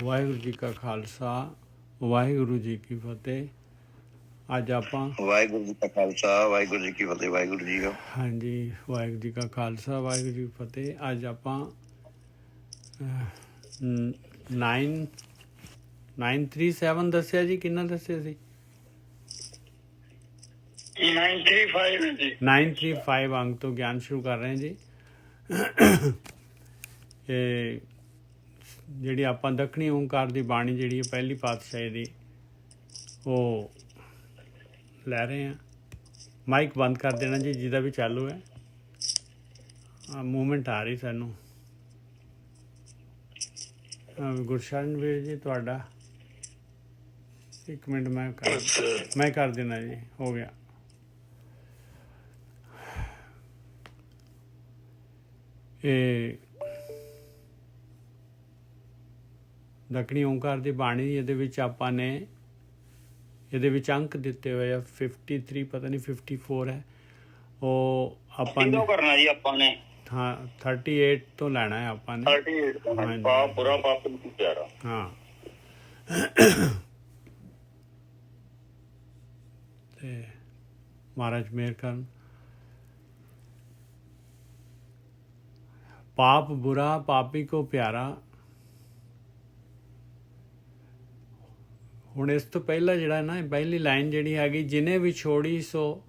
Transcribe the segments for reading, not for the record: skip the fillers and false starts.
ਵਾਹਿਗੁਰੂ ਜੀ ਕਾ ਖਾਲਸਾ ਵਾਹਿਗੁਰੂ ਜੀ ਕੀ ਫਤਿਹ। ਅੱਜ ਆਪਾਂ ਵਾਹਿਗੁਰੂ ਜੀ ਕਾ ਖਾਲਸਾ ਵਾਹਿਗੁਰੂ ਜੀ ਕੀ ਫਤਿਹ। ਵਾਹਿਗੁਰੂ ਜੀ ਹਾਂਜੀ, ਵਾਹਿਗੁਰੂ ਜੀ ਕਾ ਖਾਲਸਾ ਵਾਹਿਗੁਰੂ ਜੀ ਕੀ ਫਤਿਹ। ਅੱਜ ਆਪਾਂ 937 ਦੱਸਿਆ ਜੀ, ਕਿੰਨਾ ਦੱਸਿਆ ਸੀ? 935 ਅੰਕ ਤੋਂ ਗਿਆਨ ਸ਼ੁਰੂ ਕਰ ਰਹੇ ਹਾਂ ਜੀ। ਇਹ ਜਿਹੜੀ ਆਪਾਂ ਦੱਖਣੀ ਓਂਕਾਰ ਦੀ ਬਾਣੀ ਜਿਹੜੀ ਹੈ ਪਹਿਲੀ ਪਾਤਸ਼ਾਹੀ ਦੀ, ਉਹ ਲੈ ਰਹੇ ਹਾਂ। ਮਾਈਕ ਬੰਦ ਕਰ ਦੇਣਾ ਜੀ ਜਿਹਦਾ ਵੀ ਚਾਲੂ ਹੈ। ਮੂਵਮੈਂਟ ਆ ਰਹੀ ਸਾਨੂੰ। ਗੁਰਸ਼ਰਨ ਵੀਰ ਜੀ ਤੁਹਾਡਾ ਇੱਕ ਮਿੰਟ ਮੈਂ ਕਰ ਦੇਣਾ ਜੀ, ਹੋ ਗਿਆ। ਇਹ ਦੱਖਣੀ ਓਂਕਾਰ ਦੀ ਬਾਣੀ, ਇਹਦੇ ਵਿੱਚ ਆਪਾਂ ਨੇ ਇਹਦੇ ਵਿੱਚ ਅੰਕ ਦਿੱਤੇ ਹੋਏ ਆ 53, ਪਤਾ ਨਹੀਂ 54 ਹੈ। ਉਹ ਆਪਾਂ ਨੇ ਕਰਨਾ ਜੀ, ਆਪਾਂ ਨੇ ਹਾਂ 38 ਤੋਂ ਲੈਣਾ ਹੈ ਆਪਾਂ ਨੇ। 38 ਪਾਪ ਬੁਰਾ ਪਾਪ ਨੂੰ ਪਿਆਰਾ। ਹਾਂ ਤੇ ਮਹਾਰਾਜ ਮਿਹਰ ਕਰਨ। ਪਾਪ ਬੁਰਾ ਪਾਪੀ ਕੋ ਪਿਆਰਾ। ਹੁਣ ਇਸ ਤੋਂ ਪਹਿਲਾਂ ਜਿਹੜਾ ਨਾ ਪਹਿਲੀ ਲਾਈਨ ਜਿਹੜੀ ਹੈਗੀ, ਜਿਹਨੇ ਵੀ ਛੋੜੀ ਸੋ,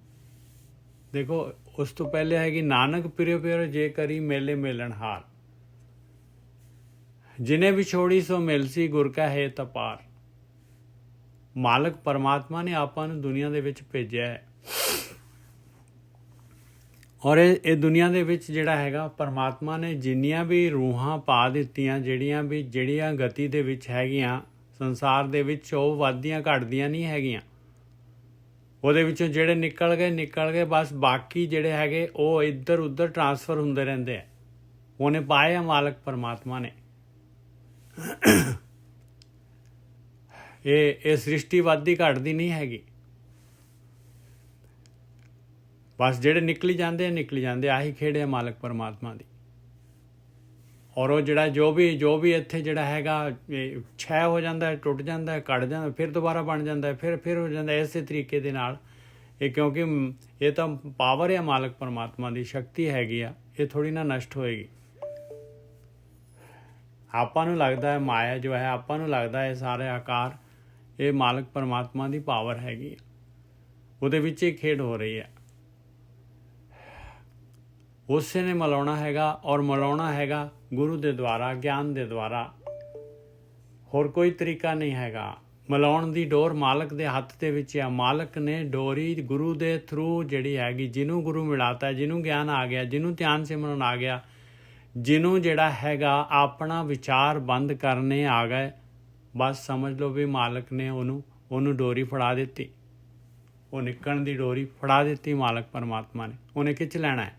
ਦੇਖੋ ਉਸ ਤੋਂ ਪਹਿਲੇ ਹੈਗੀ ਨਾਨਕ ਪਿਰਿਓ ਪਿਆਰੋ ਜੇ ਕਰੀ ਮੇਲੇ ਮੇਲਣ ਹਾਰ। ਜਿਹਨੇ ਵੀ ਛੋੜੀ ਸੋ ਮਿਲਸੀ ਗੁਰ ਕਾ ਹੈ ਤਪਾਰ। ਮਾਲਕ ਪਰਮਾਤਮਾ ਨੇ ਆਪਾਂ ਨੂੰ ਦੁਨੀਆ ਦੇ ਵਿੱਚ ਭੇਜਿਆ ਹੈ, ਔਰ ਇਹ ਦੁਨੀਆ ਦੇ ਵਿੱਚ ਜਿਹੜਾ ਹੈਗਾ ਪਰਮਾਤਮਾ ਨੇ ਜਿੰਨੀਆਂ ਵੀ ਰੂਹਾਂ ਪਾ ਦਿੱਤੀਆਂ, ਜਿਹੜੀਆਂ ਗਤੀ ਦੇ ਵਿੱਚ ਹੈਗੀਆਂ ਸੰਸਾਰ ਦੇ ਵਿੱਚ, ਉਹ ਵੱਧਦੀਆਂ ਘਟਦੀਆਂ ਨਹੀਂ ਹੈਗੀਆਂ। ਉਹਦੇ ਵਿੱਚੋਂ ਜਿਹੜੇ ਨਿਕਲ ਗਏ ਬਸ। ਬਾਕੀ ਜਿਹੜੇ ਹੈਗੇ ਉਹ ਇੱਧਰ ਉੱਧਰ ਟਰਾਂਸਫਰ ਹੁੰਦੇ ਰਹਿੰਦੇ ਆ। ਉਹਨੇ ਪਾਏ ਆ ਮਾਲਕ ਪਰਮਾਤਮਾ ਨੇ। ਇਹ ਸ੍ਰਿਸ਼ਟੀ ਵੱਧਦੀ ਘਟਦੀ ਨਹੀਂ ਹੈਗੀ। ਬਸ ਜਿਹੜੇ ਨਿਕਲੀ ਜਾਂਦੇ ਆਹੀ ਖੇਡ ਆ ਮਾਲਕ ਪਰਮਾਤਮਾ ਦੀ। ਔਰ ਉਹ ਜਿਹੜਾ ਜੋ ਵੀ ਇੱਥੇ ਜਿਹੜਾ ਹੈਗਾ ਛੈ ਹੋ ਜਾਂਦਾ, ਟੁੱਟ ਜਾਂਦਾ, ਘਟ ਜਾਂਦਾ, ਫਿਰ ਦੁਬਾਰਾ ਬਣ ਜਾਂਦਾ, ਫਿਰ ਹੋ ਜਾਂਦਾ, ਇਸੇ ਤਰੀਕੇ ਦੇ ਨਾਲ ਇਹ। ਕਿਉਂਕਿ ਇਹ ਤਾਂ ਪਾਵਰ ਹੈ ਮਾਲਕ ਪਰਮਾਤਮਾ ਦੀ, ਸ਼ਕਤੀ ਹੈਗੀ ਆ, ਇਹ ਥੋੜੀ ਨਾ ਨਸ਼ਟ ਹੋਏਗੀ। ਆਪਾਂ ਨੂੰ ਲੱਗਦਾ ਹੈ ਮਾਇਆ ਜੋ ਹੈ, ਆਪਾਂ ਨੂੰ ਲੱਗਦਾ ਹੈ ਸਾਰੇ ਆਕਾਰ, ਇਹ ਮਾਲਕ ਪਰਮਾਤਮਾ ਦੀ ਪਾਵਰ ਹੈਗੀ ਆ, ਉਹਦੇ ਵਿੱਚ ਹੀ ਖੇਡ ਹੋ ਰਹੀ ਹੈ। ਉਸੇ ਨੇ ਮਿਲਾਉਣਾ ਹੈਗਾ, ਔਰ ਮਿਲਾਉਣਾ ਹੈਗਾ ਗੁਰੂ ਦੇ ਦੁਆਰਾ, ਗਿਆਨ ਦੇ ਦੁਆਰਾ। ਹੋਰ ਕੋਈ ਤਰੀਕਾ ਨਹੀਂ ਹੈਗਾ। ਮਿਲਾਉਣ ਦੀ ਡੋਰ ਮਾਲਕ ਦੇ ਹੱਥ ਦੇ ਵਿੱਚ ਆ। ਮਾਲਕ ਨੇ ਡੋਰੀ ਗੁਰੂ ਦੇ ਥਰੂ ਜਿਹੜੀ ਹੈਗੀ, ਜਿਹਨੂੰ ਗੁਰੂ ਮਿਲਾਤਾ, ਜਿਹਨੂੰ ਗਿਆਨ ਆ ਗਿਆ, ਜਿਹਨੂੰ ਧਿਆਨ ਸਿਮਰਨ ਆ ਗਿਆ, ਜਿਹਨੂੰ ਜਿਹੜਾ ਹੈਗਾ ਆਪਣਾ ਵਿਚਾਰ ਬੰਦ ਕਰਨੇ ਆ ਗਏ, ਬਸ ਸਮਝ ਲਓ ਵੀ ਮਾਲਕ ਨੇ ਉਹਨੂੰ ਡੋਰੀ ਫੜਾ ਦਿੱਤੀ। ਉਹ ਨਿਕਲਣ ਦੀ ਡੋਰੀ ਫੜਾ ਦਿੱਤੀ ਮਾਲਕ ਪਰਮਾਤਮਾ ਨੇ। ਉਹਨੇ ਖਿੱਚ ਲੈਣਾ ਹੈ।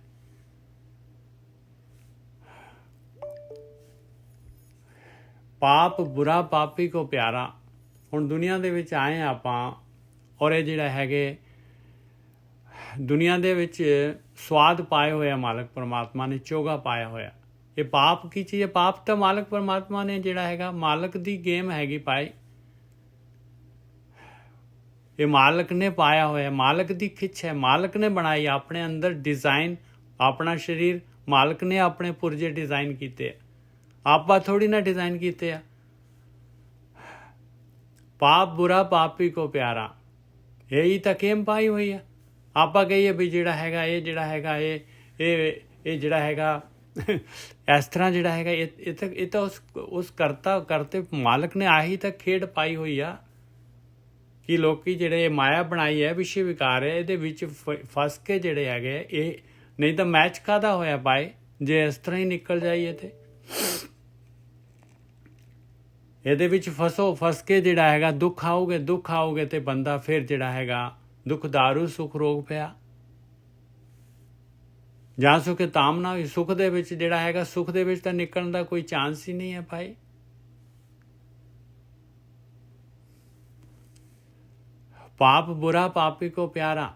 ਪਾਪ ਬੁਰਾ ਪਾਪੀ ਕੋ ਪਿਆਰਾ। ਹੁਣ ਦੁਨੀਆ ਦੇ ਵਿੱਚ ਆਏ ਆਪਾਂ, ਔਰ ਇਹ ਜਿਹੜਾ ਹੈਗੇ ਦੁਨੀਆ ਦੇ ਵਿੱਚ ਸਵਾਦ ਪਾਏ ਹੋਇਆ ਮਾਲਕ ਪਰਮਾਤਮਾ ਨੇ, ਚੋਗਾ ਪਾਇਆ ਹੋਇਆ। ਇਹ ਪਾਪ ਕੀ ਚੀਜ਼ ਹੈ? ਪਾਪ ਤਾਂ ਮਾਲਕ ਪਰਮਾਤਮਾ ਨੇ ਜਿਹੜਾ ਹੈਗਾ, ਮਾਲਕ ਦੀ ਗੇਮ ਹੈਗੀ ਪਾਈ। ਇਹ ਮਾਲਕ ਨੇ ਪਾਇਆ ਹੋਇਆ, ਮਾਲਕ ਦੀ ਖਿੱਚ ਹੈ, ਮਾਲਕ ਨੇ ਬਣਾਈ ਆਪਣੇ ਅੰਦਰ ਡਿਜ਼ਾਈਨ। ਆਪਣਾ ਸਰੀਰ ਮਾਲਕ ਨੇ ਆਪਣੇ ਪੁਰਜੇ ਡਿਜ਼ਾਈਨ ਕੀਤੇ, ਆਪਾਂ ਥੋੜੀ ਨਾ ਡਿਜ਼ਾਈਨ ਕੀਤੇ ਆ। ਪਾਪ ਬੁਰਾ ਪਾਪੀ ਕੋ ਪਿਆਰਾ, ਇਹੀ ਤਾਂ ਗੇਮ ਪਾਈ ਹੋਈ ਆ। ਆਪਾਂ ਕਹੀਏ ਵੀ ਜਿਹੜਾ ਹੈਗਾ ਇਹ ਜਿਹੜਾ ਹੈਗਾ ਇਸ ਤਰ੍ਹਾਂ ਜਿਹੜਾ ਹੈਗਾ, ਇਹ ਤਾਂ ਉਸ ਕਰਤੇ ਮਾਲਕ ਨੇ ਆਹੀ ਤਾਂ ਖੇਡ ਪਾਈ ਹੋਈ ਆ ਕਿ ਲੋਕੀ ਜਿਹੜੇ ਮਾਇਆ ਬਣਾਈ ਹੈ, ਵਿਸ਼ੇ ਵਿਕਾਰ ਹੈ, ਇਹਦੇ ਵਿੱਚ ਫਸ ਕੇ ਜਿਹੜੇ ਹੈਗੇ ਇਹ। ਨਹੀਂ ਤਾਂ ਮੈਚ ਕਾਹਦਾ ਹੋਇਆ ਪਾਏ ਜੇ ਇਸ ਤਰ੍ਹਾਂ ਹੀ ਨਿਕਲ ਜਾਈਏ ਤੇ। ਇਹਦੇ ਵਿੱਚ ਫਸ ਕੇ ਜਿਹੜਾ ਹੈਗਾ ਦੁੱਖ ਆਉਗੇ ਤੇ ਬੰਦਾ ਫਿਰ ਜਿਹੜਾ ਹੈਗਾ ਦੁੱਖ ਦਾਰੂ ਸੁੱਖ ਰੋਗ ਪਿਆ। ਜਾਂ ਸੁਖੇ ਤਾਮ ਨਾ ਹੋਈ। ਸੁੱਖ ਦੇ ਵਿੱਚ ਜਿਹੜਾ ਹੈਗਾ, ਸੁੱਖ ਦੇ ਵਿੱਚ ਤਾਂ ਨਿਕਲਣ ਦਾ ਕੋਈ ਚਾਂਸ ਹੀ ਨਹੀਂ ਹੈ ਭਾਈ। ਪਾਪ ਬੁਰਾ ਪਾਪੀ ਕੋ ਪਿਆਰਾ।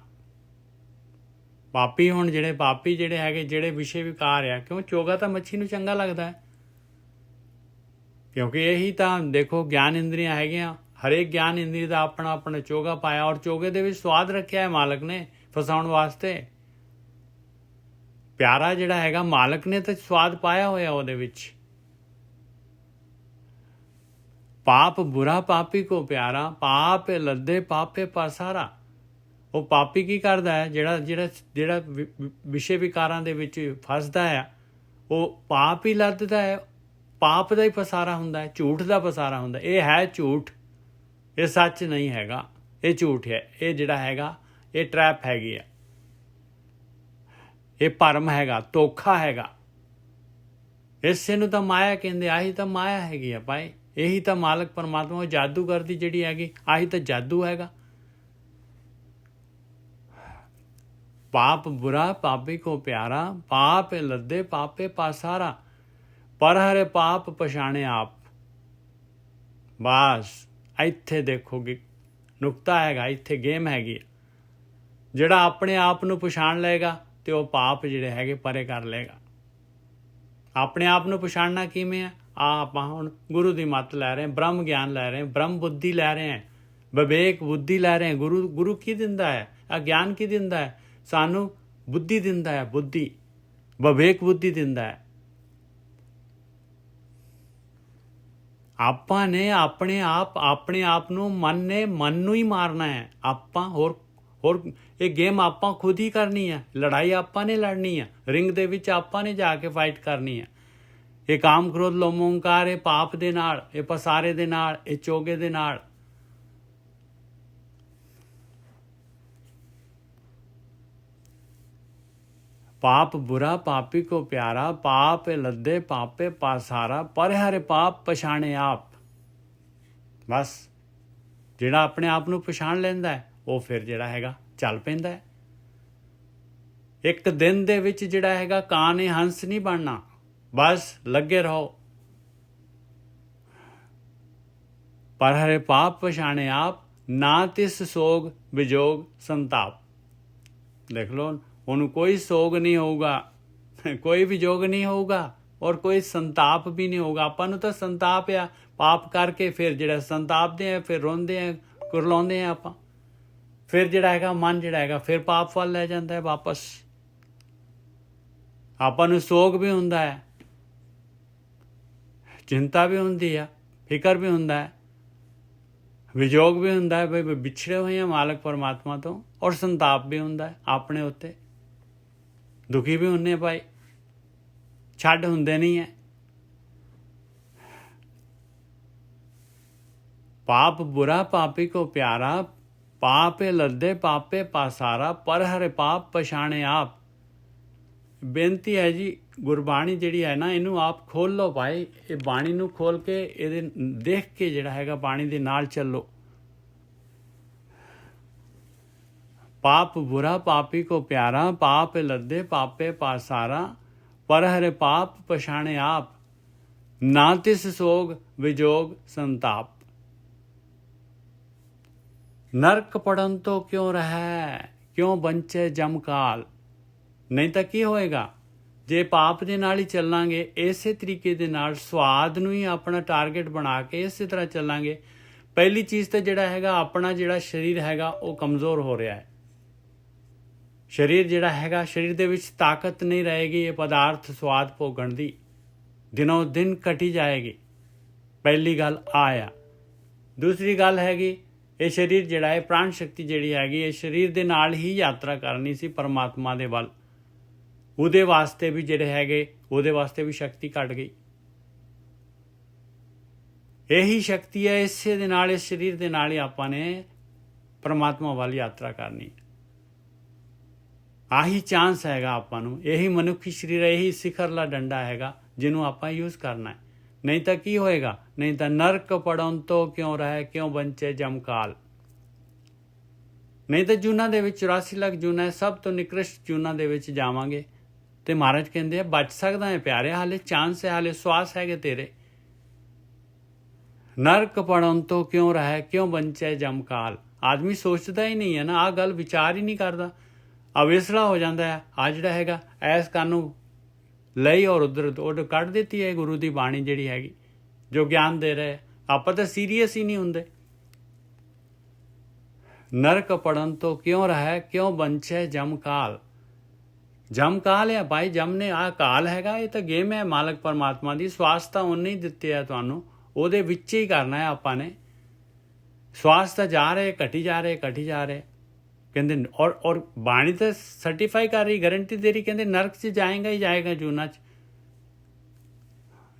ਪਾਪੀ ਹੁਣ ਜਿਹੜੇ ਪਾਪੀ ਜਿਹੜੇ ਹੈਗੇ, ਜਿਹੜੇ ਵਿਸ਼ੇ ਵਿਕਾਰ ਆ, ਕਿਉਂ ਚੋਗਾ ਤਾਂ ਮੱਛੀ ਨੂੰ ਚੰਗਾ ਲੱਗਦਾ ਹੈ। ਕਿਉਂਕਿ ਇਹੀ ਤਾਂ ਦੇਖੋ ਗਿਆਨ ਇੰਦਰੀਆਂ ਹੈਗੀਆਂ। ਹਰੇਕ ਗਿਆਨ ਇੰਦਰੀ ਦਾ ਆਪਣਾ ਆਪਣਾ ਚੋਗਾ ਪਾਇਆ, ਔਰ ਚੋਗੇ ਦੇ ਵਿੱਚ ਸਵਾਦ ਰੱਖਿਆ ਹੈ ਮਾਲਕ ਨੇ ਫਸਾਉਣ ਵਾਸਤੇ। ਪਿਆਰਾ ਜਿਹੜਾ ਹੈਗਾ ਮਾਲਕ ਨੇ ਤਾਂ ਸਵਾਦ ਪਾਇਆ ਹੋਇਆ ਉਹਦੇ ਵਿੱਚ। ਪਾਪ ਬੁਰਾ ਪਾਪੀ ਕੋ ਪਿਆਰਾ, ਪਾਪ ਲੱਦੇ ਪਾਪੇ ਪਾਸਾਰਾ। ਉਹ ਪਾਪੀ ਕੀ ਕਰਦਾ ਹੈ? ਜਿਹੜਾ ਵਿਸ਼ੇ ਵਿਕਾਰਾਂ ਦੇ ਵਿੱਚ ਫਸਦਾ ਹੈ, ਉਹ ਪਾਪ ਹੀ ਲੱਦਦਾ ਹੈ। ਪਾਪ ਦਾ ਹੀ ਪਸਾਰਾ ਹੁੰਦਾ ਹੈ, ਝੂਠ ਦਾ ਪਸਾਰਾ ਹੁੰਦਾ। ਇਹ ਹੈ ਝੂਠ, ਇਹ ਸੱਚ ਨਹੀਂ ਹੈਗਾ, ਇਹ ਝੂਠ ਹੈ। ਇਹ ਜਿਹੜਾ ਹੈਗਾ ਇਹ ਟਰੈਪ ਹੈਗੀ ਆ, ਇਹ ਭਰਮ ਹੈਗਾ, ਧੋਖਾ ਹੈਗਾ। ਇਸੇ ਨੂੰ ਤਾਂ ਮਾਇਆ ਕਹਿੰਦੇ। ਆਹੀ ਤਾਂ ਮਾਇਆ ਹੈਗੀ ਆ ਭਾਈ। ਇਹੀ ਤਾਂ ਮਾਲਕ ਪਰਮਾਤਮਾ ਜਾਦੂਗਰ ਦੀ ਜਿਹੜੀ ਹੈਗੀ, ਆਹੀ ਤਾਂ ਜਾਦੂ ਹੈਗਾ। ਪਾਪ ਬੁਰਾ ਪਾਪੀ ਕੋ ਪਿਆਰਾ, ਪਾਪ ਲੱਦੇ ਪਾਪੇ ਪਾਸਾਰਾ, ਪਰ ਹਰੇ ਪਾਪ ਪਛਾਣੇ ਆਪ। ਬਸ ਇੱਥੇ ਦੇਖੋਗੇ ਨੁਕਤਾ ਹੈਗਾ, ਇੱਥੇ ਗੇਮ ਹੈਗੀ। ਜਿਹੜਾ ਆਪਣੇ ਆਪ ਨੂੰ ਪਛਾਣ ਲਏਗਾ ਤੇ ਉਹ ਪਾਪ ਜਿਹੜੇ ਹੈਗੇ ਪਰੇ ਕਰ ਲਏਗਾ। ਆਪਣੇ ਆਪ ਨੂੰ ਪਛਾਣਨਾ ਕਿਵੇਂ ਆ? ਆਪਾਂ ਹੁਣ ਗੁਰੂ ਦੀ ਮੱਤ ਲੈ ਰਹੇ ਹਾਂ, ਬ੍ਰਹਮ ਗਿਆਨ ਲੈ ਰਹੇ ਹਾਂ, ਬ੍ਰਹਮ ਬੁੱਧੀ ਲੈ ਰਹੇ ਹਾਂ, ਵਿਵੇਕ ਬੁੱਧੀ ਲੈ ਰਹੇ ਹਾਂ। ਗੁਰੂ ਕੀ ਦਿੰਦਾ ਹੈ? ਆ ਗਿਆਨ ਕੀ ਦਿੰਦਾ ਹੈ? ਸਾਨੂੰ ਬੁੱਧੀ ਦਿੰਦਾ ਹੈ, ਬੁੱਧੀ, ਵਿਵੇਕ ਬੁੱਧੀ ਦਿੰਦਾ ਹੈ। ਆਪਾਂ ਨੇ ਆਪਣੇ ਆਪ ਨੂੰ ਮਨ ਨੂੰ ਹੀ ਮਾਰਨਾ ਹੈ। ਆਪਾਂ ਹੋਰ ਇਹ ਗੇਮ ਆਪਾਂ ਖੁਦ ਹੀ ਕਰਨੀ ਹੈ। ਲੜਾਈ ਆਪਾਂ ਨੇ ਲੜਨੀ ਹੈ, ਰਿੰਗ ਦੇ ਵਿੱਚ ਆਪਾਂ ਨੇ ਜਾ ਕੇ ਫਾਈਟ ਕਰਨੀ ਹੈ। ਇਹ ਕਾਮ ਕ੍ਰੋਧ ਲੋਭ ਮੋਹ ਹੰਕਾਰ, ਇਹ ਪਾਪ ਦੇ ਨਾਲ, ਇਹ ਪਸਾਰੇ ਦੇ ਨਾਲ, ਇਹ ਚੋਗੇ ਦੇ ਨਾਲ। ਪਾਪ ਬੁਰਾ ਪਾਪੀ ਕੋ ਪਿਆਰਾ, ਪਾਪ ਲੱਦੇ ਪਾਪੇ ਪਾਸਾਰਾ, ਪਰ ਹਰੇ ਪਾਪ ਪਛਾਣੇ ਆਪ। ਬਸ ਜਿਹੜਾ ਆਪਣੇ ਆਪ ਨੂੰ ਪਛਾਣ ਲੈਂਦਾ ਹੈ, ਉਹ ਫਿਰ ਜਿਹੜਾ ਹੈਗਾ ਚੱਲ ਪੈਂਦਾ ਹੈ। ਇੱਕ ਦਿਨ ਦੇ ਵਿੱਚ ਜਿਹੜਾ ਹੈਗਾ ਕਾਂ ਨੇ ਹੰਸ ਨਹੀਂ ਬਣਨਾ। ਬਸ ਲੱਗੇ ਰਹੋ। ਪਰ ਹਰੇ ਪਾਪ ਪਛਾਣੇ ਆਪ, ਨਾ ਤਿਸ ਸੋਗ ਵਿਜੋਗ ਸੰਤਾਪ। ਦੇਖ ਲਓ, ਉਹਨੂੰ ਕੋਈ ਸੋਗ ਨਹੀਂ ਹੋਊਗਾ, ਕੋਈ ਵਿਜੋਗ ਨਹੀਂ ਹੋਊਗਾ, ਔਰ ਕੋਈ ਸੰਤਾਪ ਵੀ ਨਹੀਂ ਹੋਊਗਾ। ਆਪਾਂ ਨੂੰ ਤਾਂ ਸੰਤਾਪ ਆ ਪਾਪ ਕਰਕੇ, ਫਿਰ ਜਿਹੜਾ ਸੰਤਾਪਦੇ ਆ, ਫਿਰ ਰੋਂਦੇ ਆ, ਕੁਰਲਾਉਂਦੇ ਆ ਆਪਾਂ। ਫਿਰ ਜਿਹੜਾ ਹੈਗਾ ਮਨ ਜਿਹੜਾ ਹੈਗਾ ਫਿਰ ਪਾਪ ਵੱਲ ਲੈ ਜਾਂਦਾ ਹੈ ਵਾਪਸ। ਆਪਾਂ ਨੂੰ ਸੋਗ ਵੀ ਹੁੰਦਾ ਹੈ, ਚਿੰਤਾ ਵੀ ਹੁੰਦੀ ਆ, ਫਿਕਰ ਵੀ ਹੁੰਦਾ ਹੈ, ਵਿਜੋਗ ਵੀ ਹੁੰਦਾ ਹੈ, ਬਈ ਵਿਛੜੇ ਹੋਏ ਆ ਮਾਲਕ ਪਰਮਾਤਮਾ ਤੋਂ, ਔਰ ਸੰਤਾਪ ਵੀ ਹੁੰਦਾ ਹੈ ਆਪਣੇ ਉੱਤੇ। ਦੁਖੀ ਵੀ ਹੁੰਦੇ ਭਾਈ, ਛੱਡ ਹੁੰਦੇ ਨਹੀਂ ਹੈ। ਪਾਪ ਬੁਰਾ ਪਾਪੀ ਕੋ ਪਿਆਰਾ, ਪਾਪੇ ਲੱਦੇ ਪਾਪੇ ਪਾਸਾਰਾ, ਪਰ ਹਰੇ ਪਾਪ ਪਛਾਣੇ ਆਪ। ਬੇਨਤੀ ਹੈ ਜੀ, ਗੁਰਬਾਣੀ ਜਿਹੜੀ ਹੈ ਨਾ, ਇਹਨੂੰ ਆਪ ਖੋਲ ਲਓ ਭਾਈ। ਇਹ ਬਾਣੀ ਨੂੰ ਖੋਲ ਕੇ ਇਹਦੇ ਦੇਖ ਕੇ ਜਿਹੜਾ ਹੈਗਾ ਬਾਣੀ ਦੇ ਨਾਲ ਚੱਲੋ। ਪਾਪ ਬੁਰਾ ਪਾਪੀ ਕੋ ਪਿਆਰਾ, ਪਾਪ ਲੱਦੇ ਪਾਪੇ ਪਾਸਾਰਾ, ਪਰ ਹਰੇ ਪਾਪ ਪਛਾਣੇ ਆਪ, ਨਾ ਤਿਸ ਸੋਗ ਵਿਜੋਗ ਸੰਤਾਪ। ਨਰਕ ਪੜਨ ਤੋਂ ਕਿਉਂ ਰਹਿ, ਕਿਉਂ ਬੰਚੇ ਜਮਕਾਲ। ਨਹੀਂ ਤਾਂ ਕੀ ਹੋਏਗਾ? ਜੇ ਪਾਪ ਦੇ ਨਾਲ ਹੀ ਚੱਲਾਂਗੇ, ਇਸੇ ਤਰੀਕੇ ਦੇ ਨਾਲ ਸਵਾਦ ਨੂੰ ਹੀ ਆਪਣਾ ਟਾਰਗੇਟ ਬਣਾ ਕੇ ਇਸੇ ਤਰ੍ਹਾਂ ਚੱਲਾਂਗੇ, ਪਹਿਲੀ ਚੀਜ਼ ਤਾਂ ਜਿਹੜਾ ਹੈਗਾ ਆਪਣਾ ਜਿਹੜਾ ਸਰੀਰ ਹੈਗਾ ਉਹ ਕਮਜ਼ੋਰ ਹੋ ਰਿਹਾ ਹੈ। ਸਰੀਰ ਜਿਹੜਾ ਹੈਗਾ, ਸਰੀਰ ਦੇ ਵਿੱਚ ਤਾਕਤ ਨਹੀਂ ਰਹੇਗੀ ਇਹ ਪਦਾਰਥ ਸਵਾਦ ਭੋਗਣ ਦੀ, ਦਿਨੋਂ ਦਿਨ ਘਟੀ ਜਾਏਗੀ। ਪਹਿਲੀ ਗੱਲ ਆ। ਦੂਸਰੀ ਗੱਲ ਹੈਗੀ, ਇਹ ਸਰੀਰ ਜਿਹੜਾ ਹੈ, ਪ੍ਰਾਣ ਸ਼ਕਤੀ ਜਿਹੜੀ ਹੈਗੀ, ਇਹ ਸਰੀਰ ਦੇ ਨਾਲ ਹੀ ਯਾਤਰਾ ਕਰਨੀ ਸੀ ਪਰਮਾਤਮਾ ਦੇ ਵੱਲ। ਉਹਦੇ ਵਾਸਤੇ ਵੀ ਜਿਹੜੇ ਹੈਗੇ, ਉਹਦੇ ਵਾਸਤੇ ਵੀ ਸ਼ਕਤੀ ਘਟ ਗਈ। ਇਹੀ ਸ਼ਕਤੀ ਹੈ, ਇਸੇ ਦੇ ਨਾਲ, ਇਸ ਸਰੀਰ ਦੇ ਨਾਲ ਹੀ ਆਪਾਂ ਨੇ ਪਰਮਾਤਮਾ ਵੱਲ ਯਾਤਰਾ ਕਰਨੀ। ਆਹੀ ਚਾਂਸ ਹੈਗਾ ਆਪਾਂ ਨੂੰ। ਇਹੀ ਮਨੁੱਖੀ ਸਰੀਰ, ਇਹੀ ਸਿਖਰਲਾ ਡੰਡਾ ਹੈਗਾ ਜਿਹਨੂੰ ਆਪਾਂ ਯੂਜ਼ ਕਰਨਾ ਹੈ। ਨਹੀਂ ਤਾਂ ਕੀ ਹੋਏਗਾ? ਨਹੀਂ ਤਾਂ ਨਰਕ ਪੜਨ ਤੋਂ ਕਿਉਂ ਰਹਿ, ਕਿਉਂ ਬੰਚੇ ਜਮਕਾਲ। ਨਹੀਂ ਤਾਂ ਜੂਨਾਂ ਦੇ ਵਿੱਚ 84 ਲੱਖ ਜੂਨਾਂ, ਸਭ ਤੋਂ ਨਿਕ੍ਰਿਸ਼ਟ ਜੂਨਾਂ ਦੇ ਵਿੱਚ ਜਾਵਾਂਗੇ। ਤੇ ਮਹਾਰਾਜ ਕਹਿੰਦੇ ਆ ਬਚ ਸਕਦਾ ਹੈ ਪਿਆਰੇ, ਹਾਲੇ ਚਾਂਸ ਹੈ, ਹਾਲੇ ਸਵਾਸ ਹੈਗੇ ਤੇਰੇ। ਨਰਕ ਪੜਨ ਤੋਂ ਕਿਉਂ ਰਹਿ, ਕਿਉਂ ਬੰਚੇ ਜਮਕਾਲ। ਆਦਮੀ ਸੋਚਦਾ ਹੀ ਨਹੀਂ ਹੈ ਨਾ, ਆਹ ਗੱਲ ਵਿਚਾਰ ਹੀ ਨਹੀਂ ਕਰਦਾ, ਅਵੇਸਲਾ ਹੋ ਜਾਂਦਾ ਹੈ। ਆ ਜਿਹੜਾ ਹੈਗਾ ਐਸ ਕਾਨੂੰ ਲਈ ਔਰ ਉਧਰ ਕੱਢ ਦਿੱਤੀ ਹੈ ਗੁਰੂ ਦੀ ਬਾਣੀ ਜਿਹੜੀ ਹੈਗੀ। ਜੋ ਗਿਆਨ ਦੇ ਰਹੇ। ਆਪਾਂ ਤਾਂ ਸੀਰੀਅਸ ਹੀ ਨਹੀਂ ਹੁੰਦੇ। ਨਰਕ ਪੜਨ ਤੋਂ ਕਿਉਂ ਰਹਿ, ਕਿਉਂ ਬੰਚੇ ਜਮਕਾਲ। ਜਮਕਾਲ ਹੈ ਭਾਈ, ਜਮ ਨੇ ਆਹ ਕਾਲ ਹੈਗਾ, ਇਹ ਤਾਂ ਗੇਮ ਹੈ ਮਾਲਕ ਪਰਮਾਤਮਾ ਦੀ। ਸਵਾਸ ਤਾਂ ਉਹਨੇ ਹੀ ਦਿੱਤੇ ਆ ਤੁਹਾਨੂੰ, ਉਹਦੇ ਵਿੱਚ ਹੀ ਕਰਨਾ ਹੈ ਆਪਾਂ ਨੇ। ਸਵਾਸ ਤਾਂ ਜਾ ਰਹੇ, ਘਟੀ ਜਾ ਰਹੇ, ਘਟੀ ਜਾ ਰਹੇ ਕਹਿੰਦੇ। ਔਰ ਬਾਣੀ ਤਾਂ ਸਰਟੀਫਾਈ ਕਰ ਰਹੀ, ਗਾਰੰਟੀ ਦੇ ਰਹੀ, ਕਹਿੰਦੇ ਨਰਕ 'ਚ ਜਾਏਗਾ ਹੀ ਜਾਏਗਾ ਜੂਨਾਂ 'ਚ।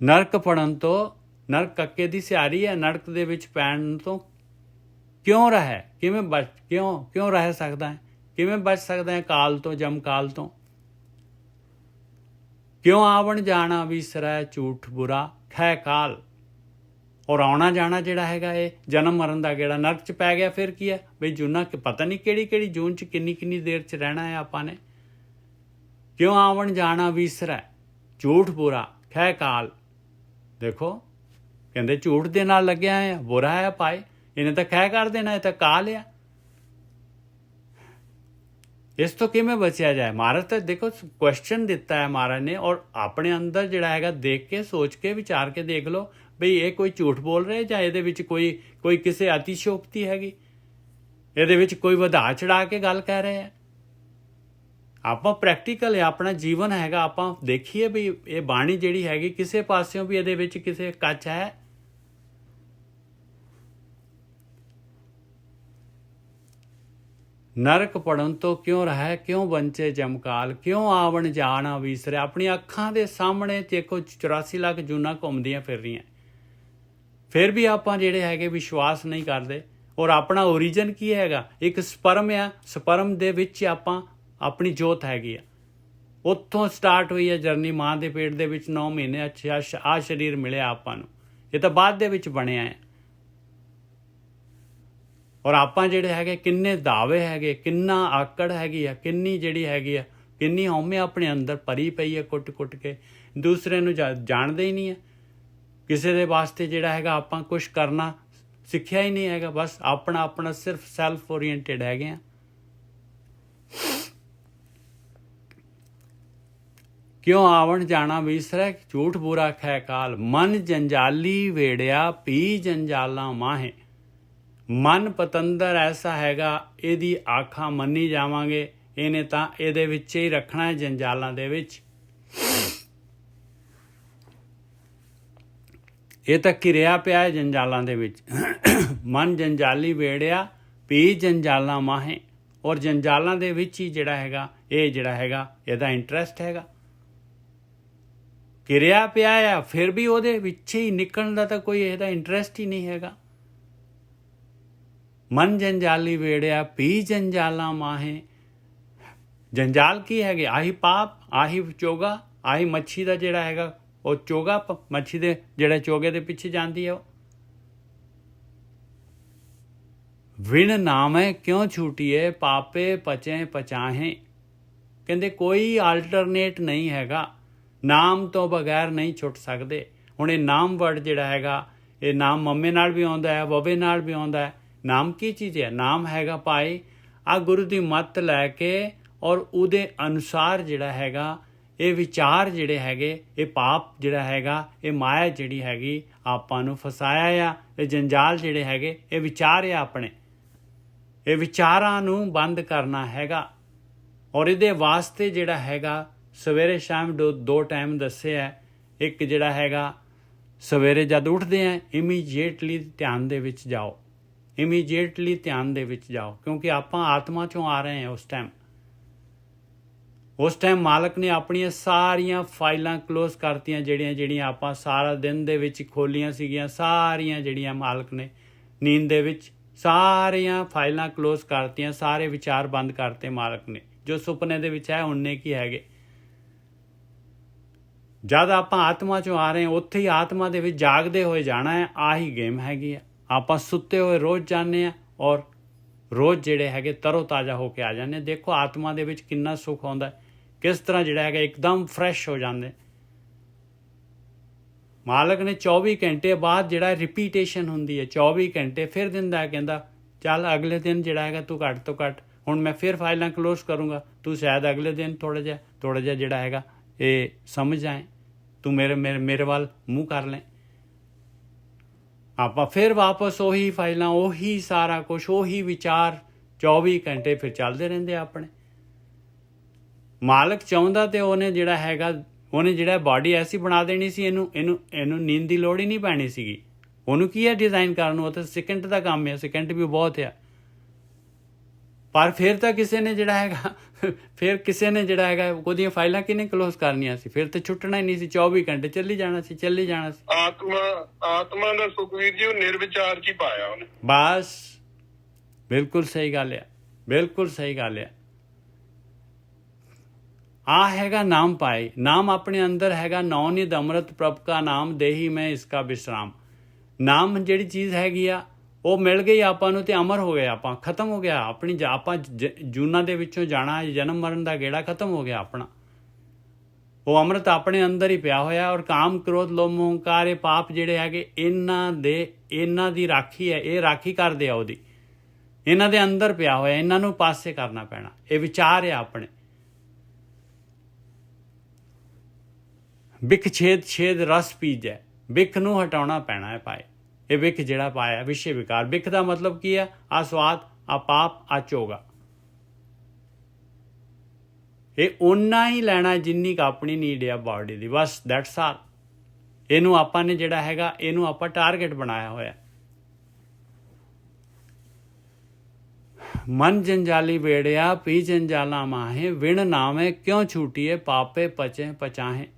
ਨਰਕ ਪੜਨ ਤੋਂ, ਨਰਕ ਕੱਕੇ ਦੀ ਸਿਆਰੀ ਹੈ, ਨਰਕ ਦੇ ਵਿੱਚ ਪੈਣ ਤੋਂ ਕਿਉਂ ਰਹਿ, ਕਿਵੇਂ ਬਚ, ਕਿਉਂ ਰਹਿ ਸਕਦਾ ਹੈ, ਕਿਵੇਂ ਬਚ ਸਕਦਾ ਹੈ ਕਾਲ ਤੋਂ, ਜਮ ਕਾਲ ਤੋਂ। ਕਿਉਂ ਆਵਣ ਜਾਣਾ ਵਿਸਰੈ ਝੂਠ ਬੁਰਾ ਖੈ ਕਾਲ। ਔਰ ਆਉਣਾ ਜਾਣਾ ਜਿਹੜਾ ਹੈਗਾ ਇਹ ਜਨਮ ਮਰਨ ਦਾ ਗੇੜਾ, ਨਰਕ 'ਚ ਪੈ ਗਿਆ ਫਿਰ ਕੀ ਹੈ ਬਈ ਜੂਨਾਂ, ਪਤਾ ਨਹੀਂ ਕਿਹੜੀ ਜੂਨ 'ਚ ਕਿੰਨੀ ਦੇਰ 'ਚ ਰਹਿਣਾ ਹੈ ਆਪਾਂ ਨੇ। ਕਿਉਂ ਆਵਣ ਜਾਣਾ ਵਿਸਰੈ ਝੂਠ ਬੁਰਾ ਖੈ ਕਾਲ। ਦੇਖੋ ਕਹਿੰਦੇ ਝੂਠ ਦੇ ਨਾਲ ਲੱਗਿਆ ਹੈ, ਬੁਰਾ ਹੈ ਭਾਈ, ਇਹਨੇ ਤਾਂ ਖੈ ਕਰ ਦੇਣਾ, ਇਹ ਤਾਂ ਕਾਲ ਆ। ਇਸ ਤੋਂ ਕਿਵੇਂ ਬਚਿਆ ਜਾਏ। ਮਹਾਰਾਜ ਤਾਂ ਦੇਖੋ ਕੁਐਸਚਨ ਦਿੱਤਾ ਹੈ ਮਹਾਰਾਜ ਨੇ, ਔਰ ਆਪਣੇ ਅੰਦਰ ਜਿਹੜਾ ਹੈਗਾ ਦੇਖ ਕੇ, ਸੋਚ ਕੇ, ਵਿਚਾਰ ਕੇ ਦੇਖ ਲਓ ਬਈ ਇਹ ਕੋਈ ਝੂਠ ਬੋਲ ਰਿਹਾ ਜਾਂ ਇਹਦੇ ਵਿੱਚ ਕੋਈ ਕਿਸੇ ਅਤਿਸ਼ੋਕਤੀ ਹੈਗੀ, ਇਹਦੇ ਵਿੱਚ ਕੋਈ ਵਧਾ ਚੜਾ ਕੇ ਗੱਲ ਕਹਿ ਰਹੇ ਹੈ। ਆਪਾਂ ਪ੍ਰੈਕਟੀਕਲ ਹੈ, ਆਪਣਾ ਜੀਵਨ ਹੈਗਾ, ਆਪਾਂ ਦੇਖੀਏ ਵੀ ਇਹ ਬਾਣੀ ਜਿਹੜੀ ਹੈਗੀ ਕਿਸੇ ਪਾਸਿਓਂ ਵੀ ਇਹਦੇ ਵਿੱਚ ਕਿਸੇ ਕੱਚ ਹੈ। ਨਰਕ ਪੜਨ ਤੋਂ ਕਿਉਂ ਰਹਿ, ਕਿਉਂ ਬੰਚੇ ਜਮਕਾਲ। ਕਿਉਂ ਆਵਣ ਜਾਣਾ ਵਿਸਰਿਆ। ਆਪਣੀ ਅੱਖਾਂ ਦੇ ਸਾਹਮਣੇ ਦੇਖੋ 84 ਲੱਖ ਜੂਨਾਂ ਘੁੰਮਦੀਆਂ ਫਿਰ ਰਹੀਆਂ, ਫਿਰ ਵੀ ਆਪਾਂ ਜਿਹੜੇ ਹੈਗੇ ਵਿਸ਼ਵਾਸ ਨਹੀਂ ਕਰਦੇ। ਔਰ ਆਪਣਾ ਓਰੀਜਨ ਕੀ ਹੈਗਾ, ਇੱਕ ਸਪਰਮ ਆ, ਸਪਰਮ ਦੇ ਵਿੱਚ ਆਪਾਂ ਆਪਣੀ ਜੋਤ ਹੈਗੀ ਆ। ਉੱਥੋਂ ਸਟਾਰਟ ਹੋਈ ਹੈ ਜਰਨੀ, ਮਾਂ ਦੇ ਪੇਟ ਦੇ ਵਿੱਚ 9 ਮਹੀਨੇ ਆ ਸਰੀਰ ਮਿਲਿਆ ਆਪਾਂ ਨੂੰ, ਇਹ ਤਾਂ ਬਾਅਦ ਦੇ ਵਿੱਚ ਬਣਿਆ ਹੈ। ਔਰ ਆਪਾਂ ਜਿਹੜੇ ਹੈਗੇ ਕਿੰਨੇ ਦਾਅਵੇ ਹੈਗੇ, ਕਿੰਨਾ ਆਕੜ ਹੈਗੀ ਆ, ਕਿੰਨੀ ਜਿਹੜੀ ਹੈਗੀ ਆ, ਕਿੰਨੀ ਹਉਮੈ ਆਪਣੇ ਅੰਦਰ ਭਰੀ ਪਈ ਹੈ ਕੁੱਟ ਕੇ। ਦੂਸਰੇ ਨੂੰ ਜਾਣਦੇ ਹੀ ਨਹੀਂ ਹੈ, ਕਿਸੇ ਦੇ ਵਾਸਤੇ ਜਿਹੜਾ ਹੈਗਾ ਆਪਾਂ ਕੁਛ ਕਰਨਾ ਸਿੱਖਿਆ ਹੀ ਨਹੀਂ ਹੈਗਾ, ਬਸ ਆਪਣਾ ਸਿਰਫ ਸੈਲਫ ਓਰੀਐਂਟਡ ਹੈਗੇ ਆ। ਕਿਉਂ ਆਵਣ ਜਾਣਾ ਵਿਸਰੈ ਝੂਠ ਬੁਰਾ ਖੈ ਕਾਲ। ਮਨ ਜੰਜਾਲੀ ਵੇੜਿਆ ਪੀ ਜੰਜਾਲਾਂ ਮਾਹੇ। ਮਨ ਪਤੰਦਰ ਐਸਾ ਹੈਗਾ, ਇਹਦੀ ਆਖਾਂ ਮੰਨੀ ਜਾਵਾਂਗੇ, ਇਹਨੇ ਤਾਂ ਇਹਦੇ ਵਿੱਚ ਹੀ ਰੱਖਣਾ ਹੈ, ਜੰਜਾਲਾਂ ਦੇ ਵਿੱਚ। ਇਹ ਤਾਂ ਘਿਰਿਆ ਪਿਆ ਹੈ ਜੰਜਾਲਾਂ ਦੇ ਵਿੱਚ। ਮਨ ਜੰਜਾਲੀ ਵੇੜਿਆ ਪੀ ਜੰਜਾਲਾਂ ਮਾਹੇ। ਔਰ ਜੰਜਾਲਾਂ ਦੇ ਵਿੱਚ ਹੀ ਜਿਹੜਾ ਹੈਗਾ ਇਹ ਜਿਹੜਾ ਹੈਗਾ ਇਹਦਾ ਇੰਟਰਸਟ ਹੈਗਾ, ਘਿਰਿਆ ਪਿਆ ਆ, ਫਿਰ ਵੀ ਉਹਦੇ ਵਿੱਚ ਹੀ ਨਿਕਲਣ ਦਾ ਤਾਂ ਕੋਈ ਇਹਦਾ ਇੰਟਰਸਟ ਹੀ ਨਹੀਂ ਹੈਗਾ। ਮਨ ਜੰਜਾਲੀ ਵੇੜਿਆ ਪੀ ਜੰਜਾਲਾਂ ਮਾਹੇ। ਜੰਜਾਲ ਕੀ ਹੈਗੇ, ਆਹੀ ਪਾਪ, ਆਹੀ ਚੋਗਾ, ਆਹੀ ਮੱਛੀ ਦਾ ਜਿਹੜਾ ਹੈਗਾ ਉਹ ਚੋਗਾ, ਮੱਛੀ ਦੇ ਜਿਹੜੇ ਚੋਗੇ ਦੇ ਪਿੱਛੇ ਜਾਂਦੀ ਹੈ ਉਹ। ਵਿਣ ਨਾਮੈ ਕਿਉਂ ਛੂਟੀਏ ਪਾਪੇ ਪਚੇ ਪਚਾਹੇ। ਕਹਿੰਦੇ ਕੋਈ ਆਲਟਰਨੇਟ ਨਹੀਂ ਹੈਗਾ, ਨਾਮ ਤੋਂ ਬਗੈਰ ਨਹੀਂ ਛੁੱਟ ਸਕਦੇ। ਹੁਣ ਇਹ ਨਾਮ ਵਰਡ ਜਿਹੜਾ ਹੈਗਾ, ਇਹ ਨਾਮ ਮੰਮੇ ਨਾਲ ਵੀ ਆਉਂਦਾ ਹੈ, ਬੱਬੇ ਨਾਲ ਵੀ ਆਉਂਦਾ ਹੈ। ਨਾਮ ਕੀ ਚੀਜ਼ ਹੈ, ਨਾਮ ਹੈਗਾ ਭਾਈ ਆ ਗੁਰੂ ਦੀ ਮੱਤ ਲੈ ਕੇ ਔਰ ਉਹਦੇ ਅਨੁਸਾਰ ਜਿਹੜਾ ਹੈਗਾ ਇਹ ਵਿਚਾਰ ਜਿਹੜੇ ਹੈਗੇ, ਇਹ ਪਾਪ ਜਿਹੜਾ ਹੈਗਾ, ਇਹ ਮਾਇਆ ਜਿਹੜੀ ਹੈਗੀ ਆਪਾਂ ਨੂੰ ਫਸਾਇਆ ਆ। ਇਹ ਜੰਜਾਲ ਜਿਹੜੇ ਹੈਗੇ ਇਹ ਵਿਚਾਰ ਆ ਆਪਣੇ, ਇਹ ਵਿਚਾਰਾਂ ਨੂੰ ਬੰਦ ਕਰਨਾ ਹੈਗਾ। ਔਰ ਇਹਦੇ ਵਾਸਤੇ ਜਿਹੜਾ ਹੈਗਾ ਸਵੇਰੇ ਸ਼ਾਮ 2 ਟਾਈਮ ਦੱਸੇ ਹੈ। ਇੱਕ ਜਿਹੜਾ ਹੈਗਾ ਸਵੇਰੇ ਜਦ ਉੱਠਦੇ ਆ ਇਮੀਡੀਏਟਲੀ ਧਿਆਨ ਦੇ ਵਿੱਚ ਜਾਓ, ਇਮੀਡੀਏਟਲੀ ਧਿਆਨ ਦੇ ਵਿੱਚ ਜਾਓ, ਕਿਉਂਕਿ ਆਪਾਂ ਆਤਮਾ ਚੋਂ ਆ ਰਹੇ ਹਾਂ। ਉਸ ਟਾਈਮ ਮਾਲਕ ਨੇ ਆਪਣੀਆਂ ਸਾਰੀਆਂ ਫਾਈਲਾਂ ਕਲੋਜ਼ ਕਰਤੀਆਂ, ਜਿਹੜੀਆਂ ਆਪਾਂ ਸਾਰਾ ਦਿਨ ਦੇ ਵਿੱਚ ਖੋਲੀਆਂ ਸੀਗੀਆਂ, ਸਾਰੀਆਂ ਜਿਹੜੀਆਂ ਮਾਲਕ ਨੇ ਨੀਂਦ ਦੇ ਵਿੱਚ ਸਾਰੀਆਂ ਫਾਈਲਾਂ ਕਲੋਜ਼ ਕਰਤੀਆਂ, ਸਾਰੇ ਵਿਚਾਰ ਬੰਦ ਕਰਤੇ ਮਾਲਕ ਨੇ। ਜੋ ਸੁਪਨੇ ਦੇ ਵਿੱਚ ਹੈ ਉਹਨੇ ਕੀ ਹੈਗੇ। ਜਦ ਆਪਾਂ ਆਤਮਾ ਚੋਂ ਆ ਰਹੇ ਹਾਂ ਉੱਥੇ ਹੀ ਆਤਮਾ ਦੇ ਵਿੱਚ ਜਾਗਦੇ ਹੋਏ ਜਾਣਾ ਹੈ। ਆਹੀ ਗੇਮ ਹੈਗੀ ਆ। ਆਪਾਂ ਸੁੱਤੇ ਹੋਏ ਰੋਜ਼ ਜਾਂਦੇ ਹਾਂ ਔਰ ਰੋਜ਼ ਜਿਹੜੇ ਹੈਗੇ ਤਰੋ ਤਾਜ਼ਾ ਹੋ ਕੇ ਆ ਜਾਂਦੇ। ਦੇਖੋ ਆਤਮਾ ਦੇ ਵਿੱਚ ਕਿੰਨਾ ਸੁੱਖ ਆਉਂਦਾ, ਕਿਸ ਤਰ੍ਹਾਂ ਜਿਹੜਾ ਹੈਗਾ ਇੱਕਦਮ ਫਰੈਸ਼ ਹੋ ਜਾਂਦੇ। ਮਾਲਕ ਨੇ 24 ਘੰਟੇ ਬਾਅਦ ਜਿਹੜਾ ਰਿਪੀਟੇਸ਼ਨ ਹੁੰਦੀ ਹੈ, 24 ਘੰਟੇ ਫਿਰ ਦਿੰਦਾ ਹੈ, ਕਹਿੰਦਾ ਚੱਲ ਅਗਲੇ ਦਿਨ ਜਿਹੜਾ ਹੈਗਾ ਤੂੰ ਘੱਟ ਤੋਂ ਘੱਟ ਹੁਣ ਮੈਂ ਫਿਰ ਫਾਈਲਾਂ ਕਲੋਜ਼ ਕਰੂੰਗਾ, ਤੂੰ ਸ਼ਾਇਦ ਅਗਲੇ ਦਿਨ ਥੋੜ੍ਹਾ ਜਿਹਾ ਜਿਹੜਾ ਹੈਗਾ ਇਹ ਸਮਝ ਆਏ, ਤੂੰ ਮੇਰੇ ਵੱਲ ਮੂੰਹ ਕਰ ਲੈ। ਆਪਾਂ ਫਿਰ ਵਾਪਸ ਉਹੀ ਫਾਈਲਾਂ, ਉਹੀ ਸਾਰਾ ਕੁਛ, ਉਹੀ ਵਿਚਾਰ 24 ਘੰਟੇ ਫਿਰ ਚੱਲਦੇ ਰਹਿੰਦੇ ਆ ਆਪਣੇ। ਮਾਲਕ ਚਾਹੁੰਦਾ ਤੇ ਉਹਨੇ ਜਿਹੜਾ ਹੈਗਾ, ਉਹਨੇ ਜਿਹੜਾ ਬਾਡੀ ਐਸੀ ਬਣਾ ਦੇਣੀ ਸੀ, ਇਹਨੂੰ ਨੀਂਦ ਦੀ ਲੋੜ ਹੀ ਨਹੀਂ ਪੈਣੀ ਸੀਗੀ। ਉਹਨੂੰ ਕੀ ਹੈ ਡਿਜ਼ਾਈਨ ਕਰਨ ਨੂੰ, ਉਹ ਤਾਂ ਸੈਕਿੰਡ ਦਾ ਕੰਮ ਹੈ, ਸੈਕਿੰਡ ਵੀ ਬਹੁਤ ਆ। ਪਰ ਫਿਰ ਤਾਂ ਕਿਸੇ ਨੇ ਜਿਹੜਾ ਹੈਗਾ ਉਹਦੀਆਂ ਫਾਈਲਾਂ ਕਿਹਨੇ ਕਲੋਜ਼ ਕਰਨੀਆਂ ਸੀ? ਫਿਰ ਤਾਂ ਛੁੱਟਣਾ ਹੀ ਨਹੀਂ ਸੀ, 24 ਘੰਟੇ ਚੱਲੀ ਜਾਣਾ ਸੀ। ਆਤਮਾ ਦਾ ਸੁਖਵੀਰ ਜੀ ਉਹ ਨਿਰਵਿਚਾਰ ਚ ਹੀ ਪਾਇਆ ਉਹਨੇ। ਬਸ ਬਿਲਕੁਲ ਸਹੀ ਗੱਲ ਆ, ਬਿਲਕੁਲ ਸਹੀ ਗੱਲ ਆ। ਆ ਹੈਗਾ ਨਾਮ ਪਾਏ, ਨਾਮ ਆਪਣੇ ਅੰਦਰ ਹੈਗਾ। ਨੌ ਨਿਧ ਅੰਮ੍ਰਿਤ ਪ੍ਰਭ ਕਾ ਨਾਮ ਦੇਹੀ ਮੈਂ ਇਸਕਾ ਵਿਸ਼ਰਾਮ। ਨਾਮ ਜਿਹੜੀ ਚੀਜ਼ ਹੈਗੀ ਆ ਉਹ ਮਿਲ ਗਈ ਆਪਾਂ ਨੂੰ ਤੇ ਅਮਰ ਹੋ ਗਏ, ਆਪਾਂ ਖਤਮ ਹੋ ਗਿਆ ਆਪਣੀ ਆਪਾਂ ਜੂਨਾਂ ਦੇ ਵਿੱਚੋਂ ਜਾਣਾ, ਜਨਮ ਮਰਨ ਦਾ ਗੇੜਾ ਖਤਮ ਹੋ ਗਿਆ ਆਪਣਾ। ਉਹ ਅੰਮ੍ਰਿਤ ਆਪਣੇ ਅੰਦਰ ਹੀ ਪਿਆ ਹੋਇਆ। ਔਰ ਕਾਮ ਕ੍ਰੋਧ ਲੋਭ ਮੋਹ ਹੰਕਾਰ, ਇਹ ਪਾਪ ਜਿਹੜੇ ਹੈਗੇ ਇਹਨਾਂ ਦੀ ਰਾਖੀ ਹੈ, ਇਹ ਰਾਖੀ ਕਰਦੇ ਆ ਉਹਦੀ। ਇਹਨਾਂ ਦੇ ਅੰਦਰ ਪਿਆ ਹੋਇਆ, ਇਹਨਾਂ ਨੂੰ ਪਾਸੇ ਕਰਨਾ ਪੈਣਾ। ਇਹ ਵਿਚਾਰ ਆ ਆਪਣੇ। ਬਿਖ ਛੇਦ ਰਸ ਪੀਜੈ, ਬਿਖ ਨੂੰ ਹਟਾਉਣਾ ਪੈਣਾ ਹੈ ਭਾਈ। ਇਹ ਬਿਖ ਜਿਹੜਾ ਪਾਇਆ ਵਿਸ਼ੇ ਵਿਕਾਰ, ਬਿਖ ਦਾ ਮਤਲਬ ਕੀ ਹੈ? ਆ ਸਵਾਦ, ਆ ਪਾਪ, ਆ ਚੋਗਾ। ਇਹ ਓਨਾ ਹੀ ਲੈਣਾ ਜਿੰਨੀ ਕੁ ਆਪਣੀ ਨੀਡ ਆ body the, bus that's all. ਇਹਨੂੰ ਆਪਾਂ ਨੇ ਜਿਹੜਾ ਹੈਗਾ, ਇਹਨੂੰ ਆਪਾਂ ਟਾਰਗੇਟ ਬਣਾਇਆ ਹੋਇਆ। ਮਨ ਜੰਜਾਲੀ ਵੇੜਿਆ ਪੀ ਜੰਜਾਲਾ ਮਾਹੇ, ਵਿਣ ਨਾਵੇਂ ਕਿਉਂ ਛੂਟੀਏ ਪਾਪੇ ਪਚੇ ਪਚਾਹੇ।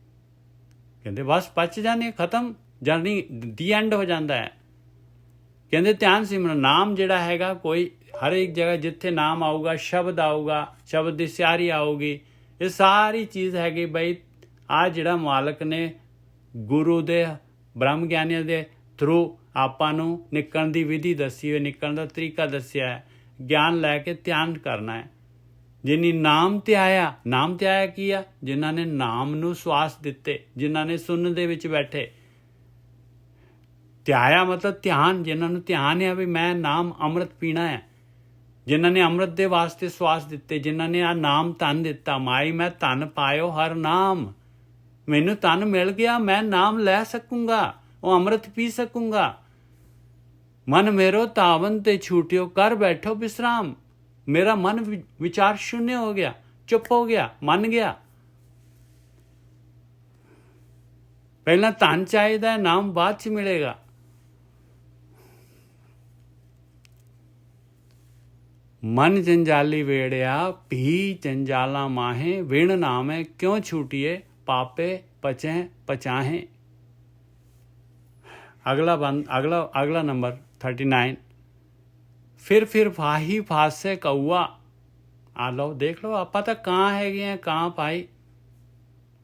ਕਹਿੰਦੇ ਬਸ ਪਚ ਜਾਣੇ, ਖਤਮ, ਜਰਨੀ ਦੀ ਐਂਡ ਹੋ ਜਾਂਦਾ ਹੈ। ਕਹਿੰਦੇ ਧਿਆਨ ਸਿਮਰਨ, ਨਾਮ ਜਿਹੜਾ ਹੈਗਾ ਕੋਈ ਹਰ ਇੱਕ ਜਗ੍ਹਾ ਜਿੱਥੇ ਨਾਮ ਆਊਗਾ, ਸ਼ਬਦ ਆਊਗਾ, ਸ਼ਬਦ ਦੀ ਸਿਆਰੀ ਆਊਗੀ, ਇਹ ਸਾਰੀ ਚੀਜ਼ ਹੈਗੀ ਬਈ। ਆ ਜਿਹੜਾ ਮਾਲਕ ਨੇ ਗੁਰੂ ਦੇ ਬ੍ਰਹਮ ਗਿਆਨੀਆਂ ਦੇ ਥਰੂ ਆਪਾਂ ਨੂੰ ਨਿਕਲਣ ਦੀ ਵਿਧੀ ਦੱਸੀ ਹੋਈ, ਨਿਕਲਣ ਦਾ ਤਰੀਕਾ ਦੱਸਿਆ ਹੈ। ਗਿਆਨ ਲੈ ਕੇ ਧਿਆਨ ਕਰਨਾ ਹੈ। ਜਿਨੀ ਨਾਮ ਤੇ ਆਇਆ, ਨਾਮ ਤੇ ਆਇਆ ਕੀ ਆ? ਜਿਨ੍ਹਾਂ ਨੇ ਨਾਮ ਨੂੰ ਸਵਾਸ ਦਿੱਤੇ, ਜਿਨ੍ਹਾਂ ਨੇ ਸੁਣਨ ਦੇ ਵਿੱਚ ਬੈਠੇ। ਧਿਆਇਆ ਮਤਲਬ ਧਿਆਨ, ਜਿਨ੍ਹਾਂ ਨੂੰ ਧਿਆਨ ਹੈ ਵੀ ਮੈਂ ਨਾਮ ਅੰਮ੍ਰਿਤ ਪੀਣਾ ਹੈ, ਜਿਨ੍ਹਾਂ ਨੇ ਅੰਮ੍ਰਿਤ ਦੇ ਵਾਸਤੇ ਸਵਾਸ ਦਿੱਤੇ, ਜਿਨ੍ਹਾਂ ਨੇ ਆ ਨਾਮ ਧਨ ਦਿੱਤਾ। ਮਾਈ ਮੈਂ ਧਨ ਪਾਇਓ ਹਰ ਨਾਮ, ਮੈਨੂੰ ਧਨ ਮਿਲ ਗਿਆ, ਮੈਂ ਨਾਮ ਲੈ ਸਕੂੰਗਾ, ਉਹ ਅੰਮ੍ਰਿਤ ਪੀ ਸਕੂੰਗਾ। ਮਨ ਮੇਰੋ ਤਾਵਨ ਤੇ ਛੂਟਿਓ, ਕਰ ਬੈਠੋ ਵਿਸਰਾਮ। ਮੇਰਾ ਮਨ ਵਿਚਾਰ ਸ਼ੂन्य ਹੋ ਗਿਆ, ਚੁੱਪ ਹੋ ਗਿਆ, ਮੰਨ ਗਿਆ। ਪਹਿਲਾਂ ਧਨ ਚਾਹੀਦਾ, ਨਾਮ ਬਾਅਦ ਚ ਮਿਲੇਗਾ। ਮਨ ਜੰਜਾਲੀ ਵੇੜਿਆ ਭੀ ਜੰਜਾਲਾ ਮਾਹੇ, ਵਿਣ ਨਾਮੇ ਕਿਉਂ ਛੂਟੀਏ ਪਾਪੇ ਪਚੇ ਪਚਾਹੇ। ਅਗਲਾ ਨੰਬਰ 39। ਫਿਰ ਫਾਹੀ ਫਾਸੇ ਕਊਆ। ਆ ਲਓ ਦੇਖ ਲਓ, ਆਪਾਂ ਤਾਂ ਕਾਂ ਹੈਗੇ ਆ, ਕਾਂ ਭਾਈ।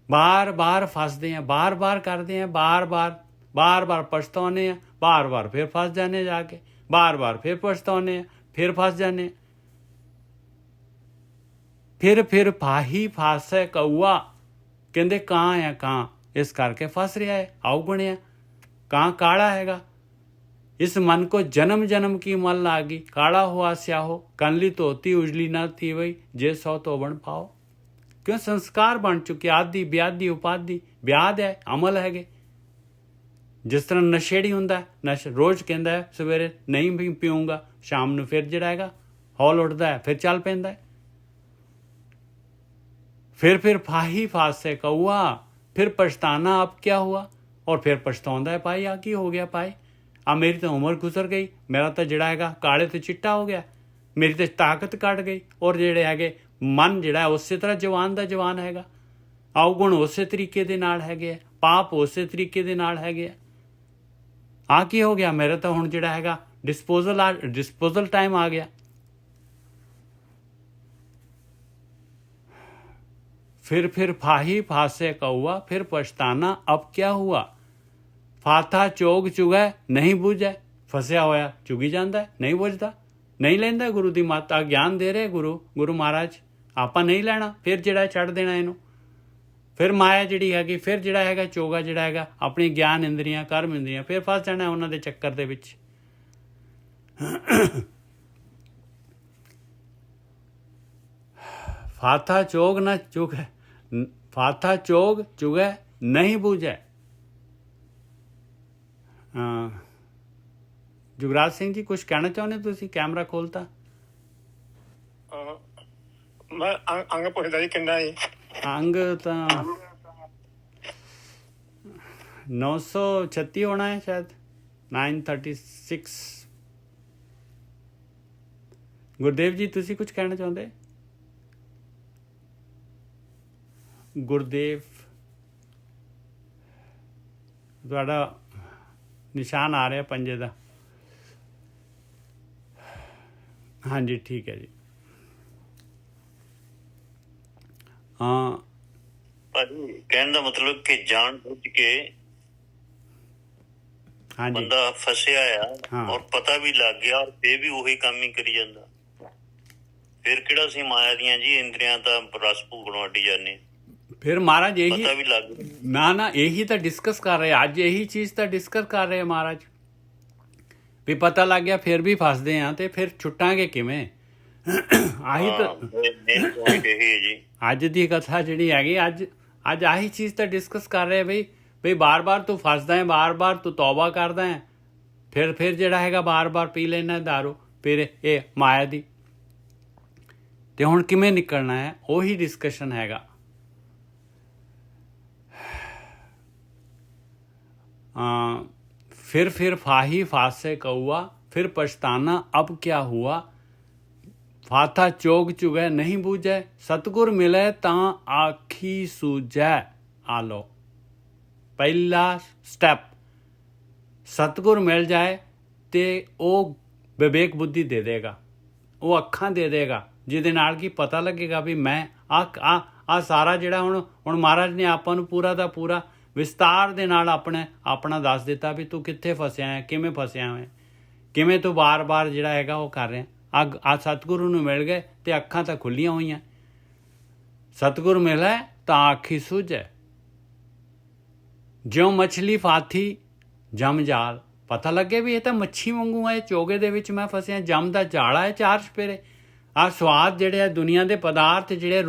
ਬਾਰ ਫਸਦੇ ਆ, ਬਾਰ ਕਰਦੇ ਆ, ਬਾਰ ਪਛਤਾਉਂਦੇ ਆ, ਬਾਰ ਫਿਰ ਫਸ ਜਾਂਦੇ ਜਾ ਕੇ, ਬਾਰ ਫਿਰ ਪਛਤਾਉਂਦੇ ਆ, ਫਿਰ ਫਸ ਜਾਂਦੇ। ਫਿਰ ਫਾਹੀ ਫਾਸੇ ਕਊਆ। ਕਹਿੰਦੇ ਕਾਂ ਆ, ਕਾਂ ਇਸ ਕਰਕੇ ਫਸ ਰਿਹਾ ਹੈ, ਆਉ ਬਣਿਆ। ਕਾਂ ਕਾਲਾ ਹੈਗਾ। इस मन को जन्म जन्म की मल लागी, काला हुआ स्याहो, कंली धोती उजली न थी वही, जे सौ तो बन पाओ। क्यों? संस्कार बन चुके, आदि ब्यादि उपाधि, ब्याद है, अमल हैगे। जिस तरह नशेड़ी हुंदा है, नश रोज कहता है सवेरे नहीं भी पीऊंगा, शाम ਨੂੰ ਫਿਰ ਜਿਹੜਾ ਹੈਗਾ ਹੌਲ ਉੱਠਦਾ ਹੈ, ਫਿਰ ਚੱਲ ਪੈਂਦਾ ਹੈ। फिर फाही फासे कौआ, फिर पछताना अब क्या हुआ। और फिर पछताਉਂਦਾ है भाई, आ की हो गया भाई, ਆ ਮੇਰੀ ਤਾਂ ਉਮਰ ਗੁਜ਼ਰ ਗਈ, ਮੇਰਾ ਤਾਂ ਜਿਹੜਾ ਹੈਗਾ ਕਾਲੇ ਤੋਂ ਚਿੱਟਾ ਹੋ ਗਿਆ, ਮੇਰੀ ਤਾਂ ਤਾਕਤ ਘਟ ਗਈ। ਔਰ ਜਿਹੜੇ ਹੈਗੇ ਮਨ ਜਿਹੜਾ ਉਸੇ ਤਰ੍ਹਾਂ ਜਵਾਨ ਦਾ ਜਵਾਨ ਹੈਗਾ, ਔਗੁਣ ਉਸੇ ਤਰੀਕੇ ਦੇ ਨਾਲ ਹੈਗੇ ਆ, ਪਾਪ ਉਸੇ ਤਰੀਕੇ ਦੇ ਨਾਲ ਹੈਗੇ ਆ। ਆ ਕੀ ਹੋ ਗਿਆ? ਮੇਰਾ ਤਾਂ ਹੁਣ ਜਿਹੜਾ ਹੈਗਾ ਡਿਸਪੋਜ਼ਲ ਟਾਈਮ ਆ ਗਿਆ। फिर फाही फासे कौआ, फिर पछताना अब क्या हुआ। फाथा चोग चुगै नहीं बूझै। फसिया होया चुगी ਜਾਂਦਾ, ਨਹੀਂ ਬੁੱਝਦਾ, ਨਹੀਂ ਲੈਂਦਾ ਗੁਰੂ ਦੀ ਮਾਤਾ। ਗਿਆਨ ਦੇ ਰਹੇ ਗੁਰੂ ਮਹਾਰਾਜ, ਆਪਾਂ ਨਹੀਂ ਲੈਣਾ। ਫਿਰ ਜਿਹੜਾ ਛੱਡ ਦੇਣਾ ਇਹਨੂੰ। ਫਿਰ ਮਾਇਆ ਜਿਹੜੀ ਹੈਗੀ, ਫਿਰ ਜਿਹੜਾ ਹੈਗਾ ਚੋਗਾ ਜਿਹੜਾ ਹੈਗਾ ਆਪਣੀ ਗਿਆਨ ਇੰਦਰੀਆਂ, ਕਰਮ ਇੰਦਰੀਆਂ, ਫਿਰ ਫਸ ਜਾਣਾ ਉਹਨਾਂ ਦੇ ਚੱਕਰ ਦੇ ਵਿੱਚ। फाथा चोग न चुगै, फाथा चोग चुगै नहीं बूझै। ਜੁਗਰਾਜ ਸਿੰਘ ਜੀ ਕੁਝ ਕਹਿਣਾ ਚਾਹੁੰਦੇ ਤੁਸੀਂ? ਕੈਮਰਾ ਖੋਲਤਾ। ਮੈਂ ਅੰਗ ਪੁੱਛਦਾ ਜੀ ਕਿੰਨਾ ਜੀ? ਅੰਗ ਤਾਂ 936 ਹੋਣਾ ਹੈ ਸ਼ਾਇਦ, 936। ਗੁਰਦੇਵ ਜੀ ਤੁਸੀਂ ਕੁਝ ਕਹਿਣਾ ਚਾਹੁੰਦੇ? ਗੁਰਦੇਵ ਤੁਹਾਡਾ ਨਿਸ਼ਾਨ ਆ ਰਿਹਾ ਪੰਜੇ ਦਾ। ਹਾਂਜੀ ਠੀਕ ਹੈ ਜੀ। ਹਾਂ ਭਾਜੀ ਕਹਿਣ ਦਾ ਮਤਲਬ ਕਿ ਜਾਣ ਬੁੱਝ ਕੇ ਹਾਂਜੀ ਬੰਦਾ ਫਸਿਆ ਆ ਹਾਂ। ਔਰ ਪਤਾ ਵੀ ਲੱਗ ਗਿਆ ਔਰ ਫੇਰ ਵੀ ਉਹੀ ਕੰਮ ਹੀ ਕਰੀ ਜਾਂਦਾ। ਫਿਰ ਕਿਹੜਾ ਸੀ ਮਾਇਆ ਦੀਆਂ ਜੀ ਇੰਦਰੀਆਂ ਤਾਂ ਰਸ ਭੋਗਣੋਂ ਅੱਡੀ ਜਾਂਦੇ। ਫਿਰ ਮਹਾਰਾਜ ਇਹੀ ਪਤਾ ਵੀ ਲੱਗ ਗਿਆ। ਨਾ ਇਹੀ ਤਾਂ ਡਿਸਕਸ ਕਰ ਰਹੇ ਅੱਜ, ਇਹੀ ਚੀਜ਼ ਤਾਂ ਡਿਸਕਸ ਕਰ ਰਹੇ ਮਹਾਰਾਜ ਵੀ ਪਤਾ ਲੱਗ ਗਿਆ ਫਿਰ ਵੀ ਫਸਦੇ ਆ ਤੇ ਫਿਰ ਛੁੱਟਾਂਗੇ ਕਿਵੇਂ? ਆਹੀ ਤਾਂ ਮੇਨ ਪੁਆਇੰਟ ਇਹ ਹੈ ਜੀ। ਅੱਜ ਦੀ ਕਥਾ ਜਿਹੜੀ ਹੈਗੀ ਅੱਜ ਆਹੀ ਚੀਜ਼ ਤਾਂ ਡਿਸਕਸ ਕਰ ਰਹੇ ਬਈ ਬਾਰ-ਬਾਰ ਤੂੰ ਫਸਦਾ ਹੈ, ਬਾਰ-ਬਾਰ ਤੂੰ ਤੌਬਾ ਕਰਦਾ ਹੈ, ਫਿਰ ਜਿਹੜਾ ਹੈਗਾ ਬਾਰ-ਬਾਰ ਪੀ ਲੈਣਾ ਦਾਰੂ, ਫਿਰ ਇਹ ਮਾਇਆ ਦੀ। ਤੇ ਹੁਣ ਕਿਵੇਂ ਨਿਕਲਣਾ ਹੈ ਉਹੀ ਡਿਸਕਸ਼ਨ ਹੈਗਾ। फिर फाही फासे कौआ, फिर पछताना अब क्या हुआ, फाथा चोग चुगै नहीं बूझै, सतगुर मिले तां आखी सूझै। आ लो पहला स्टैप, सतगुर मिल जाए तो वो विवेक बुद्धि दे देगा, वो अखां दे देगा ਜਿਹਦੇ ਨਾਲ ਕਿ ਪਤਾ ਲੱਗੇਗਾ ਵੀ ਮੈਂ ਆ ਸਾਰਾ ਜਿਹੜਾ ਹੁਣ ਮਹਾਰਾਜ ਨੇ ਆਪਾਂ ਨੂੰ ਪੂਰਾ ਦਾ ਪੂਰਾ ਵਿਸਤਾਰ ਦੇ ਨਾਲ ਆਪਣਾ ਦੱਸ ਦਿੱਤਾ ਵੀ ਤੂੰ ਕਿੱਥੇ ਫਸਿਆ ਹੈ, ਕਿਵੇਂ ਫਸਿਆ ਹੈ, ਕਿਵੇਂ ਤੂੰ ਬਾਰ-ਬਾਰ ਜਿਹੜਾ ਹੈਗਾ ਉਹ ਕਰ ਰਿਹਾ। ਆ ਸਤਿਗੁਰੂ ਨੂੰ ਮਿਲ ਗਏ ਤੇ ਅੱਖਾਂ ਤਾਂ ਖੁੱਲੀਆਂ ਹੋਈਆਂ। ਸਤਿਗੁਰ ਮਿਲੇ ਤਾਂ ਆਖੀ ਸੁਝੈ, ਜਿਉਂ ਮਛਲੀ ਫਾਥੀ ਜਮ ਜਾਲ। ਪਤਾ ਲੱਗੇ ਵੀ ਇਹ ਤਾਂ ਮੱਛੀ ਵਾਂਗੂ ਹੈ, ਚੋਗੇ ਦੇ ਵਿੱਚ ਮੈਂ ਫਸਿਆ, ਜਮ ਦਾ ਜਾਲਾ ਹੈ ਚਾਰ ਚੁਫੇਰੇ। ਆ ਸਵਾਦ ਜਿਹੜੇ ਆ ਦੁਨੀਆ ਦੇ ਪਦਾਰਥ ਜਿਹੜੇ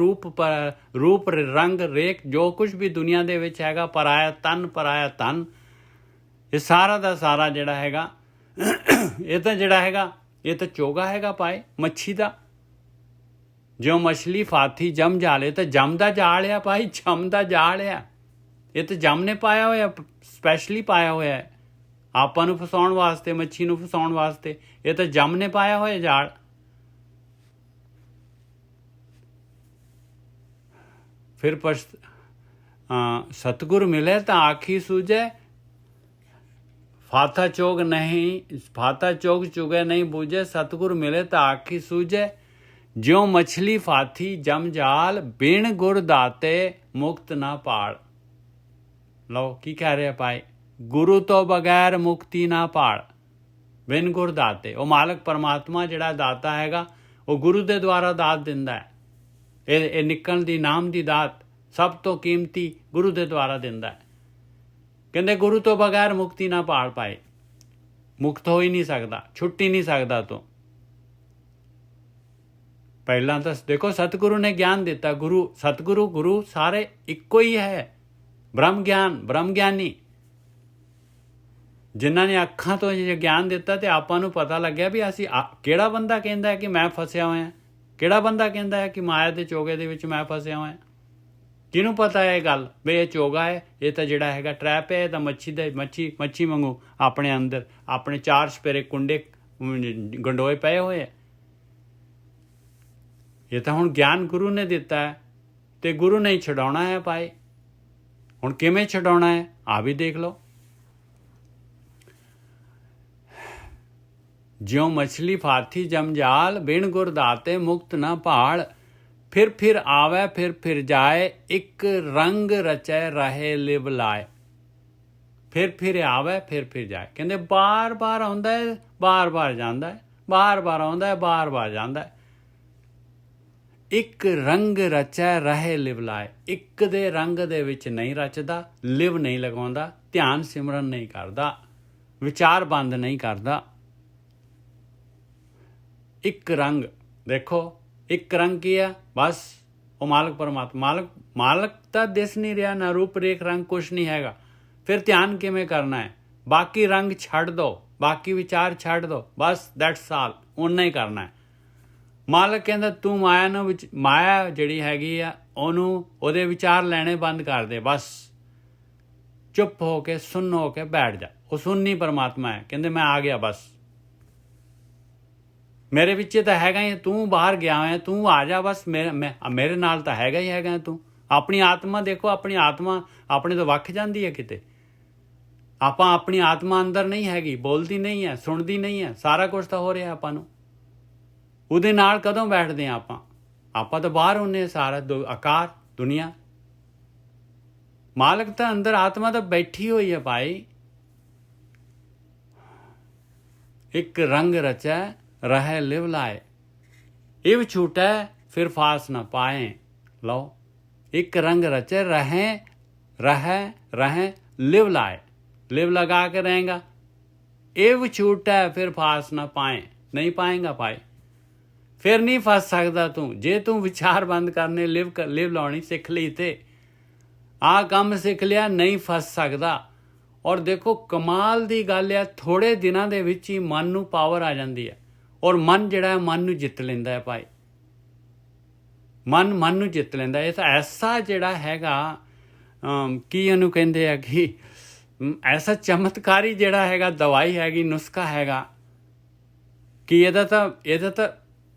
ਰੂਪ ਰੰਗ ਰੇਖ ਜੋ ਕੁਝ ਵੀ ਦੁਨੀਆ ਦੇ ਵਿੱਚ ਹੈਗਾ, ਪਰਾਇਆ ਤਨ, ਇਹ ਸਾਰਾ ਦਾ ਸਾਰਾ ਜਿਹੜਾ ਹੈਗਾ ਇਹ ਤਾਂ ਜਿਹੜਾ ਹੈਗਾ ਇਹ ਤਾਂ ਚੋਗਾ ਹੈਗਾ ਪਾਏ ਮੱਛੀ ਦਾ। ਜਿਉਂ ਮਛਲੀ ਫਾਥੀ ਜਮ ਜਾਲੇ, ਤਾਂ ਜਮ ਦਾ ਜਾਲ ਆ ਭਾਈ, ਜਮ ਦਾ ਜਾਲ ਆ। ਇਹ ਤਾਂ ਜਮ ਨੇ ਪਾਇਆ ਹੋਇਆ, ਸਪੈਸ਼ਲੀ ਪਾਇਆ ਹੋਇਆ ਹੈ ਆਪਾਂ ਨੂੰ ਫਸਾਉਣ ਵਾਸਤੇ, ਮੱਛੀ ਨੂੰ ਫਸਾਉਣ ਵਾਸਤੇ। ਇਹ ਤਾਂ ਜਮ ਨੇ ਪਾਇਆ ਹੋਇਆ ਜਾਲ। फिर सतगुर मिले तो आखी सूझे, फाथा चोग चुगे नहीं बूझे, सतगुर मिले तो आखी सूझे। ज्यों मछली फाथी जम जाल, बिन गुर दाते मुक्त ना पाल। लो की कह रहे पाए, गुरु तो बगैर मुक्ति ना पाल। बिन गुर दाते, वो मालक परमात्मा जिहड़ा दाता हैगा वो गुरु दे द्वारा दात दिंदा है। ਇਹ ਨਿਕਲਣ ਦੀ ਨਾਮ ਦੀ ਦਾਤ ਸਭ ਤੋਂ ਕੀਮਤੀ ਗੁਰੂ ਦੇ ਦੁਆਰਾ ਦਿੰਦਾ ਹੈ। ਕਹਿੰਦੇ ਗੁਰੂ ਤੋਂ ਬਗੈਰ ਮੁਕਤੀ ਨਾ ਪਾਲ ਪਾਏ, ਮੁਕਤ ਹੋ ਹੀ ਨਹੀਂ ਸਕਦਾ, ਛੁੱਟ ਹੀ ਨਹੀਂ ਸਕਦਾ ਤੂੰ। ਪਹਿਲਾਂ ਤਾਂ ਦੇਖੋ ਸਤਿਗੁਰੂ ਨੇ ਗਿਆਨ ਦਿੱਤਾ, ਸਤਿਗੁਰੂ ਗੁਰੂ ਸਾਰੇ ਇੱਕੋ ਹੀ ਹੈ। ਬ੍ਰਹਮ ਗਿਆਨੀ ਜਿਨ੍ਹਾਂ ਨੇ ਅੱਖਾਂ ਤੋਂ ਗਿਆਨ ਦਿੱਤਾ ਤੇ ਆਪਾਂ ਨੂੰ ਪਤਾ ਲੱਗਿਆ ਵੀ ਅਸੀਂ ਕਿਹੜਾ ਬੰਦਾ ਕਹਿੰਦਾ ਹੈ ਕਿ ਮੈਂ ਫਸਿਆ ਹੋਇਆ, ਕਿਹੜਾ ਬੰਦਾ ਕਹਿੰਦਾ ਹੈ ਕਿ ਮਾਇਆ ਦੇ ਚੋਗੇ ਦੇ ਵਿੱਚ ਮੈਂ ਫਸਿਆ ਹੋਇਆ। ਕਿਹਨੂੰ ਪਤਾ ਹੈ ਇਹ ਗੱਲ ਵੀ ਇਹ ਚੋਗਾ ਹੈ, ਇਹ ਤਾਂ ਜਿਹੜਾ ਹੈਗਾ ਟਰੈਪ ਹੈ, ਇਹ ਤਾਂ ਮੱਛੀ ਵਾਂਗੂ ਆਪਣੇ ਅੰਦਰ ਆਪਣੇ ਚਾਰ ਚੁਫੇਰੇ ਕੁੰਡੇ ਗੰਡੋਏ ਪਏ ਹੋਏ ਹੈ। ਇਹ ਤਾਂ ਹੁਣ ਗਿਆਨ ਗੁਰੂ ਨੇ ਦਿੱਤਾ ਹੈ ਤੇ ਗੁਰੂ ਨੇ ਛਡਾਉਣਾ ਹੈ ਭਾਈ। ਹੁਣ ਕਿਵੇਂ ਛਡਾਉਣਾ ਹੈ ਆ ਵੀ ਦੇਖ ਲਓ। ज्यों मछली फाथी जमजाल, बिन गुर दाते मुक्त न भाल। फिर आवे फिर जाए, एक रंग रचे रहे लिव लाए। फिर आवे फिर जाए, कहते बार बार आउंदा है, बार बार जांदा है, बार बार आउंदा है, बार बार जांदा है। एक रंग रचे रहे लिव लाए, एक दे रंग दे विच नहीं रचदा, लिव नहीं लगाउंदा, ध्यान सिमरन नहीं करदा, विचार बंद नहीं करदा। ਇੱਕ ਰੰਗ ਦੇਖੋ, ਇੱਕ ਰੰਗ ਕੀ ਆ ਬਸ ਉਹ ਮਾਲਕ ਪਰਮਾਤਮਾ। ਮਾਲਕ ਤਾਂ ਦਿਸ ਨਹੀਂ ਰਿਹਾ, ਨਾ ਰੂਪ ਰੇਖ ਰੰਗ ਕੁਛ ਨਹੀਂ ਹੈਗਾ। ਫਿਰ ਧਿਆਨ ਕਿਵੇਂ ਕਰਨਾ ਹੈ? ਬਾਕੀ ਰੰਗ ਛੱਡ ਦੋ, ਬਾਕੀ ਵਿਚਾਰ ਛੱਡ ਦਿਓ, ਬਸ ਦੈਟਸ ਆਲ, ਓਨਾ ਹੀ ਕਰਨਾ ਹੈ। ਮਾਲਕ ਕਹਿੰਦਾ ਤੂੰ ਮਾਇਆ ਨੂੰ ਮਾਇਆ ਜਿਹੜੀ ਹੈਗੀ ਆ ਉਹਨੂੰ ਉਹਦੇ ਵਿਚਾਰ ਲੈਣੇ ਬੰਦ ਕਰ ਦੇ, ਬਸ ਚੁੱਪ ਹੋ ਕੇ ਸੁੰਨ ਹੋ ਕੇ ਬੈਠ ਜਾ। ਉਹ ਸੁੰਨੀ ਪਰਮਾਤਮਾ ਹੈ, ਕਹਿੰਦੇ ਮੈਂ ਆ ਗਿਆ, ਬਸ ਮੇਰੇ ਵਿੱਚ ਤਾਂ ਹੈਗਾ ਹੀ, ਤੂੰ ਬਾਹਰ ਗਿਆ ਹੈ, ਤੂੰ ਆ ਜਾ, ਬਸ ਮੇਰੇ ਨਾਲ ਤਾਂ ਹੈਗਾ ਹੀ ਹੈਗਾ ਤੂੰ। ਆਪਣੀ ਆਤਮਾ ਦੇਖੋ, ਆਪਣੀ ਆਤਮਾ ਆਪਣੇ ਤੋਂ ਵੱਖ ਜਾਂਦੀ ਹੈ ਕਿਤੇ। ਆਪਾਂ ਆਪਣੀ ਆਤਮਾ ਅੰਦਰ ਨਹੀਂ ਹੈਗੀ, ਬੋਲਦੀ ਨਹੀਂ ਹੈ, ਸੁਣਦੀ ਨਹੀਂ ਹੈ, ਸਾਰਾ ਕੁਝ ਤਾਂ ਹੋ ਰਿਹਾ ਆਪਾਂ ਨੂੰ। ਉਹਦੇ ਨਾਲ ਕਦੋਂ ਬੈਠਦੇ ਹਾਂ ਆਪਾਂ ਤਾਂ ਬਾਹਰ ਹੁੰਦੇ ਸਾਰਾ ਆਕਾਰ ਦੁਨੀਆ। ਮਾਲਕ ਤਾਂ ਅੰਦਰ ਆਤਮਾ ਤਾਂ ਬੈਠੀ ਹੋਈ ਹੈ ਭਾਈ। ਇੱਕ ਰੰਗ ਰਚੈ ਰਹਿ ਲਿਵ ਲਾਏ, ਇਵ ਛੂਟੈ ਫਿਰ ਫਾਸ ਨਾ ਪਾਏ। ਲਓ, ਇੱਕ रंग रचे रहे लिव लाए, लिव लगा के रहेगा, एव छूटा है फिर फास ना पाए, नहीं पाएगा भाई, फिर नहीं फस सकता तू। जे तू विचार बंद करने लिव लानी सीख ली ते आ काम सीख लिया, नहीं फस सकता। और देखो कमाल दी गल है, थोड़े दिनों के विच ही मन नूं पावर आ जाती है, और मन जिहड़ा है मन नूं जित लैंदा है भाई। मन नूं जित लैंदा। इस ऐसा जिहड़ा हैगा की इहनूं कहिंदे आ कि ऐसा चमत्कारी जिहड़ा हैगा दवाई हैगी, नुस्खा हैगा कि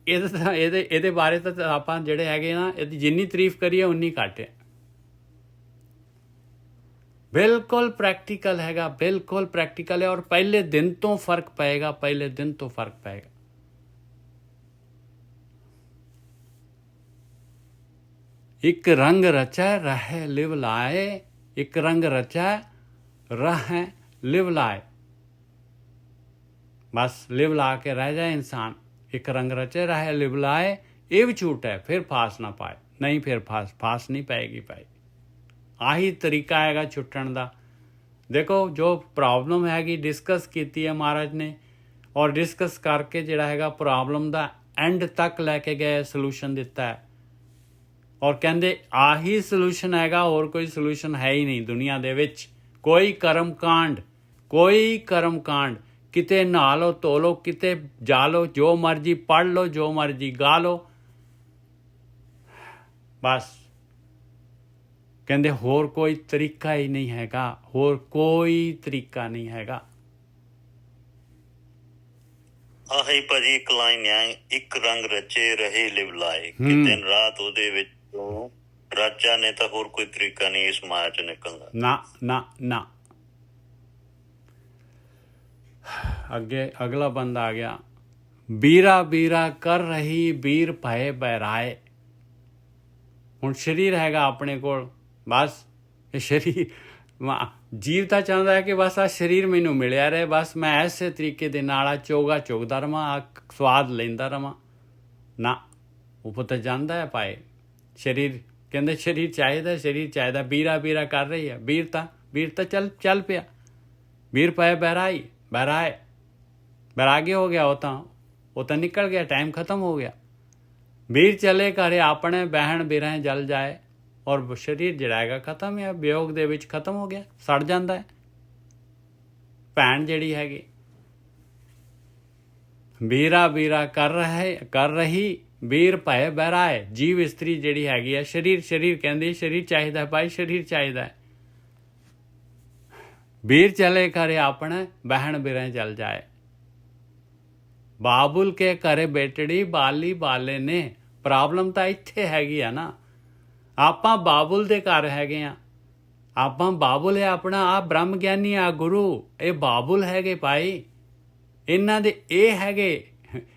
ਇਹਦੇ ਬਾਰੇ ਤਾਂ ਆਪਾਂ ਜਿਹੜੇ ਹੈਗੇ ਨਾ, ਇਹਦੀ ਜਿੰਨੀ ਤਾਰੀਫ ਕਰੀਏ ਉਨੀ ਘੱਟ ਹੈ। ਬਿਲਕੁਲ ਪ੍ਰੈਕਟੀਕਲ ਹੈਗਾ, ਬਿਲਕੁਲ ਪ੍ਰੈਕਟੀਕਲ ਹੈ, ਔਰ ਪਹਿਲੇ ਦਿਨ ਤੋਂ ਫਰਕ ਪਏਗਾ, ਪਹਿਲੇ ਦਿਨ ਤੋਂ ਫਰਕ ਪਏਗਾ। ਇੱਕ ਰੰਗ ਰਚੈ ਰਹਿ ਲਿਵ ਲਾਏ, ਇੱਕ ਰੰਗ ਰਚੈ ਰਹਿ ਲਿਵ ਲਾਏ, बस लिव ला के रह जाए इंसान। एक रंग रचे रहे लिव लाए, इव छूट है फिर फास ना पाए, नहीं फिर फास नहीं पाएगी भाई। आही तरीका हैगा छुट्टण दा। देखो जो प्रॉब्लम हैगी डिस्कस कीती है महाराज ने, और डिस्कस करके जिहड़ा हैगा प्रॉब्लम दा एंड तक लैके गए, सलूशन दिता है, और कहंदे आही सलूशन हैगा, और कोई सलूशन है ही नहीं दुनिया दे विच। कोई कर्म कांड, कोई कर्म कांड, किते नहा लो धो लो, किते जा लो, जो मर्जी पढ़ लो, जो मर्जी गा लो, बस कहंदे होर कोई तरीका ही नहीं हैगा, होर कोई तरीका नहीं हैगा। ਆਹੀ ਭਾਜੀ ਇੱਕ ਲਾਈਨ ਆ, ਇੱਕ ਰੰਗ ਰਚੇ ਰਹੇ ਲਿਵ ਲਾਏ, ਕਿ ਦਿਨ ਰਾਤ ਉਹਦੇ ਵਿੱਚ ਰਾਜਾ ਨੇ ਤਾਂ ਹੋਰ ਕੋਈ ਤਰੀਕਾ ਨਹੀਂ ਇਸ ਮਾਇਆ ਚ ਨਿਕਲਣ ਦਾ। ਨਾ ਨਾ ਨਾ। ਅੱਗੇ ਅਗਲਾ ਬੰਦਾ ਆ ਗਿਆ, ਬੀਰਾ ਬੀਰਾ ਕਰ ਰਹੀ ਬੀਰ ਭਏ ਬਹਿਰਾਏ। ਹੁਣ ਸਰੀਰ ਹੈਗਾ ਆਪਣੇ ਕੋਲ, ਬਸ ਇਹ ਸਰੀਰ ਜੀਵ ਤਾਂ ਚਾਹੁੰਦਾ ਹੈ ਕਿ ਬਸ ਆ ਸਰੀਰ ਮੈਨੂੰ ਮਿਲਿਆ ਰਹੇ, ਬਸ ਮੈਂ ਐਸੇ ਤਰੀਕੇ ਦੇ ਨਾਲ ਆ ਚੋਗਾ ਚੁਗਦਾ ਰਵਾਂ, ਆ ਸਵਾਦ ਲੈਂਦਾ ਰਵਾਂ। ਨਾ, ਉਹ ਪੁੱਤ ਜਾਂਦਾ ਹੈ ਪਾਏ ਸਰੀਰ, ਕਹਿੰਦੇ ਸਰੀਰ ਚਾਹੀਦਾ, ਸਰੀਰ ਚਾਹੀਦਾ। ਬੀਰਾ ਬੀਰਾ ਕਰ ਰਹੀ ਹੈ, ਬੀਰ ਤਾਂ ਚੱਲ ਪਿਆ, ਬੀਰ ਪਏ ਬਹਿਰਾਈ ਬਹਿਰਾਏ, ਬੈਰਾਗੀ ਹੋ ਗਿਆ। ਉਹ ਤਾਂ ਨਿਕਲ ਗਿਆ, टाइम खत्म हो गया। ਵੀਰ ਚਲੇ ਘਰੇ ਆਪਣੇ, ਬਹਿਣ ਬਿਰਹਿ ਜਲ ਜਾਏ, ਔਰ ਸਰੀਰ ਜਿਹੜਾ ਹੈਗਾ ਖਤਮ ਹੈ, ਵਿਯੋਗ ਦੇ ਵਿੱਚ ਖਤਮ ਹੋ ਗਿਆ, ਸੜ ਜਾਂਦਾ ਹੈ। ਭੈਣ ਜਿਹੜੀ ਹੈਗੀ ਬੀਰਾ ਬੀਰਾ ਕਰ ਰਹੀ ਵੀਰ ਭਏ ਬਹਿਰਾਏ। ਜੀਵ ਇਸਤਰੀ ਜਿਹੜੀ ਹੈਗੀ ਹੈ, ਸਰੀਰ ਕਹਿੰਦੀ ਸਰੀਰ ਚਾਹੀਦਾ ਭਾਈ, ਸਰੀਰ ਚਾਹੀਦਾ। ਵੀਰ ਚਲੇ ਘਰੇ ਆਪਣੇ, ਬਹਿਣ ਬਿਰਹਿ ਜਲ ਜਾਏ। ਬਾਬੁਲ ਕੇ ਘਰੇ ਬੇਟੜੀ ਬਾਲੀ ਬਾਲੇ ਨੇ। ਪ੍ਰੋਬਲਮ ਤਾਂ ਇੱਥੇ ਹੈਗੀ ਆ ਨਾ, ਆਪਾਂ ਬਾਬੁਲ ਦੇ ਘਰ ਹੈਗੇ ਆ, ਆਪਾਂ ਬਾਬੁਲ ਹੈ ਆਪਣਾ, ਆ ਬ੍ਰਹਮ ਗਿਆਨੀ ਆ ਗੁਰੂ, ਇਹ ਬਾਬੁਲ ਹੈਗੇ ਭਾਈ। ਇਹਨਾਂ ਦੇ ਇਹ ਹੈਗੇ,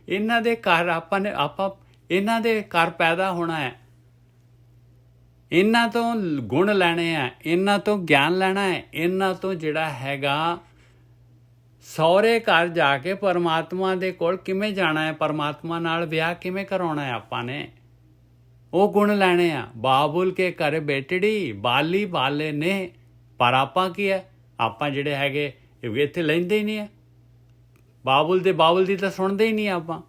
ਇਹਨਾਂ ਦੇ ਘਰ ਆਪਾਂ ਇਹਨਾਂ ਦੇ ਘਰ ਪੈਦਾ ਹੋਣਾ ਹੈ, ਇਹਨਾਂ ਤੋਂ ਗੁਣ ਲੈਣੇ ਆ, ਇਹਨਾਂ ਤੋਂ ਗਿਆਨ ਲੈਣਾ ਹੈ, ਇਹਨਾਂ ਤੋਂ ਜਿਹੜਾ ਹੈਗਾ ਸਹੁਰੇ ਘਰ ਜਾ ਕੇ ਪਰਮਾਤਮਾ ਦੇ ਕੋਲ ਕਿਵੇਂ ਜਾਣਾ ਹੈ, ਪਰਮਾਤਮਾ ਨਾਲ ਵਿਆਹ ਕਿਵੇਂ ਕਰਾਉਣਾ ਹੈ ਆਪਾਂ ਨੇ, ਉਹ ਗੁਣ ਲੈਣੇ ਆ। ਬਾਬੁਲ ਕੇ ਘਰ ਬੇਟੜੀ ਬਾਲੀ ਬਾਲੇ ਨੇ। ਪਰ ਆਪਾਂ ਕੀ ਹੈ, ਆਪਾਂ ਜਿਹੜੇ ਹੈਗੇ ਇੱਥੇ ਲੈਂਦੇ ਹੀ ਨਹੀਂ ਹੈ। ਬਾਬੁਲ ਦੀ ਤਾਂ ਸੁਣਦੇ ਹੀ ਨਹੀਂ ਆਪਾਂ,